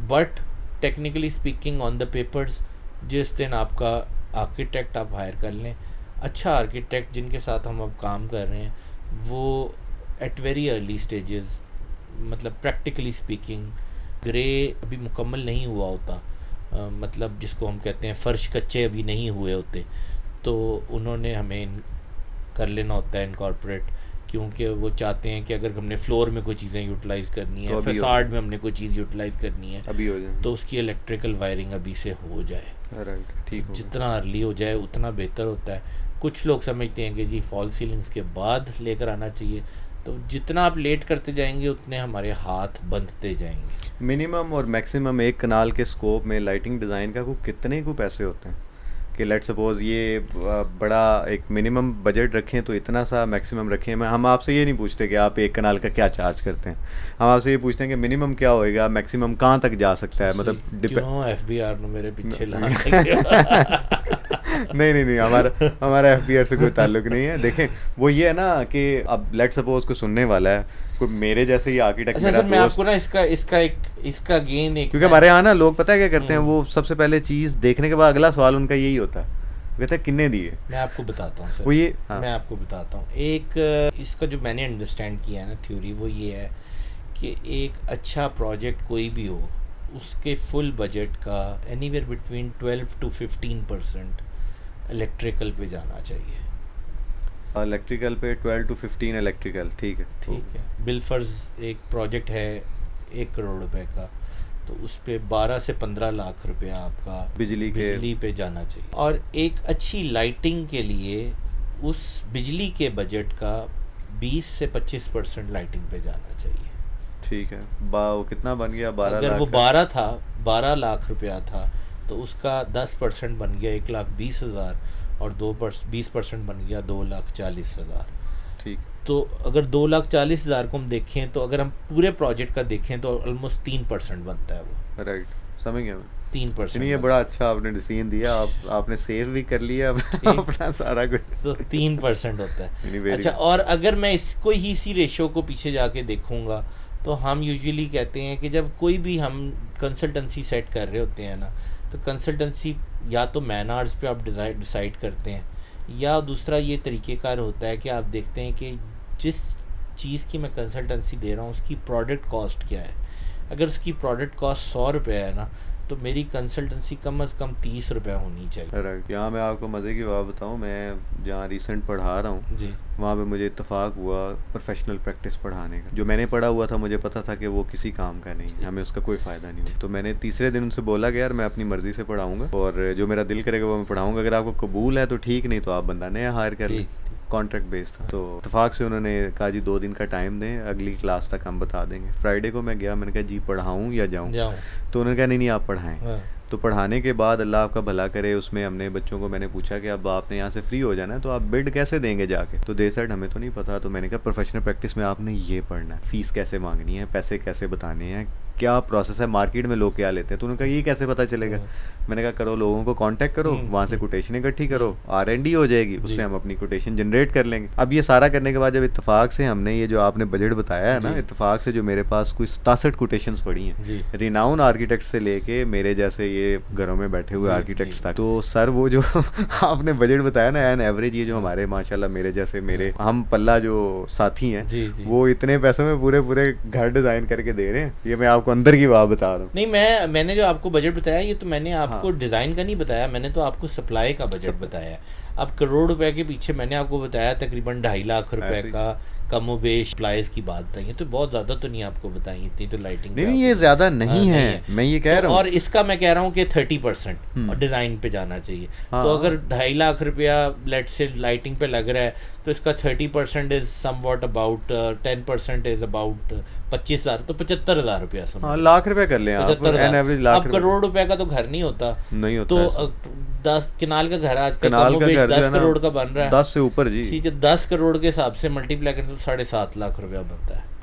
But technically speaking on the papers जिस दिन आपका आर्किटेक्ट आप हायर कर लें, अच्छा आर्किटेक्ट जिनके साथ हम अब काम कर रहे हैं, वो एट वेरी अर्ली स्टेजेस, मतलब प्रैक्टिकली स्पीकिंग ग्रे अभी मुकम्मल नहीं हुआ होता, मतलब जिसको हम कहते हैं फ़र्श कच्चे अभी नहीं हुए होते, तो उन्होंने हमें कर लेना होता है इनकॉर्पोरेट, क्योंकि वो चाहते हैं कि अगर हमने फ्लोर में कोई चीज़ें यूटिलाइज़ करनी है, फसाड में हमने कोई चीज़ यूटिलाइज़ करनी है अभी हो जाए, तो उसकी इलेक्ट्रिकल वायरिंग अभी से हो जाए। राइट, ठीक हो जितना अर्ली हो जाए उतना बेहतर होता है। कुछ लोग समझते हैं कि जी फॉल सीलिंग्स के बाद लेकर आना चाहिए, तो जितना आप लेट करते जाएंगे उतने हमारे हाथ बंधते जाएंगे। मिनिमम और मैक्सिमम एक कनाल के स्कोप में लाइटिंग डिज़ाइन का कितने को पैसे होते हैं कि लेट सपोज ये बड़ा एक मिनिमम बजट रखें तो इतना सा, मैक्सिमम रखें। हम आपसे ये नहीं पूछते कि आप एक कनाल का क्या चार्ज करते हैं, हम आपसे ये पूछते हैं कि मिनिमम क्या होएगा, मैक्सिमम कहाँ तक जा सकता है, मतलब क्यों FBR ने मेरे पीछे ला नहीं, हमारा FBR से कोई ताल्लुक नहीं है। देखें वो ये है ना कि अब लेट सपोज कोई सुनने वाला है, कोई मेरे जैसे ही आर्किटेक्ट अच्छा सर, मैं आपको ना इसका गेन एक, क्योंकि हमारे यहाँ ना लोग पता है क्या करते हैं, वो सबसे पहले चीज़ देखने के बाद अगला सवाल उनका यही होता है, कहते हैं कितने दिए। मैं आपको बताता हूँ सर, वो ये मैं आपको बताता हूँ एक इसका जो मैंने अंडरस्टैंड किया है ना थ्योरी, वो ये है कि एक अच्छा प्रोजेक्ट कोई भी हो उसके फुल बजट का एनीवेयर बिटवीन 12 to 15% इलेक्ट्रिकल पे जाना चाहिए। इलेक्ट्रिकल पे 12 to 15 इलेक्ट्रिकल, ठीक है। बिलफर्ज एक प्रोजेक्ट है 1 करोड़ रुपए का, तो उस पे 12 से 15 लाख रुपया आपका बिजली पे जाना चाहिए। और एक अच्छी लाइटिंग के लिए उस बिजली के बजट का 20 से 25% लाइटिंग पे जाना चाहिए। ठीक है, वो कितना बन गया? 12 अगर लाख वो 12 लाख रुपया था तो उसका 10% बन गया 1,20,000 और 20% बन गया 2,40,000। ठीक, तो अगर 2,40,000 को हम देखें तो अगर हम पूरे प्रोजेक्ट का देखें तो ऑलमोस्ट 3% बनता है वो। राइट, समझ गया मैं। 3%। ये बड़ा अच्छा आपने डिसीजन दिया, आपने सेव भी कर लिया अपना सारा कुछ, तो 3% होता है। अच्छा, और अगर मैं इसको ही इसी रेशो को पीछे जाके देखूंगा तो हम यूजुअली कहते हैं कि जब कोई भी हम कंसल्टेंसी सेट कर रहे होते हैं ना, तो कंसल्टेंसी या तो मैन आवर्स पे आप डिसाइड करते हैं, या दूसरा ये तरीक़ेकार होता है कि आप देखते हैं कि जिस चीज़ की मैं कंसल्टेंसी दे रहा हूँ उसकी प्रोडक्ट कॉस्ट क्या है। अगर उसकी प्रोडक्ट कॉस्ट 100 रुपये है ना, तो मेरी कंसल्टेंसी कम से कम 30 रुपये होनी चाहिए। राइट। यहाँ मैं आपको मज़े की बात बताऊँ, मैं जहाँ रिसेंट पढ़ा रहा हूँ जी, वहाँ पे मुझे इत्तेफाक हुआ प्रोफेशनल प्रैक्टिस पढ़ाने का। जो मैंने पढ़ा हुआ था मुझे पता था कि वो किसी काम का नहीं, हमें उसका कोई फ़ायदा नहीं हुआ। तो मैंने तीसरे दिन उनसे बोला कि यार मैं अपनी मर्ज़ी से पढ़ाऊँगा और जो मेरा दिल करेगा वो मैं पढ़ाऊँगा, अगर आपको कबूल है तो ठीक, नहीं तो आप बंदा नया हायर कर लें। कॉन्ट्रैक्ट बेस था। तो इत्तेफाक से उन्होंने कहा जी 2 दिन का टाइम दें, अगली क्लास तक हम बता देंगे। फ्राइडे को मैं गया, मैंने कहा जी पढ़ाऊँ या जाऊँ? तो उन्होंने कहा नहीं आप पढ़ाएँ। तो पढ़ाने के बाद अल्लाह आपका भला करे, उसमें हमने बच्चों को मैंने पूछा कि अब आपने यहाँ से फ्री हो जाना है तो आप बिड कैसे देंगे जाके? तो दे सेड हमें तो नहीं पता। तो मैंने कहा प्रोफेशनल प्रैक्टिस में आपने ये पढ़ना है, फ़ीस कैसे मांगनी है, पैसे कैसे बताने हैं, क्या प्रोसेस है, मार्केट में लोग क्या लेते हैं। तो उन्होंने कहा ये कैसे पता चलेगा? मैंने कहा करो, लोगों को कांटेक्ट करो, वहाँ से कोटेशन इकट्ठी करो, R&D हो जाएगी, उससे हम अपनी कोटेशन जनरेट कर लेंगे। अब ये सारा करने के बाद जब इत्तेफाक से हमने ये जो आपने बजट बताया है ना, इत्तेफाक से जो मेरे पास कोई 67 कोटेशंस पड़ी हैं, रिनाउन आर्किटेक्ट से लेके मेरे जैसे ये घरों में बैठे हुए आर्किटेक्ट्स तक। तो सर वो जो आपने बजट बताया ना, एन एवरेज ये जो हमारे माशाल्लाह मेरे जैसे मेरे हम पल्ला जो साथी हैं, वो इतने पैसों में पूरे पूरे घर डिज़ाइन करके दे रहे हैं। ये मैं आपको अंदर की बात बता रहा हूँ। नहीं, मैंने जो आपको बजट बताया ये तो मैंने आपको डिज़ाइन का नहीं बताया, मैंने तो आपको सप्लाई का बजट बताया। अब करोड़ रुपए के पीछे मैंने आपको बताया तकरीबन 2.5 लाख रुपए का कमोबेश सप्लाईज की बात बताई है। तो बहुत ज़्यादा तो नहीं आपको बताई, इतनी तो लाइटिंग नहीं, ये ज़्यादा नहीं है, मैं ये कह रहा हूँ। और इसका मैं कह रहा हूँ कि 30% और डिज़ाइन पे जाना चाहिए। तो अगर 2.5 लाख रुपया लेट से लाइटिंग पे लग रहा है तो इसका 30% is somewhat about 10% is about 25,000, तो 75,000 रुपया समझ लाख रुपया कर लें आप, एन एवरेज लाख। अब करोड़ रुपए का तो घर नहीं होता, नहीं होता। तो 10 कनाल का घर आजकल 10 करोड़ का बन रहा है, 10 से ऊपर जी। ठीक है, 10 करोड़ के हिसाब से मल्टीप्लाई करें तो 7.5 लाख रुपया बनता है।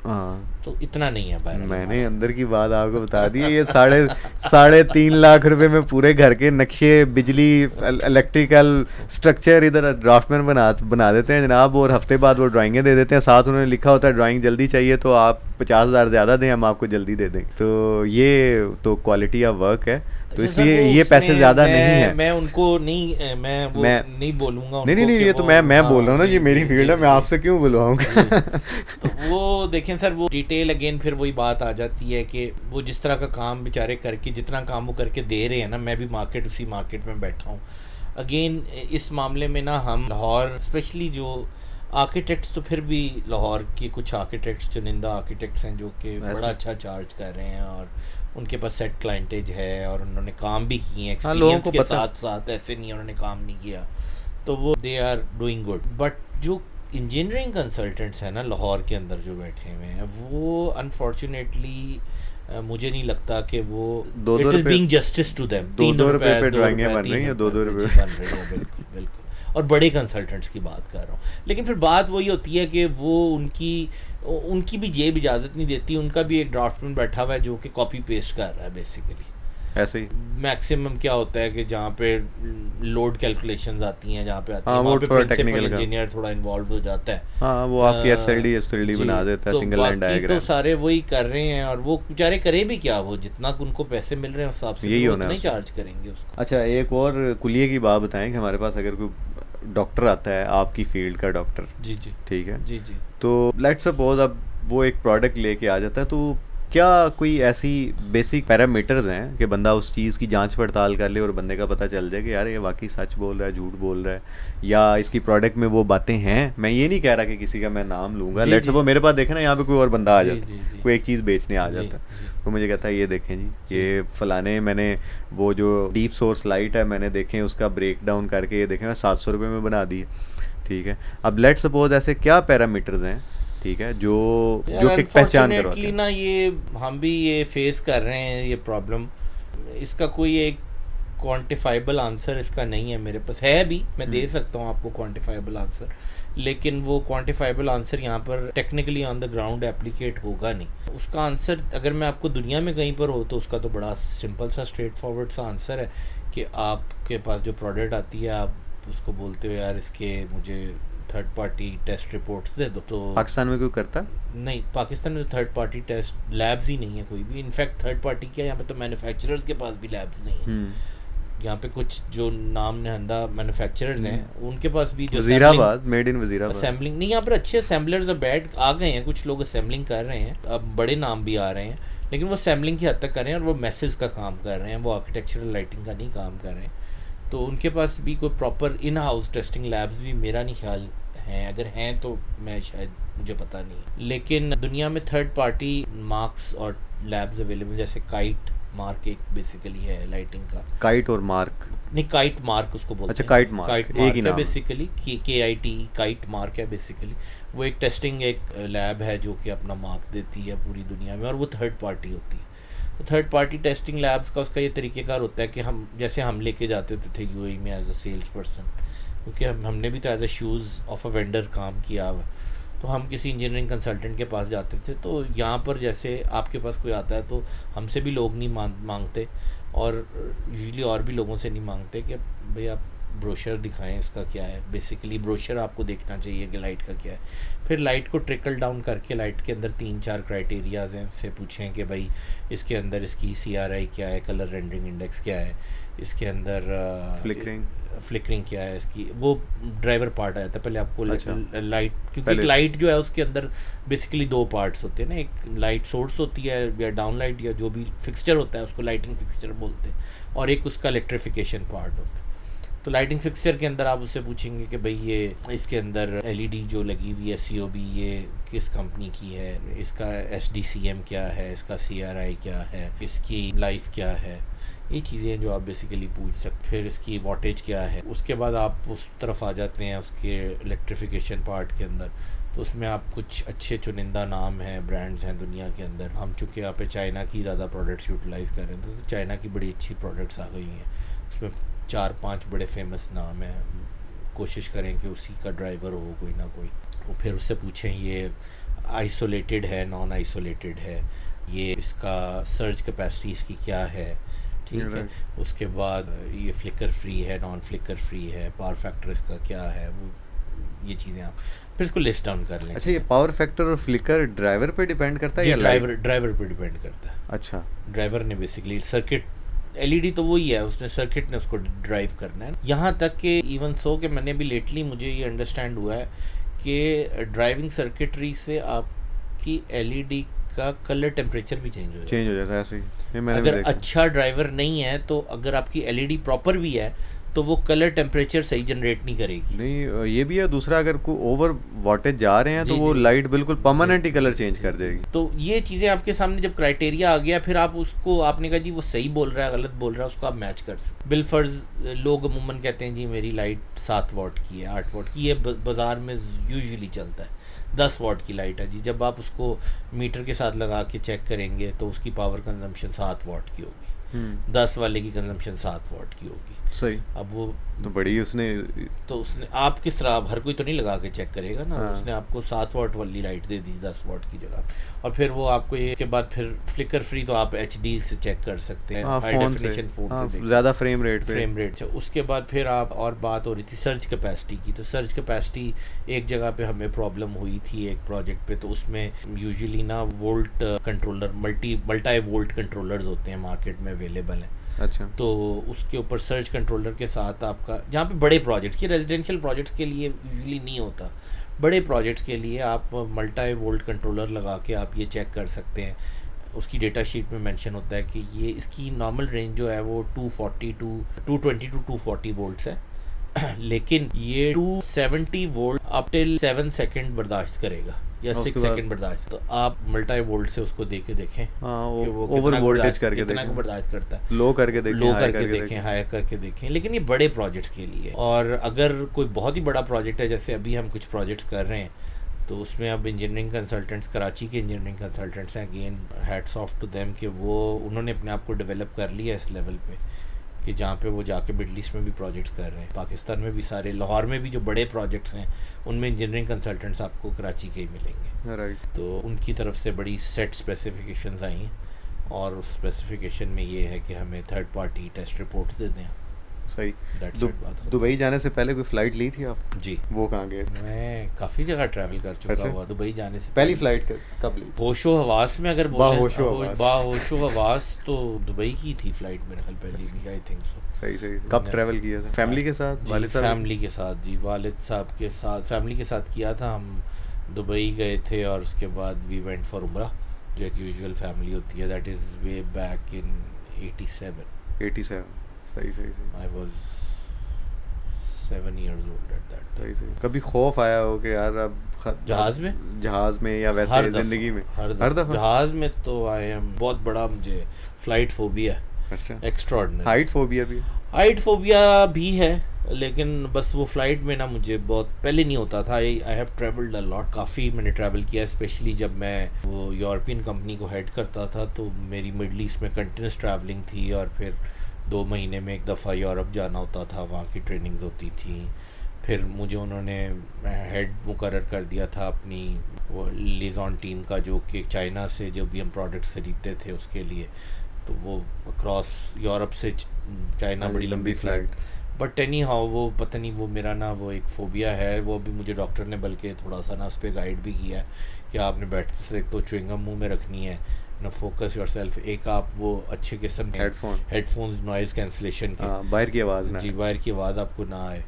तो इतना नहीं है भाई। मैंने अंदर की बात आपको बता दी। ये 3.5 लाख रुपए में पूरे घर के नक्शे, बिजली, इलेक्ट्रिकल स्ट्रक्चर इधर ड्राफ्टमैन बना देते हैं जनाब, और हफ्ते बाद वो ड्राइंगें दे देते हैं। साथ उन्होंने लिखा होता है ड्राइंग जल्दी चाहिए तो आप 50,000 ज़्यादा दें, हम आपको जल्दी दे दें। तो ये तो क्वालिटी ऑफ वर्क है। तो अच्छा, इसलिए वो ये पैसे उसमें ज़्यादा नहीं है। मैं उनको नहीं मैं वो मैं नहीं बोलूँगा नहीं उनको नहीं नहीं, कि ये तो वो मैं बोल हाँ, रहा हूँ ना, जी ये मेरी जी फील्ड है, जी मैं जी आपसे क्यों बुलवाऊंगा। जी। तो वो देखें सर, वो डिटेल अगेन फिर वही बात आ जाती है कि वो जिस तरह का काम बेचारे करके, जितना काम वो करके दे रहे हैं ना, मैं भी उसी मार्केट में बैठा हूँ। अगेन इस मामले में ना हम लाहौर स्पेशली जो आर्किटेक्ट्स, तो फिर भी लाहौर के कुछ आर्किटेक्ट्स, चुनिंदा आर्किटेक्ट्स हैं जो कि बड़ा अच्छा चार्ज कर रहे हैं और उनके पास सेट क्लाइंटेज है और उन्होंने काम भी किए हैं हाँ, लोगों एक्सपीरियंस को के पता। साथ साथ, ऐसे नहीं उन्होंने काम नहीं किया, तो वो they are doing good. But जो इंजीनियरिंग कंसल्टेंट्स हैं ना लाहौर के अंदर जो बैठे हुए हैं, वो अनफॉर्चुनेटली मुझे नहीं लगता कि वो दो इट दो इज़ रुपये बीइंग जस्टिस टू देम। 2-2 रुपये पे 2 ड्राइंगें रुपये बन रही 3 हैं, रुपये 2-2 पे जी रुपये। बन रही हैं, बिल्कुल बिल्कुल। और बड़े कंसल्टेंट्स की बात कर रहा हूँ, लेकिन फिर बात वही होती है कि वो उनकी भी जेब इजाज़त नहीं देती, उनका भी एक ड्राफ्टमैन बैठा हुआ है जो कि कॉपी पेस्ट कर रहा है बेसिकली। ऐसे ही। मैक्सिमम क्या होता है कि जहाँ पे लोड कैलकुलेशंस आती हैं, जहाँ पे आती हाँ, है, वो वहाँ पे थोड़ा प्रिंसिपल टेक्निकल का। इंजीनियर थोड़ा इन्वॉल्व हो जाता है। हाँ, वो आपकी SLD जी, बना देता है, तो सिंगल लाइन बाकी तो डायग्राम। सारे वही कर रहे हैं और वो बेचारे करे भी क्या, वो जितना उनको पैसे मिल रहे हैं उस हिसाब से यही वो होना है उतना ही उसका। चार्ज करेंगे उसको। अच्छा, एक और कुलिये की बात बताएं कि हमारे पास अगर कोई डॉक्टर आता है, आपकी फील्ड का डॉक्टर, जी जी ठीक है, जी जी तो लेट्स सपोज अब वो एक प्रोडक्ट लेके आ जाता है, तो क्या कोई ऐसी बेसिक पैरामीटर्स हैं कि बंदा उस चीज़ की जांच पड़ताल कर ले और बंदे का पता चल जाए कि यार ये वाकई सच बोल रहा है, झूठ बोल रहा है, या इसकी प्रोडक्ट में वो बातें हैं? मैं ये नहीं कह रहा कि किसी का मैं नाम लूँगा, जी, लेट्स जी। सपोज मेरे पास देखे ना, यहाँ पे कोई और बंदा आ जी, जाता जी, है, जी। कोई एक चीज़ बेचने आ जी, जाता है, जी। तो मुझे कहता है ये देखें जी, जी। ये फलाने मैंने वो जो डीप सोर्स लाइट है मैंने देखें उसका ब्रेक डाउन करके ये देखें मैं 700 रुपये में बना दी है, ठीक है। अब लेट्स सपोज ऐसे क्या पैरामीटर्स हैं, ठीक है, जो यार कि पहचान करवाते अनफॉर्चुनेटली हैं? ना, ये हम भी ये फेस कर रहे हैं ये प्रॉब्लम। इसका कोई एक क्वांटिफाइबल आंसर इसका नहीं है मेरे पास, है भी, मैं दे सकता हूँ आपको क्वांटिफाइबल आंसर, लेकिन वो क्वांटिफाइबल आंसर यहाँ पर टेक्निकली ऑन द ग्राउंड एप्लीकेट होगा नहीं। उसका आंसर अगर मैं आपको दुनिया में कहीं पर हो तो उसका तो बड़ा सिंपल सा स्ट्रेट फॉरवर्ड सा आंसर है कि आपके पास जो प्रोडक्ट आती है, आप उसको बोलते हो यार इसके मुझे थर्ड पार्टी टेस्ट रिपोर्ट्स दे दो। तो पाकिस्तान में क्यों करता? नहीं, पाकिस्तान में तो थर्ड पार्टी टेस्ट लैब्स ही नहीं है कोई भी। इनफैक्ट थर्ड पार्टी क्या, यहाँ पे तो मैन्युफैक्चरर्स के पास भी लैब्स नहीं है। यहाँ पे कुछ जो नाम नहंदा मैन्युफैक्चरर्स हैं उनके पास भी जो Wazirabad, made in Wazirabad. Assembling नहीं, यहाँ पर अच्छे असेंबलर्स बैठ आ गए हैं, कुछ लोग असेंबलिंग कर रहे हैं, अब बड़े नाम भी आ रहे हैं, लेकिन वो असेंबलिंग की हद तक कर रहे हैं और वो मैसेज का काम कर रहे हैं, वो आर्किटेक्चरल लाइटिंग का नहीं काम कर रहे हैं। तो उनके पास भी कोई proper in house testing labs भी मेरा नहीं ख्याल हैं, अगर हैं तो मैं शायद, मुझे पता नहीं। लेकिन दुनिया में थर्ड पार्टी मार्क्स और लैब्स अवेलेबल, जैसे काइट मार्क एक बेसिकली है लाइटिंग का। काइट और मार्क नहीं, काइट मार्क उसको बोलते अच्छा, हैं। काइट मार्क, काइट एक ही मार्क है नाम है। बेसिकली, KIT काइट मार्क है बेसिकली। वो एक टेस्टिंग एक लैब है जो कि अपना मार्क देती है पूरी दुनिया में, और वो थर्ड पार्टी होती है। तो थर्ड पार्टी टेस्टिंग लैब्स का उसका ये तरीक़ेकार होता है कि हम जैसे हम लेके जाते थे UAE में एज अ सेल्स पर्सन, क्योंकि हमने भी तो as a shoes of a vendor काम किया हुआ, तो हम किसी इंजीनियरिंग कंसल्टेंट के पास जाते थे। तो यहाँ पर जैसे आपके पास कोई आता है तो हमसे भी लोग नहीं मांगते, और यूजुअली और भी लोगों से नहीं मांगते कि भाई आप ब्रोशर दिखाएं इसका क्या है। बेसिकली ब्रोशर आपको देखना चाहिए कि लाइट का क्या है। फिर लाइट को ट्रिकल डाउन करके लाइट के अंदर 3-4 क्राइटेरियाज़ हैं, उससे पूछें कि भाई इसके अंदर इसकी CRI क्या है, कलर रेंडरिंग इंडेक्स क्या है, इसके अंदर फ्लिकरिंग क्या है, इसकी वो ड्राइवर पार्ट आया था पहले आपको। अच्छा। लाइट, क्योंकि लाइट जो है उसके अंदर बेसिकली 2 पार्ट्स होते हैं ना, एक लाइट सोर्स होती है या डाउन लाइट या जो भी फिक्सचर होता है उसको लाइटिंग फिक्सचर बोलते हैं, और एक उसका इलेक्ट्रिफिकेशन पार्ट होता है। तो लाइटिंग फिक्सचर के अंदर आप उससे पूछेंगे कि भाई ये इसके अंदर LED जो लगी हुई है COB ये किस कंपनी की है, इसका SDCM क्या है, इसका CRI क्या है, इसकी लाइफ क्या है, ये चीज़ें जो आप बेसिकली पूछ सकते। फिर इसकी वॉटेज क्या है। उसके बाद आप उस तरफ आ जाते हैं उसके इलेक्ट्रिफिकेशन पार्ट के अंदर, तो उसमें आप कुछ अच्छे चुनिंदा नाम हैं, ब्रांड्स हैं दुनिया के अंदर। हम चूँकि यहाँ पे चाइना की ज़्यादा प्रोडक्ट्स यूटिलाइज़ कर रहे हैं, तो चाइना की बड़ी अच्छी प्रोडक्ट्स आ गई हैं, उसमें 4-5 बड़े फेमस नाम हैं। कोशिश करें कि उसी का ड्राइवर हो कोई ना कोई, और फिर उससे पूछें ये आइसोलेटेड है, नॉन आइसोलेटेड है, ये इसका सर्ज कैपेसिटी इसकी क्या है, ठीक है। उसके बाद ये फ्लिकर फ्री है, नॉन फ्लिकर फ्री है, पावर फैक्टर इसका क्या है, वो ये चीज़ें आप फिर इसको लिस्ट डाउन कर लें। अच्छा, ये पावर फैक्टर और फ्लिकर ड्राइवर पे डिपेंड करता है या ड्राइवर पे डिपेंड करता है। अच्छा, ड्राइवर ने बेसिकली सर्किट एलईडी तो वही है, उसने सर्किट ने उसको ड्राइव करना है। यहाँ तक कि इवन सो कि मैंने भी लेटली मुझे ये अंडरस्टैंड हुआ है कि ड्राइविंग सर्किटरी से आपकी एलईडी का कलर टेम्परेचर भी चेंज हो जाता है ऐसे ही। अगर अच्छा ड्राइवर नहीं है तो अगर आपकी एलईडी प्रॉपर भी है तो वो कलर टेम्परेचर सही जनरेट नहीं करेगी। नहीं ये भी है, दूसरा अगर कोई ओवर वाटेज जा रहे हैं तो वो लाइट बिल्कुल परमानेंट ही कलर चेंज कर देगी। तो ये चीज़ें आपके सामने जब क्राइटेरिया आ गया, फिर आप उसको, आपने कहा जी वो सही बोल रहा है गलत बोल रहा है, उसको आप मैच कर सकते। बिलफर्ज लोग अमूमन कहते हैं जी मेरी लाइट 7 वाट की है, 8 वाट की, ये बाज़ार में यूजुअली चलता है। 10 वाट की लाइट है जी, जब आप उसको मीटर के साथ लगा के चेक करेंगे तो उसकी पावर कंजम्पशन 7 वाट की होगी, 10 वाले की कंजम्पशन 7 वाट की होगी। सही। अब वो तो बड़ी उसने आप किस तरह, अब हर कोई तो नहीं लगा के चेक करेगा ना। उसने आपको 7 वाट वाली लाइट दे दी 10 वाट की जगह, और फिर वो आपको ये के बाद फिर फ्लिकर फ्री तो आप HD से चेक कर सकते हैं, हाई डेफिनेशन फोन से ज़्यादा फ्रेम रेट से। उसके बाद फिर आप, और बात हो रही थी सर्ज कैपेसिटी की, तो सर्ज कैपेसिटी एक जगह पे हमें प्रॉब्लम हुई थी एक प्रोजेक्ट पे, तो उसमें यूजुअली ना volt controller, multi volt controllers होते हैं मार्केट में अवेलेबल हैं। अच्छा। तो उसके ऊपर सर्च कंट्रोलर के साथ आपका, जहाँ पे बड़े प्रोजेक्ट्स की, रेजिडेंशियल प्रोजेक्ट्स के लिए यूजुअली नहीं होता, बड़े प्रोजेक्ट्स के लिए आप मल्टी वोल्ट कंट्रोलर लगा के आप ये चेक कर सकते हैं। उसकी डेटा शीट में मेंशन होता है कि ये इसकी नॉर्मल रेंज जो है वो 220 टू 240 वोल्ट्स है लेकिन ये 270 वोल्ट अप टिल 7 सेकेंड बर्दाश्त करेगा या 6 सेकंड बर्दाश्त। तो आप मल्टी वोल्ट से उसको दे के देखें, वो ओवर वोल्टेज करके कितना को बर्दाश्त करता है, लो करके देखें, हायर करके देखें। लेकिन ये बड़े प्रोजेक्ट्स के लिए, और अगर कोई बहुत ही बड़ा प्रोजेक्ट है, जैसे अभी हम कुछ प्रोजेक्ट्स कर रहे हैं, तो उसमें अब इंजीनियरिंग कंसल्टेंट्स, कराची के इंजीनियरिंग कंसल्टेंट्स हैं, again hats off to them कि वो उन्होंने अपने आप को डेवलप कर लिया इस लेवल पे कि जहाँ पे वो जाके मिडल ईस्ट में भी प्रोजेक्ट्स कर रहे हैं, पाकिस्तान में भी सारे, लाहौर में भी जो बड़े प्रोजेक्ट्स हैं उनमें इंजीनियरिंग कंसल्टेंट्स आपको कराची के ही मिलेंगे। राइट। तो उनकी तरफ से बड़ी सेट स्पेसिफिकेशंस आई हैं, और उस स्पेसिफिकेशन में ये है कि हमें थर्ड पार्टी टेस्ट रिपोर्ट्स दे दें। सही। दुबई जाने से पहले कोई फ़्लाइट ली थी आप? जी। वो कहाँ गए? मैं काफ़ी जगह ट्रैवल कर चुका हुआ। दुबई जाने से पहली फ़्लाइट कब ली? होशो हवास में, अगर होशो हवास तो दुबई की थी फ़्लाइट मेरे ख्याल पहली भी, आई थिंक सो। सही। कब ट्रैवल किया था? फैमिली के साथ? वालिद साहब? फैमिली के साथ जी, वालिद साहब के साथ, फैमिली के साथ किया था। हम दुबई गए थे और उसके बाद वी वेंट फॉर उम्रा, जो एक यूजुअल फैमिली होती है। दैट इज़ वे बैक इन 87। सही। I was 7 years old at that time. सही। कभी खौफ आया हो कि यार अब जहाज में या वैसे जिंदगी में? हर दफ़ा जहाज में तो आई एम, बहुत बड़ा मुझे फ्लाइट फोबिया। अच्छा। एक्स्ट्राऑर्डिनरी। हाइट फोबिया भी है, लेकिन बस वो फ़्लाइट में ना मुझे बहुत पहले नहीं होता था। I have travelled a lot, काफ़ी मैंने ट्रैवल किया, स्पेशली जब मैं वो यूरोपियन कंपनी को हेड करता था, तो मेरी मिडल ईस्ट में कंटिन्यूस ट्रैवलिंग थी, और फिर 2 महीने में एक दफ़ा यूरोप जाना होता था, वहाँ की ट्रेनिंग्स होती थी। फिर मुझे उन्होंने हेड मुकर्रर कर दिया था अपनी वो लिजॉन टीम का, जो कि चाइना से जो भी हम प्रोडक्ट्स ख़रीदते थे उसके लिए, तो वो अक्रॉस यूरोप से चाइना बड़ी लंबी फ़्लाइट। बट एनी हाउ वो पता नहीं, वो मेरा ना वो एक फ़ोबिया है। वो भी मुझे डॉक्टर ने बल्कि थोड़ा सा ना उस पर गाइड भी किया है कि आपने बैठते से एक तो च्युइंगम मुंह में रखनी है ना, फोकस योरसेल्फ, एक आप वो अच्छे किस्म के हेडफोन्स नॉइज़ कैंसलेशन के, बाहर की आवाज़ ना, जी बाहर की आवाज़ आपको ना आए।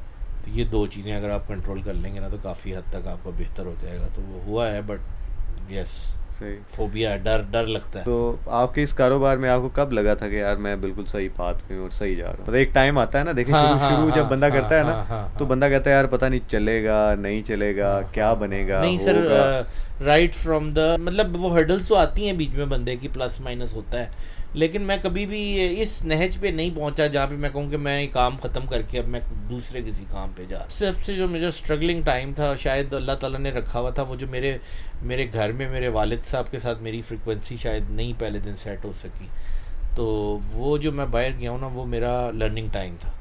तो ये 2 चीज़ें अगर आप कंट्रोल कर लेंगे ना तो काफ़ी हद तक आपका बेहतर हो जाएगा। तो वो हुआ है, बट यस, सही फोबिया है, डर लगता है। तो आपके इस कारोबार में आपको कब लगा था कि यार मैं बिल्कुल सही पाथ पे और सही जा रहा हूँ? मतलब एक टाइम आता है ना, देखिए शुरू जब बंदा करता है ना, तो बंदा कहता है यार पता नहीं चलेगा नहीं चलेगा, क्या बनेगा। नहीं सर, राइट फ्रॉम द, मतलब वो हर्डल्स तो आती हैं बीच में बंदे की, प्लस माइनस होता है, लेकिन मैं कभी भी इस नहज पे नहीं पहुंचा जहाँ पे मैं कहूँ कि मैं ये काम ख़त्म करके अब मैं दूसरे किसी काम पे जा। सबसे जो मेरा स्ट्रगलिंग टाइम था, शायद अल्लाह ताला ने रखा हुआ था, वो जो मेरे घर में मेरे वालिद साहब के साथ मेरी फ्रीक्वेंसी शायद नहीं पहले दिन सेट हो सकी, तो वो जो मैं बाहर गया हूँ ना, वो मेरा लर्निंग टाइम था।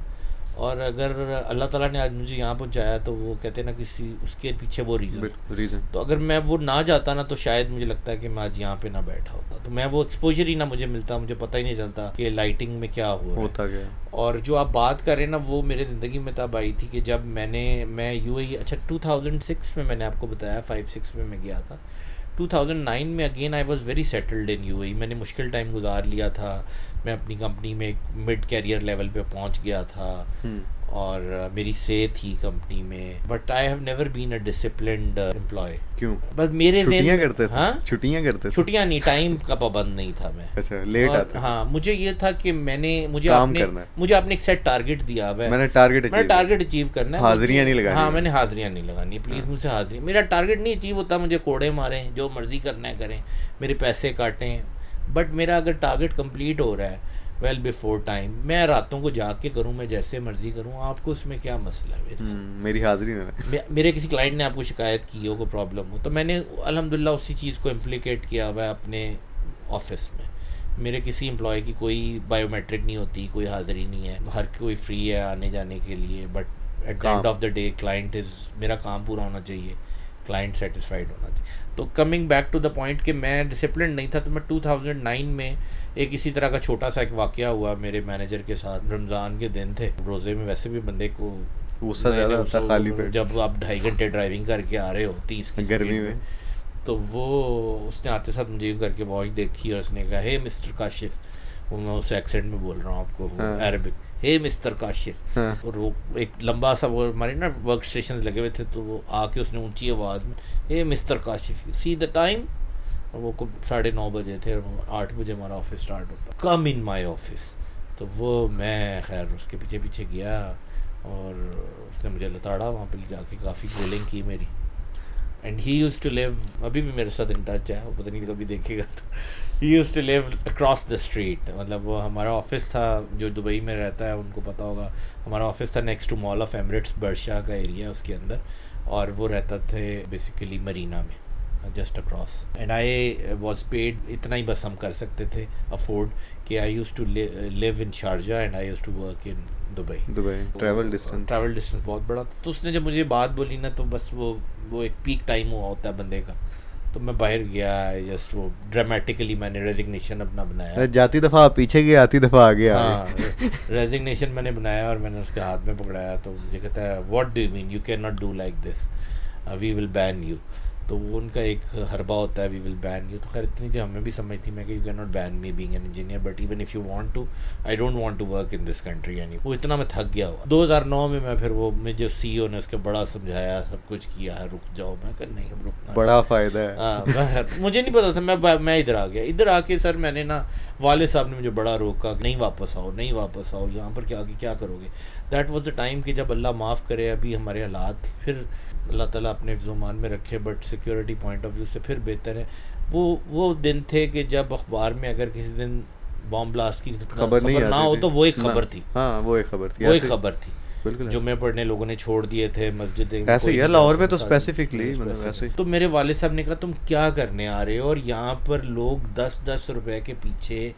और अगर अल्लाह ताला ने आज मुझे यहाँ पहुँचाया तो वो कहते हैं ना, किसी उसके पीछे वो रीज़न। तो अगर मैं वो ना जाता ना, तो शायद मुझे लगता है कि मैं आज यहाँ पे ना बैठा होता, तो मैं वो एक्सपोजर ही ना मुझे मिलता, मुझे पता ही नहीं चलता कि लाइटिंग में क्या होता गया। और जो आप बात कर रहे हैं ना, वो मेरे ज़िंदगी में तब आई थी कि जब मैं UAE, अच्छा 2006 में मैंने आपको बताया, 5-6 में मैं गया था। 2009 में again I was very settled in UAE. मैंने मुश्किल टाइम गुजार लिया था, मैं अपनी कंपनी में एक मिड कैरियर लेवल पे पहुंच गया था और मेरी से थी कंपनी में, but I have never been a disciplined employ. क्यों? बस मेरे छुट्टियां करते थे? हाँ, छुट्टियां करते थे? छुट्टियां नहीं, टाइम का पाबंद नहीं था मैं। अच्छा, लेट आते? हाँ, मुझे ये था कि मुझे आपने एक सेट टारगेट दिया हुआ है, मैंने टारगेट अचीव करना है, हाजिरियां नहीं लगानी। हाँ, मैंने हाजिरियां नहीं लगानी, प्लीज़ मुझसे हाजिरी, मेरा टारगेट नहीं अचीव होता मुझे कोड़े मारें, जो मर्जी करना है करें, मेरे पैसे काटें, बट मेरा अगर टारगेट कंप्लीट हो रहा है वेल बिफोर टाइम, मैं रातों को जाग के करूँ, मैं जैसे मर्जी करूँ, आपको उसमें क्या मसला है मेरे से? मेरी हाजिरी में मेरे किसी क्लाइंट ने आपको शिकायत की हो, कोई प्रॉब्लम हो, तो मैंने अल्हम्दुलिल्लाह उसी चीज़ को इम्प्लीकेट किया हुआ है अपने ऑफिस में। मेरे किसी एम्प्लॉय की कोई बायोमेट्रिक नहीं होती, कोई हाज़िरी नहीं है, हर कोई फ्री है आने जाने के लिए, but at the end of the day client मेरा काम पूरा होना चाहिए, क्लाइंट सेटिस्फाइड होना चाहिए। तो coming back to the point कि मैं डिसिप्लिन नहीं था, तो मैं 2009 में एक इसी तरह का छोटा सा एक वाक़या हुआ मेरे मैनेजर के साथ। रमज़ान के दिन थे, रोज़े में वैसे भी बंदे को गुस्सा ज़्यादा होता है खाली पेट, जब आप 2.5 घंटे ड्राइविंग करके आ रहे हो 30 की गर्मी में, तो वो उसने आते साथ मुझे करके वॉच देखी और उसने कहा, हे मिस्टर काशिफ, वो मैं उस एक्सेंट में बोल रहा हूँ आपको, अरबिक, हे मिस्टर काशिफ, और वो एक लंबा सा, वो हमारे ना वर्क स्टेशन लगे हुए थे, तो वो आके उसने ऊंची आवाज़ में, hey mister Kashif, see the time, और वो 9:30 बजे थे, 8 बजे हमारा ऑफिस स्टार्ट होता, कम इन माई ऑफिस। तो वो मैं खैर उसके पीछे पीछे गया और उसने मुझे लताड़ा वहाँ पे जाके, काफ़ी ट्रोलिंग की मेरी। And he use to live, अभी भी मेरे साथ इन टच है, वो पता नहीं कभी देखेगा, तो he use to live across the street, मतलब वो हमारा ऑफिस था, जो दुबई में रहता है उनको पता होगा, हमारा ऑफिस था next to Mall of Emirates, Barsha का एरिया उसके अंदर, और वो रहता थे बेसिकली मरीना में, just across. And I was paid, इतना ही बस हम कर सकते थे अफोर्ड, कि I used to live in Sharjah and I used to work in Dubai. Travel distance बहुत बड़ा था। तो उसने जब मुझे बात बोली ना, तो बस वो एक पीक टाइम हुआ होता है बंदे का, तो मैं बाहर गया, जस्ट वो ड्रामेटिकली मैंने रेजिग्नेशन अपना बनाया, जाती दफ़ा पीछे गया, आती दफ़ा आगे आए। हाँ, रेजिग्नेशन मैंने बनाया और मैंने उसके हाथ में पकड़ाया, तो मुझे कहता है, what do you mean, you can not do like this, we will ban you. तो वो उनका एक हरबा होता है, वी विल बैन यू। तो खैर इतनी जो हमें भी समझ थी मैं कि you can not ban me being an engineer, but even if you want to, I don't want to work in this country any. वो इतना मैं थक गया हुआ। 2009 में मैं फिर वो मुझे CEO ने उसके बड़ा समझाया, सब कुछ किया, रुक जाओ, मैं कर नहीं, अब रुकना बड़ा फ़ायदा है। मुझे नहीं पता था, मैं इधर आ गया। इधर आके सर मैंने ना, वाले साहब ने मुझे बड़ा रोका, नहीं वापस आओ, नहीं वापस आओ, यहाँ पर क्या क्या करोगे। दैट वाज द टाइम कि जब अल्लाह माफ़ करे, अभी हमारे हालात फिर अल्लाह ताला अपने हिफ्ज़-ओ-मान में रखे, but security point of view से फिर बेहतर है। वो दिन थे कि जब अखबार में अगर किसी दिन बॉम्ब ब्लास्ट की खबर ना हो, तो वो एक खबर थी। हाँ, वो एक खबर थी। जुम्मे पढ़ने लोगों ने छोड़ दिए थे, मस्जिदें ऐसे ही है लाहौर में तो स्पेसिफिकली, मतलब ऐसे। तो मेरे वाले साहब ने कहा, तुम क्या करने आ रहे हो, और यहाँ पर लोग 10-10 रुपए के पीछे,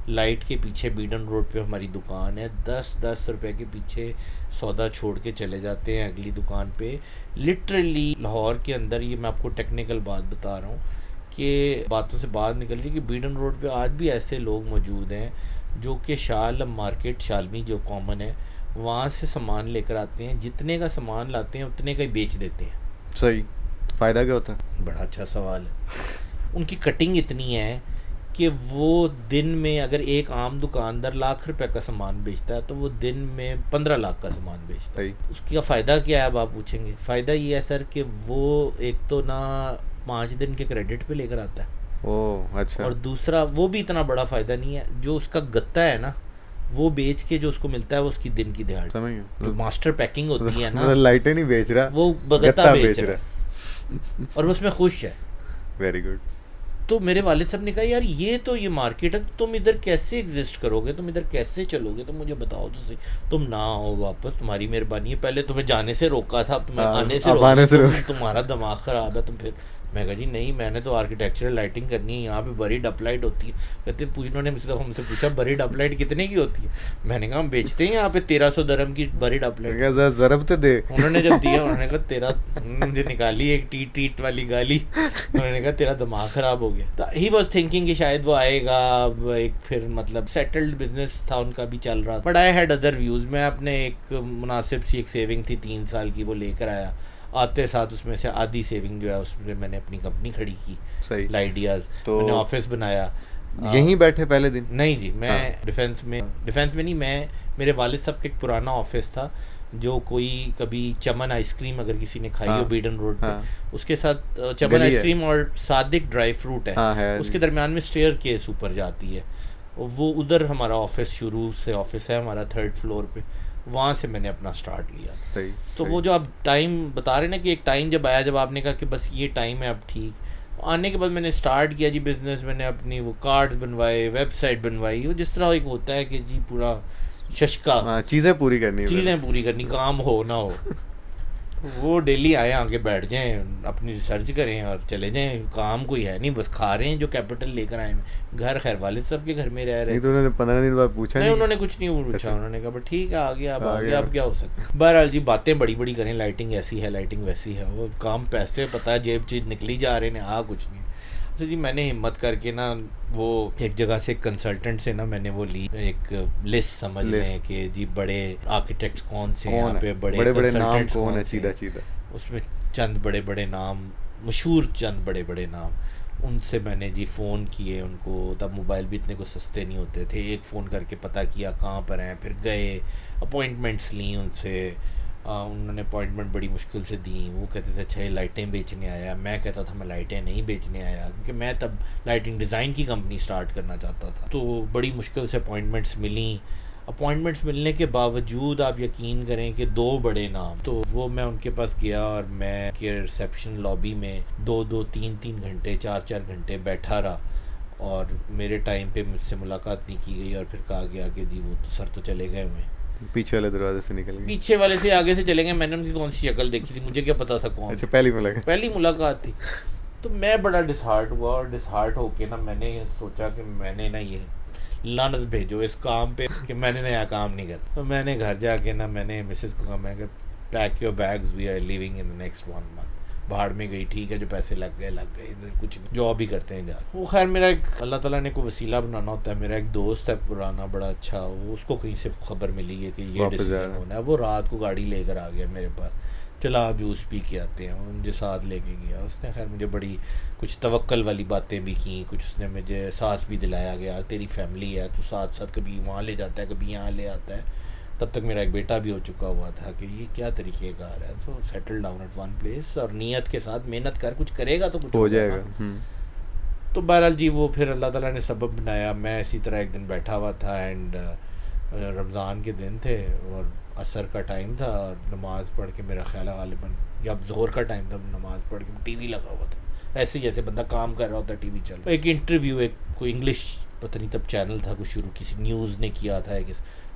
लाइट के पीछे, बीडन रोड पे हमारी दुकान है, 10-10 रुपए के पीछे सौदा छोड़ के चले जाते हैं अगली दुकान पे। लिटरली लाहौर के अंदर, ये मैं आपको टेक्निकल बात बता रहा हूँ कि बातों से बाहर निकल रही है कि बीडन रोड पे आज भी ऐसे लोग मौजूद हैं जो कि शालम मार्केट, शालमी जो कॉमन है, वहाँ से सामान लेकर आते हैं, जितने का सामान लाते हैं उतने का ही बेच देते हैं। सही, फ़ायदा क्या होता है? बड़ा अच्छा सवाल है। उनकी कटिंग इतनी है कि वो दिन में अगर एक आम दुकानदार लाख रुपए का सामान बेचता है, तो वो दिन में 15 लाख का सामान बेचता है। उसका फ़ायदा क्या है, अब आप पूछेंगे। फ़ायदा ये है सर कि वो एक तो ना 5 दिन के क्रेडिट पे लेकर आता है, ओह अच्छा, और दूसरा वो भी इतना बड़ा फ़ायदा नहीं है, जो उसका गत्ता है ना, वो बेच के जो उसको मिलता है वो उसकी दिन की दिहाड़ी, जो मास्टर पैकिंग होती है ना, लाइटें नहीं बेच रहा, वो गत्ता बेच रहा है, और वो उसमें खुश है। Very good. तो मेरे वालिद साहब ने कहा, यार ये मार्केट है, तुम इधर कैसे एग्जिस्ट करोगे, तुम इधर कैसे चलोगे, तो मुझे बताओ तो सही। तुम ना आओ वापस, तुम्हारी मेहरबानी है, पहले तुम्हें जाने से रोका था, अब तुम्हें आने से रोका, तुम्हारा दिमाग ख़राब है। तुम फिर, मैं कहा जी नहीं, मैंने तो आर्किटेक्चरल लाइटिंग करनी है, यहाँ पे बड़ी डप लाइट होती है। कहते उन्होंने मुझसे पूछा बड़ी डप लाइट कितने की होती है, मैंने कहा हम बेचते हैं यहाँ पे 1300 दरहम की बड़ी डप लाइट। ज़रब तो दे। उन्होंने जब दिया, उन्होंने कहा मुझे निकाली एक टीट वाली गाली, उन्होंने कहा तेरा दिमाग ख़राब हो गया। तो ही वॉज थिंकिंग कि शायद वो आएगा, एक फिर मतलब सेटल्ड बिजनेस था उनका भी चल रहा था, but I had other views. मैं अपने एक मुनासिब सी एक सेविंग थी 3 साल की, वो लेकर आया, आते साथ उसमें से आधी सेविंग जो है उसमें मैंने अपनी कंपनी खड़ी की, सही। लाइडियाज, तो मैंने ऑफिस बनाया। यहीं बैठे पहले दिन? नहीं जी, मैं डिफेंस में नहीं, मैं मेरे वालिद साहब का एक पुराना ऑफिस था, जो कोई कभी चमन आइसक्रीम अगर किसी ने खाई हो बीडन रोड पे, उसके साथ चमन आइसक्रीम और सादिक ड्राई फ्रूट है, उसके दरमियान में स्टेयर केस ऊपर जाती है, वो उधर हमारा ऑफिस शुरू से ऑफिस है हमारा 3rd फ्लोर पे, वहाँ से मैंने अपना स्टार्ट लिया। सही। तो वो जो आप टाइम बता रहे ना कि एक टाइम जब आया जब आपने कहा कि बस ये टाइम है अब ठीक, आने के बाद मैंने स्टार्ट किया जी बिज़नेस। मैंने अपनी वो कार्ड्स बनवाए, वेबसाइट बनवाई, वो जिस तरह एक होता है कि जी पूरा शशका चीज़ें पूरी करनी, काम हो ना हो वो डेली आए आके बैठ जाएं, अपनी रिसर्च करें और चले जाएं। काम कोई है नहीं, बस खा रहे हैं जो कैपिटल लेकर आए हैं। घर खैर वालिद साहब के घर में रह रहे हैं। तो उन्होंने 15 दिन बाद पूछा नहीं? उन्होंने कुछ नहीं पूछा, उन्होंने कहा ठीक है आ गया अब क्या हो सकता है। बहरहाल जी बातें बड़ी बड़ी करें, लाइटिंग ऐसी है लाइटिंग वैसी है, वो काम पैसे पता है जेब चीज निकली जा रहे हैं, कुछ नहीं। तो जी मैंने हिम्मत करके ना वो एक जगह से कंसल्टेंट से ना मैंने वो ली एक लिस्ट समझ लें कि जी बड़े आर्किटेक्ट्स कौन से यहाँ पे, बड़े नाम कौन है, सीधा उसमें चंद बड़े बड़े नाम, मशहूर चंद बड़े बड़े नाम, उनसे मैंने जी फ़ोन किए उनको। तब मोबाइल भी इतने को सस्ते नहीं होते थे, एक फ़ोन करके पता किया कहाँ पर हैं, फिर गए अपॉइंटमेंट्स ली उनसे। उन्होंने अपॉइंटमेंट बड़ी मुश्किल से दी। वो कहते थे अच्छा ये लाइटें बेचने आया, मैं कहता था मैं लाइटें नहीं बेचने आया, क्योंकि मैं तब लाइटिंग डिज़ाइन की कंपनी स्टार्ट करना चाहता था। तो बड़ी मुश्किल से अपॉइंटमेंट्स मिली। अपॉइंटमेंट्स मिलने के बावजूद आप यकीन करें कि 2 बड़े नाम, तो वो मैं उनके पास गया और मैं के रिसेप्शन लॉबी में 2-2, 3-3 घंटे, 4-4 घंटे बैठा रहा, और मेरे टाइम पे मुझसे मुलाकात नहीं की गई। और फिर कहा गया कि जी वो तो सर तो चले गए हुए, पीछे वाले दरवाजे से निकल गए, पीछे वाले से आगे से चले गए। मैंने उनकी कौन सी शक्ल देखी थी, मुझे क्या पता था कौन। अच्छा, पहली मुलाकात थी। तो मैं बड़ा डिसहार्ट हुआ, और डिसहार्ट होके ना मैंने सोचा कि मैंने ना ये लानत भेजो इस काम पे कि मैंने नया काम नहीं करता। तो मैंने घर जाके ना मैंने मिसेस को कहा, मैं pack your bags, we are living in the next 1 month. बाहर में गई, ठीक है जो पैसे लग गए, कुछ जॉब ही करते हैं जा। वो खैर मेरा एक अल्लाह ताला ने कोई वसीला बनाना होता है। मेरा एक दोस्त है पुराना बड़ा अच्छा, वो उसको कहीं से खबर मिली है कि ये डिसीजन होना है। वो रात को गाड़ी लेकर आ गया मेरे पास, चला आप जूस पी के आते हैं। वो मुझे साथ लेके गया। उसने खैर मुझे बड़ी कुछ तवक्कल वाली बातें भी की, कुछ उसने मुझे एहसास भी दिलाया कि यार तेरी फैमिली है, तो साथ साथ कभी वहाँ ले जाता है कभी यहाँ ले आता है। तब तक मेरा एक बेटा भी हो चुका हुआ था कि ये क्या तरीके कार है। So settle down at one place, और नीयत के साथ मेहनत कर, कुछ करेगा तो कुछ हो जाएगा। तो बहरहाल जी वो फिर अल्लाह ताला ने सबब बनाया। मैं इसी तरह एक दिन बैठा हुआ था, एंड रमज़ान के दिन थे और असर का टाइम था, और नमाज़ पढ़ के मेरा ख्याल गालिबन या ज़ोहर का टाइम था, नमाज़ पढ़ के टीवी लगा हुआ था, ऐसे ही जैसे बंदा काम कर रहा होता है टीवी चल। एक इंटरव्यू, एक कोई इंग्लिश पता नहीं तब चैनल था कुछ शुरू, किसी न्यूज़ ने किया था कि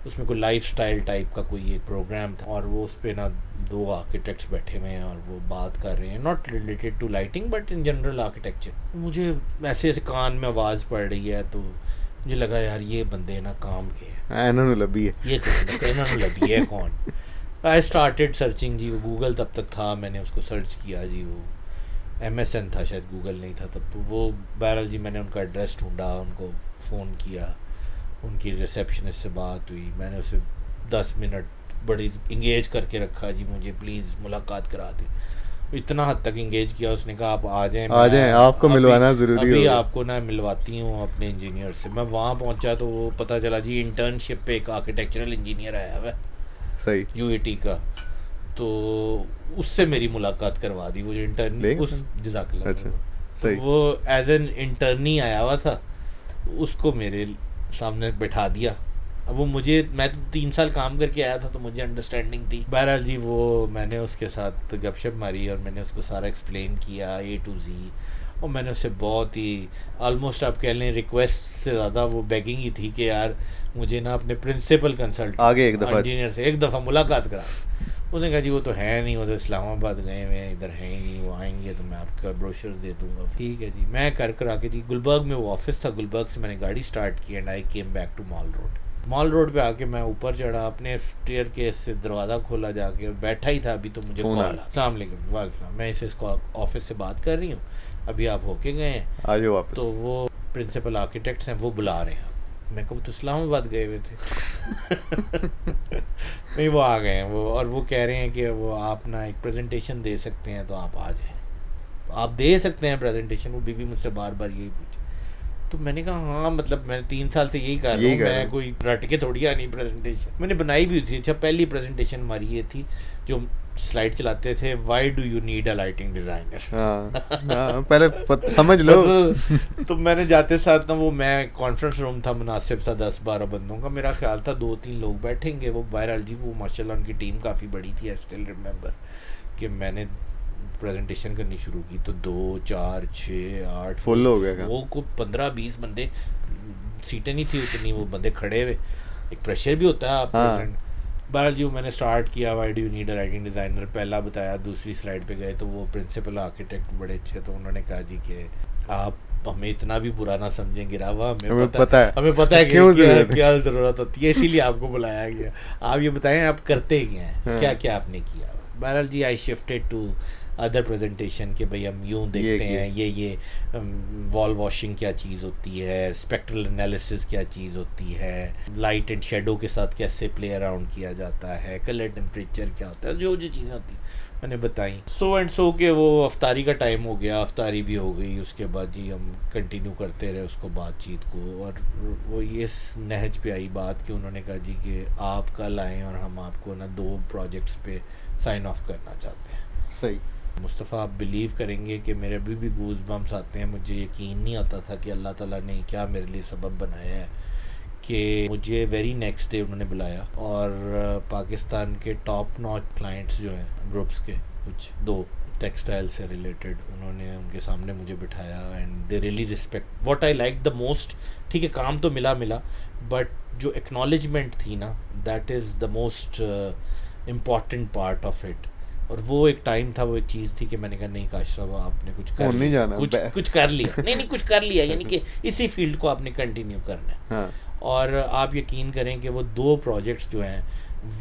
उसमें कोई लाइफस्टाइल टाइप का कोई एक प्रोग्राम था, और वो उस पर ना 2 आर्किटेक्ट्स बैठे हुए हैं और वो बात कर रहे हैं, not related to lighting but in general architecture. मुझे ऐसे ऐसे कान में आवाज़ पड़ रही है, तो मुझे लगा यार ये बंदे ना काम के हैं, इन्होंने लबी है, ये इन्होंने लबी है कौन। आई स्टार्टेड सर्चिंग जी, वो गूगल तब तक था, मैंने उसको सर्च किया जी, वो MSN था शायद, गूगल नहीं था तब। वो बहरहाल जी मैंने उनका एड्रेस ढूंढा, उनको फ़ोन किया, उनकी रिसेप्शनिस्ट से बात हुई। मैंने उसे 10 मिनट बड़ी इंगेज करके रखा जी, मुझे प्लीज़ मुलाकात करा दें। इतना हद तक इंगेज किया, उसने कहा आप आ जाएं, आपको मिलवाना ज़रूरी है, अभी आपको ना मिलवाती हूँ अपने इंजीनियर से। मैं वहाँ पहुँचा तो वो पता चला जी इंटर्नशिप पे एक आर्किटेक्चरल इंजीनियर आया हुआ, सही UAT का, तो उससे मेरी मुलाकात करवा दी। वो इंटर्न उस जज़ाकल्लाह, अच्छा सही, वो एज एन इंटर्नी आया हुआ था, उसको मेरे सामने बैठा दिया। अब वो मैं तो 3 साल काम करके आया था, तो मुझे अंडरस्टैंडिंग थी। बहरहाल जी वो मैंने उसके साथ गपशप मारी और मैंने उसको सारा एक्सप्लेन किया A to Z, और मैंने उससे बहुत ही ऑलमोस्ट आप कह लें रिक्वेस्ट से ज़्यादा वो बेगिंग ही थी कि यार मुझे ना अपने प्रिंसिपल कंसल्टेंट आगे एक दफ़ा इंजीनियर से एक दफ़ा मुलाकात करा। उसने कहा जी वो तो है नहीं, वो तो इस्लामाबाद गए हुए हैं, इधर है ही नहीं, वो आएंगे तो मैं आपका ब्रोशर्स दे दूँगा। ठीक है जी, मैं कर आके जी गुलबर्ग में वो ऑफिस था, गुलबर्ग से मैंने गाड़ी स्टार्ट की and I came back to Mall Road पे आके मैं ऊपर चढ़ा, अपने स्टेयर केस से दरवाज़ा खोला, जाके बैठा ही था, अभी तो मुझे कॉल आया, अस्सलाम वालेकुम, वालेकुम, मैं इसे ऑफिस से बात कर रही हूँ, अभी आप होके गए हैं, आ जाओ वापस। तो वो प्रिंसिपल आर्किटेक्ट्स हैं, वो बुला रहे हैं। मैं कहूँ तो इस्लामाबाद गए हुए थे। नहीं वो आ गए हैं वो, और वो कह रहे हैं कि वो आप ना एक प्रेजेंटेशन दे सकते हैं तो आप आ जाएं, आप दे सकते हैं प्रेजेंटेशन। वो बीबी मुझसे बार बार यही पूछी, तो मैंने कहा हाँ, मतलब मैं 3 साल से यही कर रहा हूँ, मैं कोई रट के थोड़ी आनी प्रेजेंटेशन। मैंने बनाई भी थी। अच्छा, पहली प्रेजेंटेशन हमारी ये थी जो स्लाइड चलाते थे, why do you need a lighting designer. पहले समझ लो। तो मैंने जाते साथ ना, वो मैं कॉन्फ्रेंस रूम था मुनासिब सा 10-12 बंदों का, मेरा ख्याल था 2-3 लोग बैठेंगे। वो बहरहाल जी, वो माशाल्लाह उनकी टीम काफ़ी बड़ी थी। आई स्टिल रिमेंबर कि मैंने प्रेजेंटेशन करनी शुरू की तो 2, 4, 6, 8 फुल हो गया। वो को 15-20 बंदे, सीटें नहीं थी उतनी, वो बंदे खड़े हुए। एक प्रेशर भी होता है आप प्रेजेंट। बहरहाल जी मैंने स्टार्ट किया, why do you need a writing designer, पहला बताया। दूसरी स्लाइड पे गए तो वो प्रिंसिपल आर्किटेक्ट बड़े अच्छे, तो उन्होंने कहा जी कि आप हमें इतना भी बुरा ना समझें गिरावा, हमें पता है कि क्या ज़रूरत होती है, इसीलिए आपको बुलाया गया। आप ये बताएं आप करते क्या हैं, क्या क्या आपने किया। बहरहाल जी I shifted to other presentation के भाई हम यूँ देखते हैं ये वॉल वॉशिंग क्या चीज़ होती है, स्पेक्ट्रल एनालिसिस क्या चीज़ होती है, लाइट एंड शेडो के साथ कैसे प्ले अराउंड किया जाता है, कलर टेम्परेचर क्या होता है, जो चीज़ें होती हैं मैंने बताई। सो के वो अफ्तारी का टाइम हो गया, अफ्तारी भी हो गई। उसके बाद जी हम कंटिन्यू करते रहे उसको बातचीत को, और वो ये नहज पे आई बात कि उन्होंने कहा जी कि आप कल आएँ और हम आपको ना 2 प्रोजेक्ट्स पे साइन ऑफ करना चाहते हैं। सही मुस्तफ़ा, आप बिलीव करेंगे कि मेरे अभी भी गूज बम्स आते हैं। मुझे यकीन नहीं आता था कि अल्लाह ताला ने क्या मेरे लिए सबब बनाया है कि मुझे वेरी नेक्स्ट डे उन्होंने बुलाया, और पाकिस्तान के टॉप नॉच क्लाइंट्स जो हैं ग्रुप्स के, कुछ 2 टेक्सटाइल से रिलेटेड, उन्होंने उनके सामने मुझे बिठाया and they really respect what I like the most. ठीक है, काम तो मिला, बट जो एक्नॉलेजमेंट थी ना, that is the most important part of it. और वो एक टाइम था, वो एक चीज़ थी कि मैंने कहा नहीं काश साहब आपने कुछ कर लिया, कुछ कर लिया, नहीं कुछ कर लिया, यानी कि इसी फील्ड को आपने कंटिन्यू करना है। हाँ। और आप यकीन करें कि वो 2 प्रोजेक्ट्स जो हैं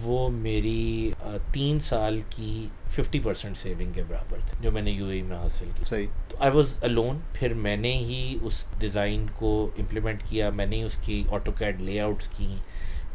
वो मेरी 3 साल की 50% सेविंग के बराबर थे, जो मैंने यूएई में हासिल की। सही। तो आई वाज अलोन। फिर मैंने ही उस डिज़ाइन को इम्प्लीमेंट किया, मैंने ही उसकी ऑटोकैड लेआउट्स की,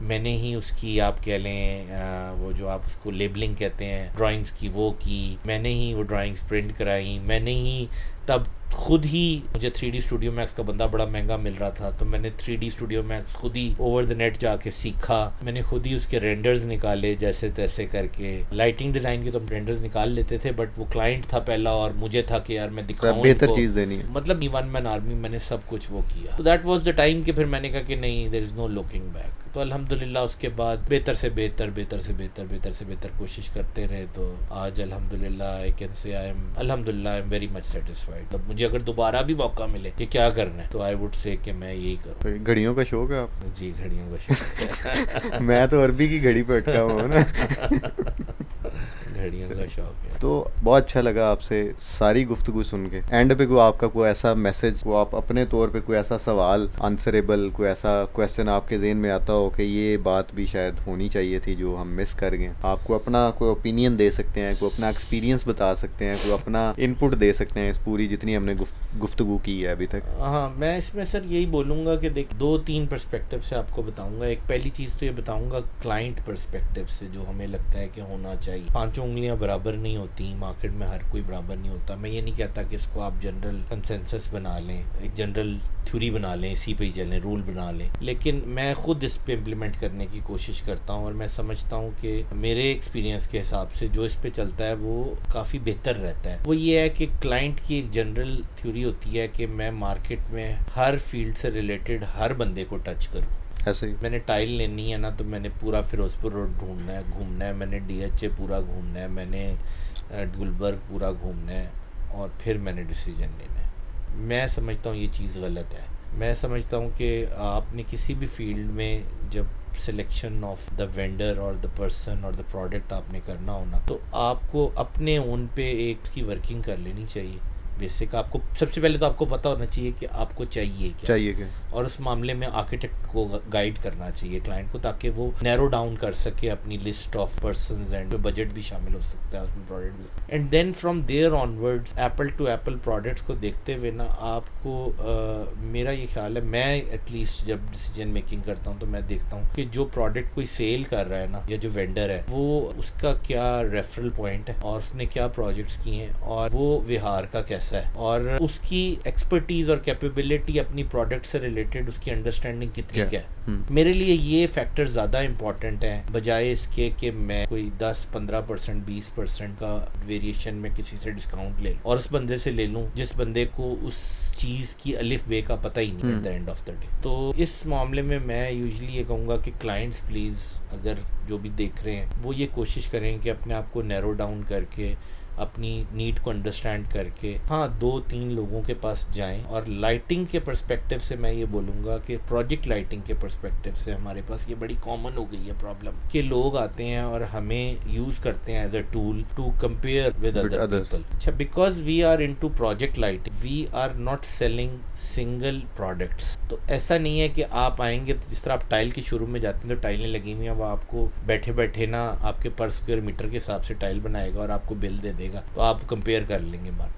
मैंने ही उसकी आप कह लें वो जो आप उसको लेबलिंग कहते हैं ड्राइंग्स की, वो की, मैंने ही वो ड्राइंग्स प्रिंट कराई, मैंने ही तब खुद ही, मुझे 3D स्टूडियो मैक्स का बंदा बड़ा महंगा मिल रहा था, तो मैंने 3D स्टूडियो मैक्स खुद ही ओवर द नेट जाके सीखा। मैंने खुद ही उसके रेंडर्स निकाले जैसे तैसे करके। लाइटिंग डिज़ाइन के तो हम रेंडर्स निकाल लेते थे, बट वो क्लाइंट था पहला और मुझे था कि यार मैं दिखाऊं बेहतर चीज़ देनी है, मतलब 1 मैन आर्मी, मैंने सब कुछ वो किया। तो दैट वाज द टाइम कि फिर मैंने कहा कि नहीं, there is no looking back. तो अल्हम्दुलिल्लाह उसके बाद बेहतर से बेहतर कोशिश करते रहे, तो आज अल्हम्दुलिल्लाह आई कैन से I am very much satisfied. तब मुझे अगर दोबारा भी मौका मिले कि क्या करना है, तो आई वुड से कि मैं यही करूँ। घड़ियों का शौक है आपको? जी, घड़ियों का शौक है। मैं तो अरबी की घड़ी पे अटका हुआ हूँ ना। घड़ियों का शौक है। तो बहुत अच्छा लगा आपसे सारी गुफ्तगू सुन के। एंड पे कोई आपका कोई ऐसा मैसेज, को आप अपने तौर पे कोई ऐसा सवाल आंसरेबल, कोई ऐसा क्वेश्चन आपके ज़हन में आता हो कि ये बात भी शायद होनी चाहिए थी जो हम मिस कर गए, आपको अपना कोई ओपिनियन दे सकते हैं, कोई अपना एक्सपीरियंस बता सकते हैं, कोई अपना इनपुट दे सकते हैं इस पूरी जितनी हमने गुफ्तगू की है अभी तक? हाँ, मैं इसमें सर यही बोलूँगा कि देख 2-3 पर्सपेक्टिव से आपको बताऊँगा। एक पहली चीज़ तो ये बताऊँगा क्लाइंट पर्सपेक्टिव से, जो हमें लगता है कि होना चाहिए। 5 उंगलियाँ बराबर नहीं होती, मार्केट में हर कोई बराबर नहीं होता। मैं ये नहीं कहता कि इसको आप जनरल कंसेंसस बना लें, एक जनरल थ्योरी बना लें, इसी पे ही चलें, रूल बना लें, लेकिन मैं खुद इस पे इम्प्लीमेंट करने की कोशिश करता हूँ। और मैं समझता हूँ कि मेरे एक्सपीरियंस के हिसाब से जो इस पे चलता है वो काफ़ी बेहतर रहता है। वो ये है कि क्लाइंट की एक जनरल थ्योरी होती है कि मैं मार्केट में हर फील्ड से रिलेटेड हर बंदे को टच करूँ। ऐसे ही मैंने टाइल लेनी है ना, तो मैंने पूरा फिरोजपुर रोड ढूंढना है, घूमना है, मैंने DHA पूरा घूमना है, मैंने गुलबर्ग पूरा घूमना है, और फिर मैंने डिसीजन लेना है। मैं समझता हूँ ये चीज़ गलत है। मैं समझता हूँ कि आपने किसी भी फील्ड में जब सिलेक्शन ऑफ द वेंडर और द पर्सन और द प्रोडक्ट आपने करना हो ना, तो आपको अपने ओन पे एक की वर्किंग कर लेनी चाहिए। बेसिक आपको सबसे पहले तो आपको पता होना चाहिए कि आपको चाहिए क्या, और उस मामले में आर्किटेक्ट को गाइड करना चाहिए क्लाइंट को, ताकि वो नैरो डाउन कर सके अपनी list of persons, and budget भी शामिल हो सकता है उसमें, प्रोडक्ट भी। And then from there onwards apple to apple products को देखते हुए ना आपको मेरा ये ख्याल है, मैं एटलीस्ट जब डिसीजन मेकिंग करता हूँ तो मैं देखता हूँ कि जो प्रोडक्ट कोई सेल कर रहा है ना, या जो वेंडर है, वो उसका क्या रेफरल पॉइंट है, और उसने क्या प्रोजेक्ट्स किए हैं, और वो विहार का कैसा है, और उसकी एक्सपर्टीज और कैपेबिलिटी अपनी प्रोडक्ट से रिलेटेड उसकी अंडरस्टैंडिंग कितनी क्या है। मेरे लिए ये फैक्टर ज़्यादा इंपॉर्टेंट है बजाय इसके कि मैं कोई 10-15% 20% का वेरिएशन में किसी से डिस्काउंट ले और उस बंदे से ले लूँ जिस बंदे को उस चीज़ की अलिफ बे का पता ही नहीं eight the end of the day. तो इस मामले में मैं यूजुअली ये कहूँगा कि क्लाइंट्स प्लीज़, अगर जो भी देख रहे हैं वो ये कोशिश करें कि अपने आप को नैरो डाउन करके, अपनी नीड को अंडरस्टैंड करके, हाँ 2-3 लोगों के पास जाएं। और लाइटिंग के पर्सपेक्टिव से मैं ये बोलूँगा कि प्रोजेक्ट लाइटिंग के पर्सपेक्टिव से हमारे पास ये बड़ी कॉमन हो गई है प्रॉब्लम कि लोग आते हैं और हमें यूज़ करते हैं as a tool to compare with other people. अच्छा, because we are into project lighting, we are not selling single products. तो ऐसा नहीं है कि आप आएंगे तो जिस तरह आप टाइल के शोरूम में जाते हैं तो टाइलें लगी हुई हैं, वो आपको बैठे बैठे ना आपके पर स्क्वायर मीटर के हिसाब से टाइल बनाएगा और आपको बिल दे देगा, तो आप कंपेयर कर लेंगे। बात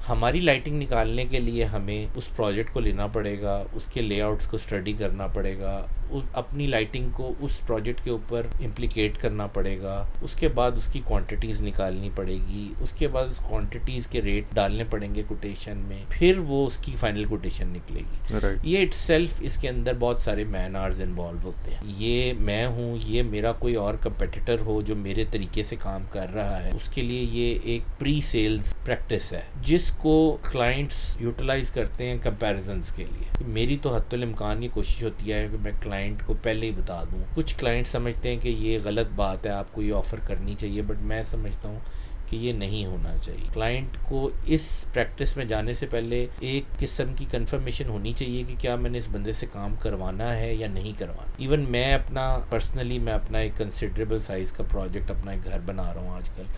हमारी लाइटिंग निकालने के लिए हमें उस प्रोजेक्ट को लेना पड़ेगा, उसके लेआउट्स को स्टडी करना पड़ेगा, अपनी लाइटिंग को उस प्रोजेक्ट के ऊपर इम्प्लीकेट करना पड़ेगा, उसके बाद उसकी क्वांटिटीज़ निकालनी पड़ेगी, उसके बाद उस क्वांटिटीज़ के रेट डालने पड़ेंगे कोटेशन में, फिर वो उसकी फाइनल कोटेशन निकलेगी। ये इटसेल्फ इसके अंदर बहुत सारे मैन आवर्स इन्वॉल्व होते हैं। ये मैं हूँ, ये मेरा कोई और कंपेटिटर हो जो मेरे तरीके से काम कर रहा है, उसके लिए ये एक प्री सेल्स प्रैक्टिस है जिसको क्लाइंट्स यूटिलाइज करते हैं कंपैरिजंस के लिए। मेरी तो हत्तुल इम्कान ये कोशिश होती है कि मैं क्लाइंट को पहले ही बता दूं। कुछ क्लाइंट समझते हैं कि ये गलत बात है, आपको ये ऑफ़र करनी चाहिए, बट मैं समझता हूँ कि ये नहीं होना चाहिए। क्लाइंट को इस प्रैक्टिस में जाने से पहले एक किस्म की कंफर्मेशन होनी चाहिए कि क्या मैंने इस बंदे से काम करवाना है या नहीं करवाना। इवन मैं अपना पर्सनली मैं अपना एक कंसिडरेबल साइज़ का प्रोजेक्ट, अपना एक घर बना रहा हूँ आजकल,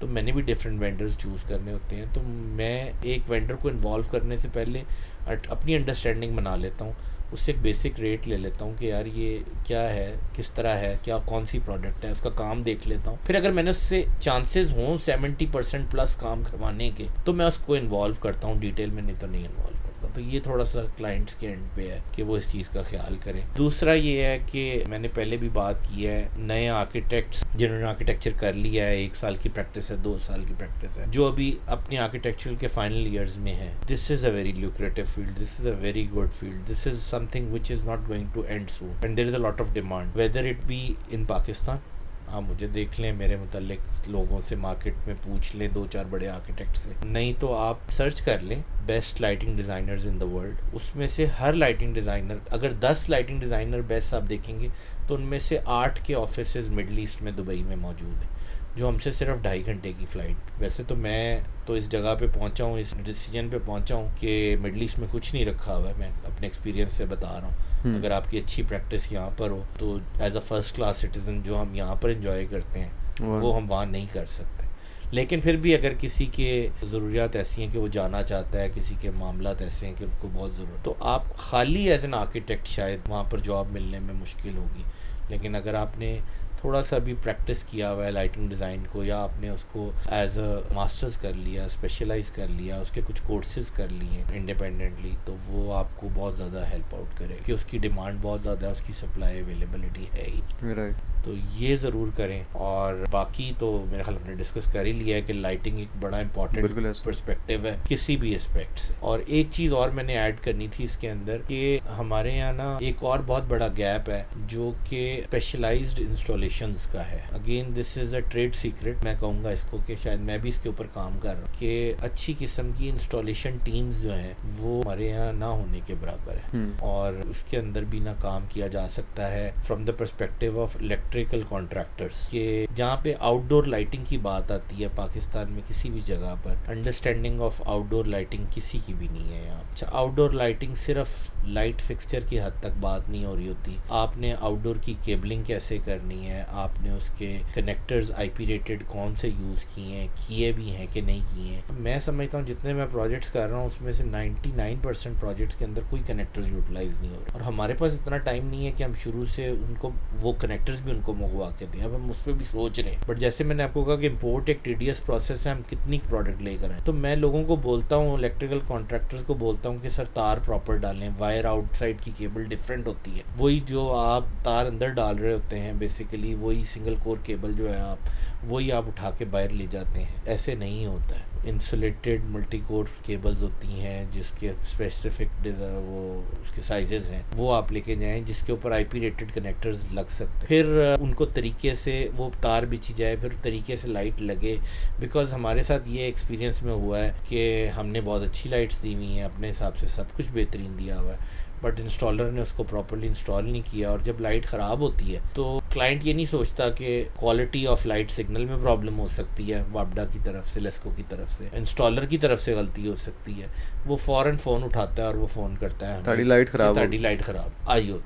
तो मैंने भी डिफरेंट वेंडर्स चूज़ करने होते हैं। तो मैं एक वेंडर को इन्वॉल्व करने से पहले अपनी अंडरस्टैंडिंग बना लेता हूँ, उससे एक बेसिक रेट ले लेता हूँ कि यार ये क्या है, किस तरह है, क्या कौन सी प्रोडक्ट है, उसका काम देख लेता हूँ। फिर अगर मैंने उससे चांसेस हों 70% प्लस काम करवाने के, तो मैं उसको इन्वॉल्व करता हूँ डिटेल में, नहीं तो नहीं इन्वॉल्व करता। तो ये थोड़ा सा क्लाइंट्स के एंड पे है कि वो इस चीज़ का ख्याल करें। दूसरा ये है कि मैंने पहले भी बात की है, नए आर्किटेक्ट्स जिन्होंने आर्किटेक्चर कर लिया है, 1 साल की प्रैक्टिस है, 2 साल की प्रैक्टिस है, जो अभी अपने आर्किटेक्चर के फाइनल ईयर्स में है, this is a very lucrative field, this is a very good field, this is something which is not going to end soon and there is a lot of demand, whether it be in Pakistan। आप मुझे देख लें, मेरे मुतल्लिक लोगों से मार्केट में पूछ लें, 2-4 बड़े आर्किटेक्ट से, नहीं तो आप सर्च कर लें best lighting designers in the world. उसमें से हर लाइटिंग डिज़ाइनर, अगर 10 लाइटिंग डिज़ाइनर बेस्ट आप देखेंगे तो उनमें से 8 के ऑफिसेज मिडल ईस्ट में, दुबई में मौजूद हैं, जो हमसे सिर्फ 2.5 घंटे की फ़्लाइट। वैसे तो मैं तो इस जगह पे पहुंचा हूँ, इस डिसीजन पे पहुंचा हूँ कि मिडल ईस्ट में कुछ नहीं रखा हुआ है, मैं अपने एक्सपीरियंस से बता रहा हूँ। अगर आपकी अच्छी प्रैक्टिस यहाँ पर हो तो as a first class citizen जो हम यहाँ पर एंजॉय करते हैं वो हम वहाँ नहीं कर सकते। लेकिन फिर भी अगर किसी के ज़रूरियात ऐसी हैं कि वो जाना चाहता है, किसी के मामलात ऐसे हैं कि उसको बहुत ज़रूरत, तो आप खाली एज एन आर्किटेक्ट शायद वहाँ पर जॉब मिलने में मुश्किल होगी। लेकिन अगर आपने थोड़ा सा भी प्रैक्टिस किया हुआ है लाइटिंग डिज़ाइन को, या आपने उसको एज अ मास्टर्स कर लिया, स्पेशलाइज कर लिया, उसके कुछ कोर्सेज कर लिए इंडिपेंडेंटली, तो वो आपको बहुत ज़्यादा हेल्प आउट करे कि उसकी डिमांड बहुत ज़्यादा है, उसकी सप्लाई अवेलेबिलिटी है ही। राइट, तो ये ज़रूर करें। और बाकी तो मेरे ख्याल हमने डिस्कस कर ही लिया है कि लाइटिंग एक बड़ा इंपॉर्टेंट पर्सपेक्टिव है किसी भी एस्पेक्ट से। और एक चीज़ और मैंने ऐड करनी थी इसके अंदर कि हमारे यहाँ ना एक और बहुत बड़ा गैप है जो कि स्पेशलाइज्ड इंस्टॉलेशंस का है। Again this is a trade secret, मैं कहूँगा इसको कि शायद मैं भी इसके ऊपर काम कर रहा हूँ कि अच्छी किस्म की इंस्टॉलेशन टीम्स जो हैं वो हमारे यहाँ ना होने के बराबर है। और उसके अंदर भी ना काम किया जा सकता है from the perspective of electrical contractors के जहाँ पे आउटडोर लाइटिंग की बात आती है पाकिस्तान में किसी भी जगह पर, अंडरस्टैंडिंग ऑफ आउटडोर लाइटिंग किसी की भी नहीं है यहाँ। अच्छा, आउटडोर लाइटिंग सिर्फ लाइट फिक्सचर की हद तक बात नहीं हो रही होती, आपने आउटडोर की केबलिंग कैसे करनी है, आपने उसके कनेक्टर्स IP रेटेड कौन से यूज़ किए भी हैं कि नहीं किए हैं। मैं समझता हूँ जितने मैं प्रोजेक्ट्स कर रहा हूँ उसमें से 99% प्रोजेक्ट्स के अंदर कोई कनेक्टर्स यूटिलाइज नहीं हो रहे, और हमारे पास इतना टाइम नहीं है कि हम शुरू से उनको वो कनेक्टर्स भी उनको मंगवा के दें। अब हम उस पर भी सोच रहे हैं, बट जैसे मैंने आपको कहा कि इम्पोर्ट एक टीडियस प्रोसेस है, हम कितनी प्रोडक्ट लेकर आए। तो मैं लोगों को बोलता हूँ, इलेक्ट्रिकल कॉन्ट्रैक्टर्स को बोलता हूँ कि सर तार प्रॉपर डालें, वायर आउटसाइड की केबल डिफरेंट होती है, वही जो आप तार अंदर डाल रहे होते हैं बेसिकली वही सिंगल कोर केबल जो है आप वही आप उठा के बाहर ले जाते हैं, ऐसे नहीं होता है। इंसुलेटेड मल्टी कोर केबल्स होती हैं जिसके स्पेसिफिक वो उसके साइजेस हैं, वो आप लेके जाएं जिसके ऊपर IP रेटेड कनेक्टर्स लग सकते हैं, फिर उनको तरीके से वो तार बिछी जाए, फिर तरीके से लाइट लगे। बिकॉज हमारे साथ ये एक्सपीरियंस में हुआ है कि हमने बहुत अच्छी लाइट्स दी हुई हैं, अपने हिसाब से सब कुछ बेहतरीन दिया हुआ है, बट इंस्टॉलर ने उसको प्रॉपर्ली इंस्टॉल नहीं किया, और जब लाइट ख़राब होती है तो क्लाइंट ये नहीं सोचता कि क्वालिटी ऑफ लाइट सिग्नल में प्रॉब्लम हो सकती है, वापडा की तरफ से, लेस्को की तरफ से, इंस्टॉलर की तरफ से गलती हो सकती है। वो फ़ौरन फ़ोन उठाता है और वो फ़ोन करता है ताड़ी लाइट ख़राब आई हो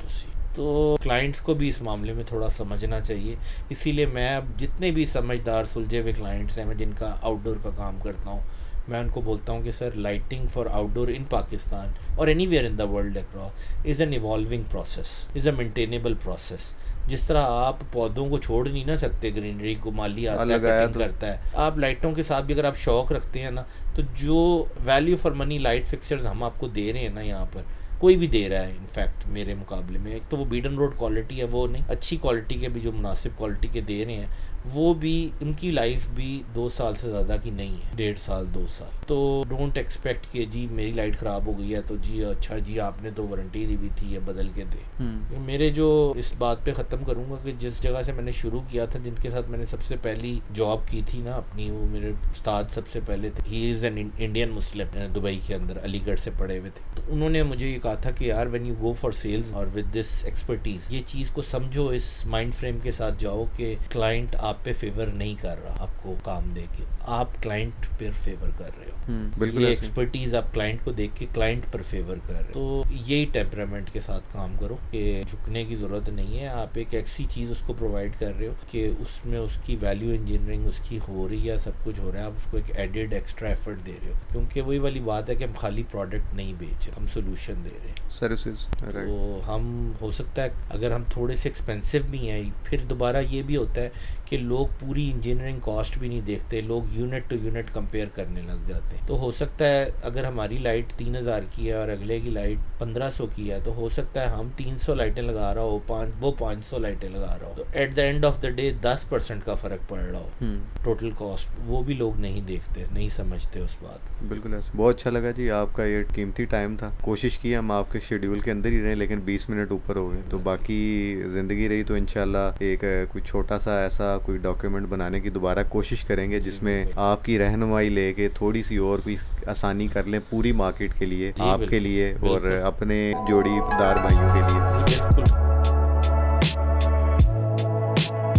तो क्लाइंट्स को भी इस मामले में थोड़ा समझना चाहिए। इसीलिए मैं अब जितने भी समझदार सुलझे हुए क्लाइंट्स हैं मैं जिनका आउटडोर का काम करता हूँ, मैं उनको बोलता हूँ कि सर लाइटिंग फॉर आउटडोर इन पाकिस्तान और anywhere in the world across is an evolving process, is a maintainable process. जिस तरह आप पौधों को छोड़ नहीं ना सकते, ग्रीनरी को माली आता है कटिंग करता है, आप लाइटों के साथ भी अगर आप शौक रखते हैं ना, तो जो value for money light fixtures हम आपको दे रहे हैं ना, यहाँ पर कोई भी दे रहा है इनफैक्ट मेरे मुकाबले में। एक तो वो बीडन रोड क्वालिटी है, वो नहीं, अच्छी क्वालिटी के भी जो मुनासिब क्वालिटी के दे रहे हैं वो भी, उनकी लाइफ भी 2 साल से ज़्यादा की नहीं है, 1.5 साल 2 साल। तो डोंट एक्सपेक्ट कि जी मेरी लाइट ख़राब हो गई है तो जी अच्छा जी आपने तो वारंटी दी हुई थी, ये बदल के दे। मेरे जो इस बात पे ख़त्म करूँगा कि जिस जगह से मैंने शुरू किया था, जिनके साथ मैंने सबसे पहली जॉब की थी ना अपनी, वो मेरे उस्ताद सबसे पहले थे, he is an Indian Muslim, Dubai के अंदर अलीगढ़ से पढ़े हुए थे। तो उन्होंने मुझे ये कहा था कि यार when you go for sales और विद दिस एक्सपर्टीज़, ये चीज़ को समझो, इस माइंड फ्रेम के साथ जाओ कि क्लाइंट आप पे फेवर नहीं कर रहा आपको काम दे के, आप क्लाइंट पर फेवर कर रहे हो। बिल्कुल, ये एक्सपर्टीज आप क्लाइंट को देख के क्लाइंट पर फेवर कर रहे हो। तो यही टेम्परामेंट के साथ काम करो कि झुकने की ज़रूरत नहीं है, आप एक ऐसी चीज़ उसको प्रोवाइड कर रहे हो कि उसमें उसकी वैल्यू इंजीनियरिंग उसकी हो रही है, सब कुछ हो रहा है, आप उसको एक एडेड एक्स्ट्रा एफर्ट दे रहे हो। क्योंकि वही वाली बात है कि हम खाली प्रोडक्ट नहीं बेच रहे, हम सोल्यूशन दे रहे हैं, सर्विसेज। तो हम हो सकता है अगर हम थोड़े से एक्सपेंसिव भी हैं, फिर दोबारा ये भी होता है कि लोग पूरी इंजीनियरिंग कॉस्ट भी नहीं देखते, लोग यूनिट टू यूनिट कंपेयर करने लग जाते हैं। तो हो सकता है अगर हमारी लाइट 3000 की है और अगले की लाइट 1500 की है, तो हो सकता है हम 300 लाइटें लगा रहा हो, वो 500 लाइटें लगा रहा हो, तो eight the end of the day 10% का फ़र्क पड़ रहा हो टोटल कॉस्ट, वो भी लोग नहीं देखते, नहीं समझते उस बात को। बिल्कुल ऐसा। बहुत अच्छा लगा जी, आपका ये कीमती टाइम था, कोशिश की हम आपके शेड्यूल के अंदर ही रहे, लेकिन 20 मिनट ऊपर हो गए, तो बाकी ज़िंदगी रही तो इंशाल्लाह एक कोई छोटा सा ऐसा कोई डॉक्यूमेंट बनाने की दोबारा कोशिश करेंगे जिसमें आपकी रहनुमाई लेके थोड़ी सी और भी आसानी कर लें पूरी मार्केट के लिए, आपके लिए और अपने जोड़ीदार भाइयों के लिए।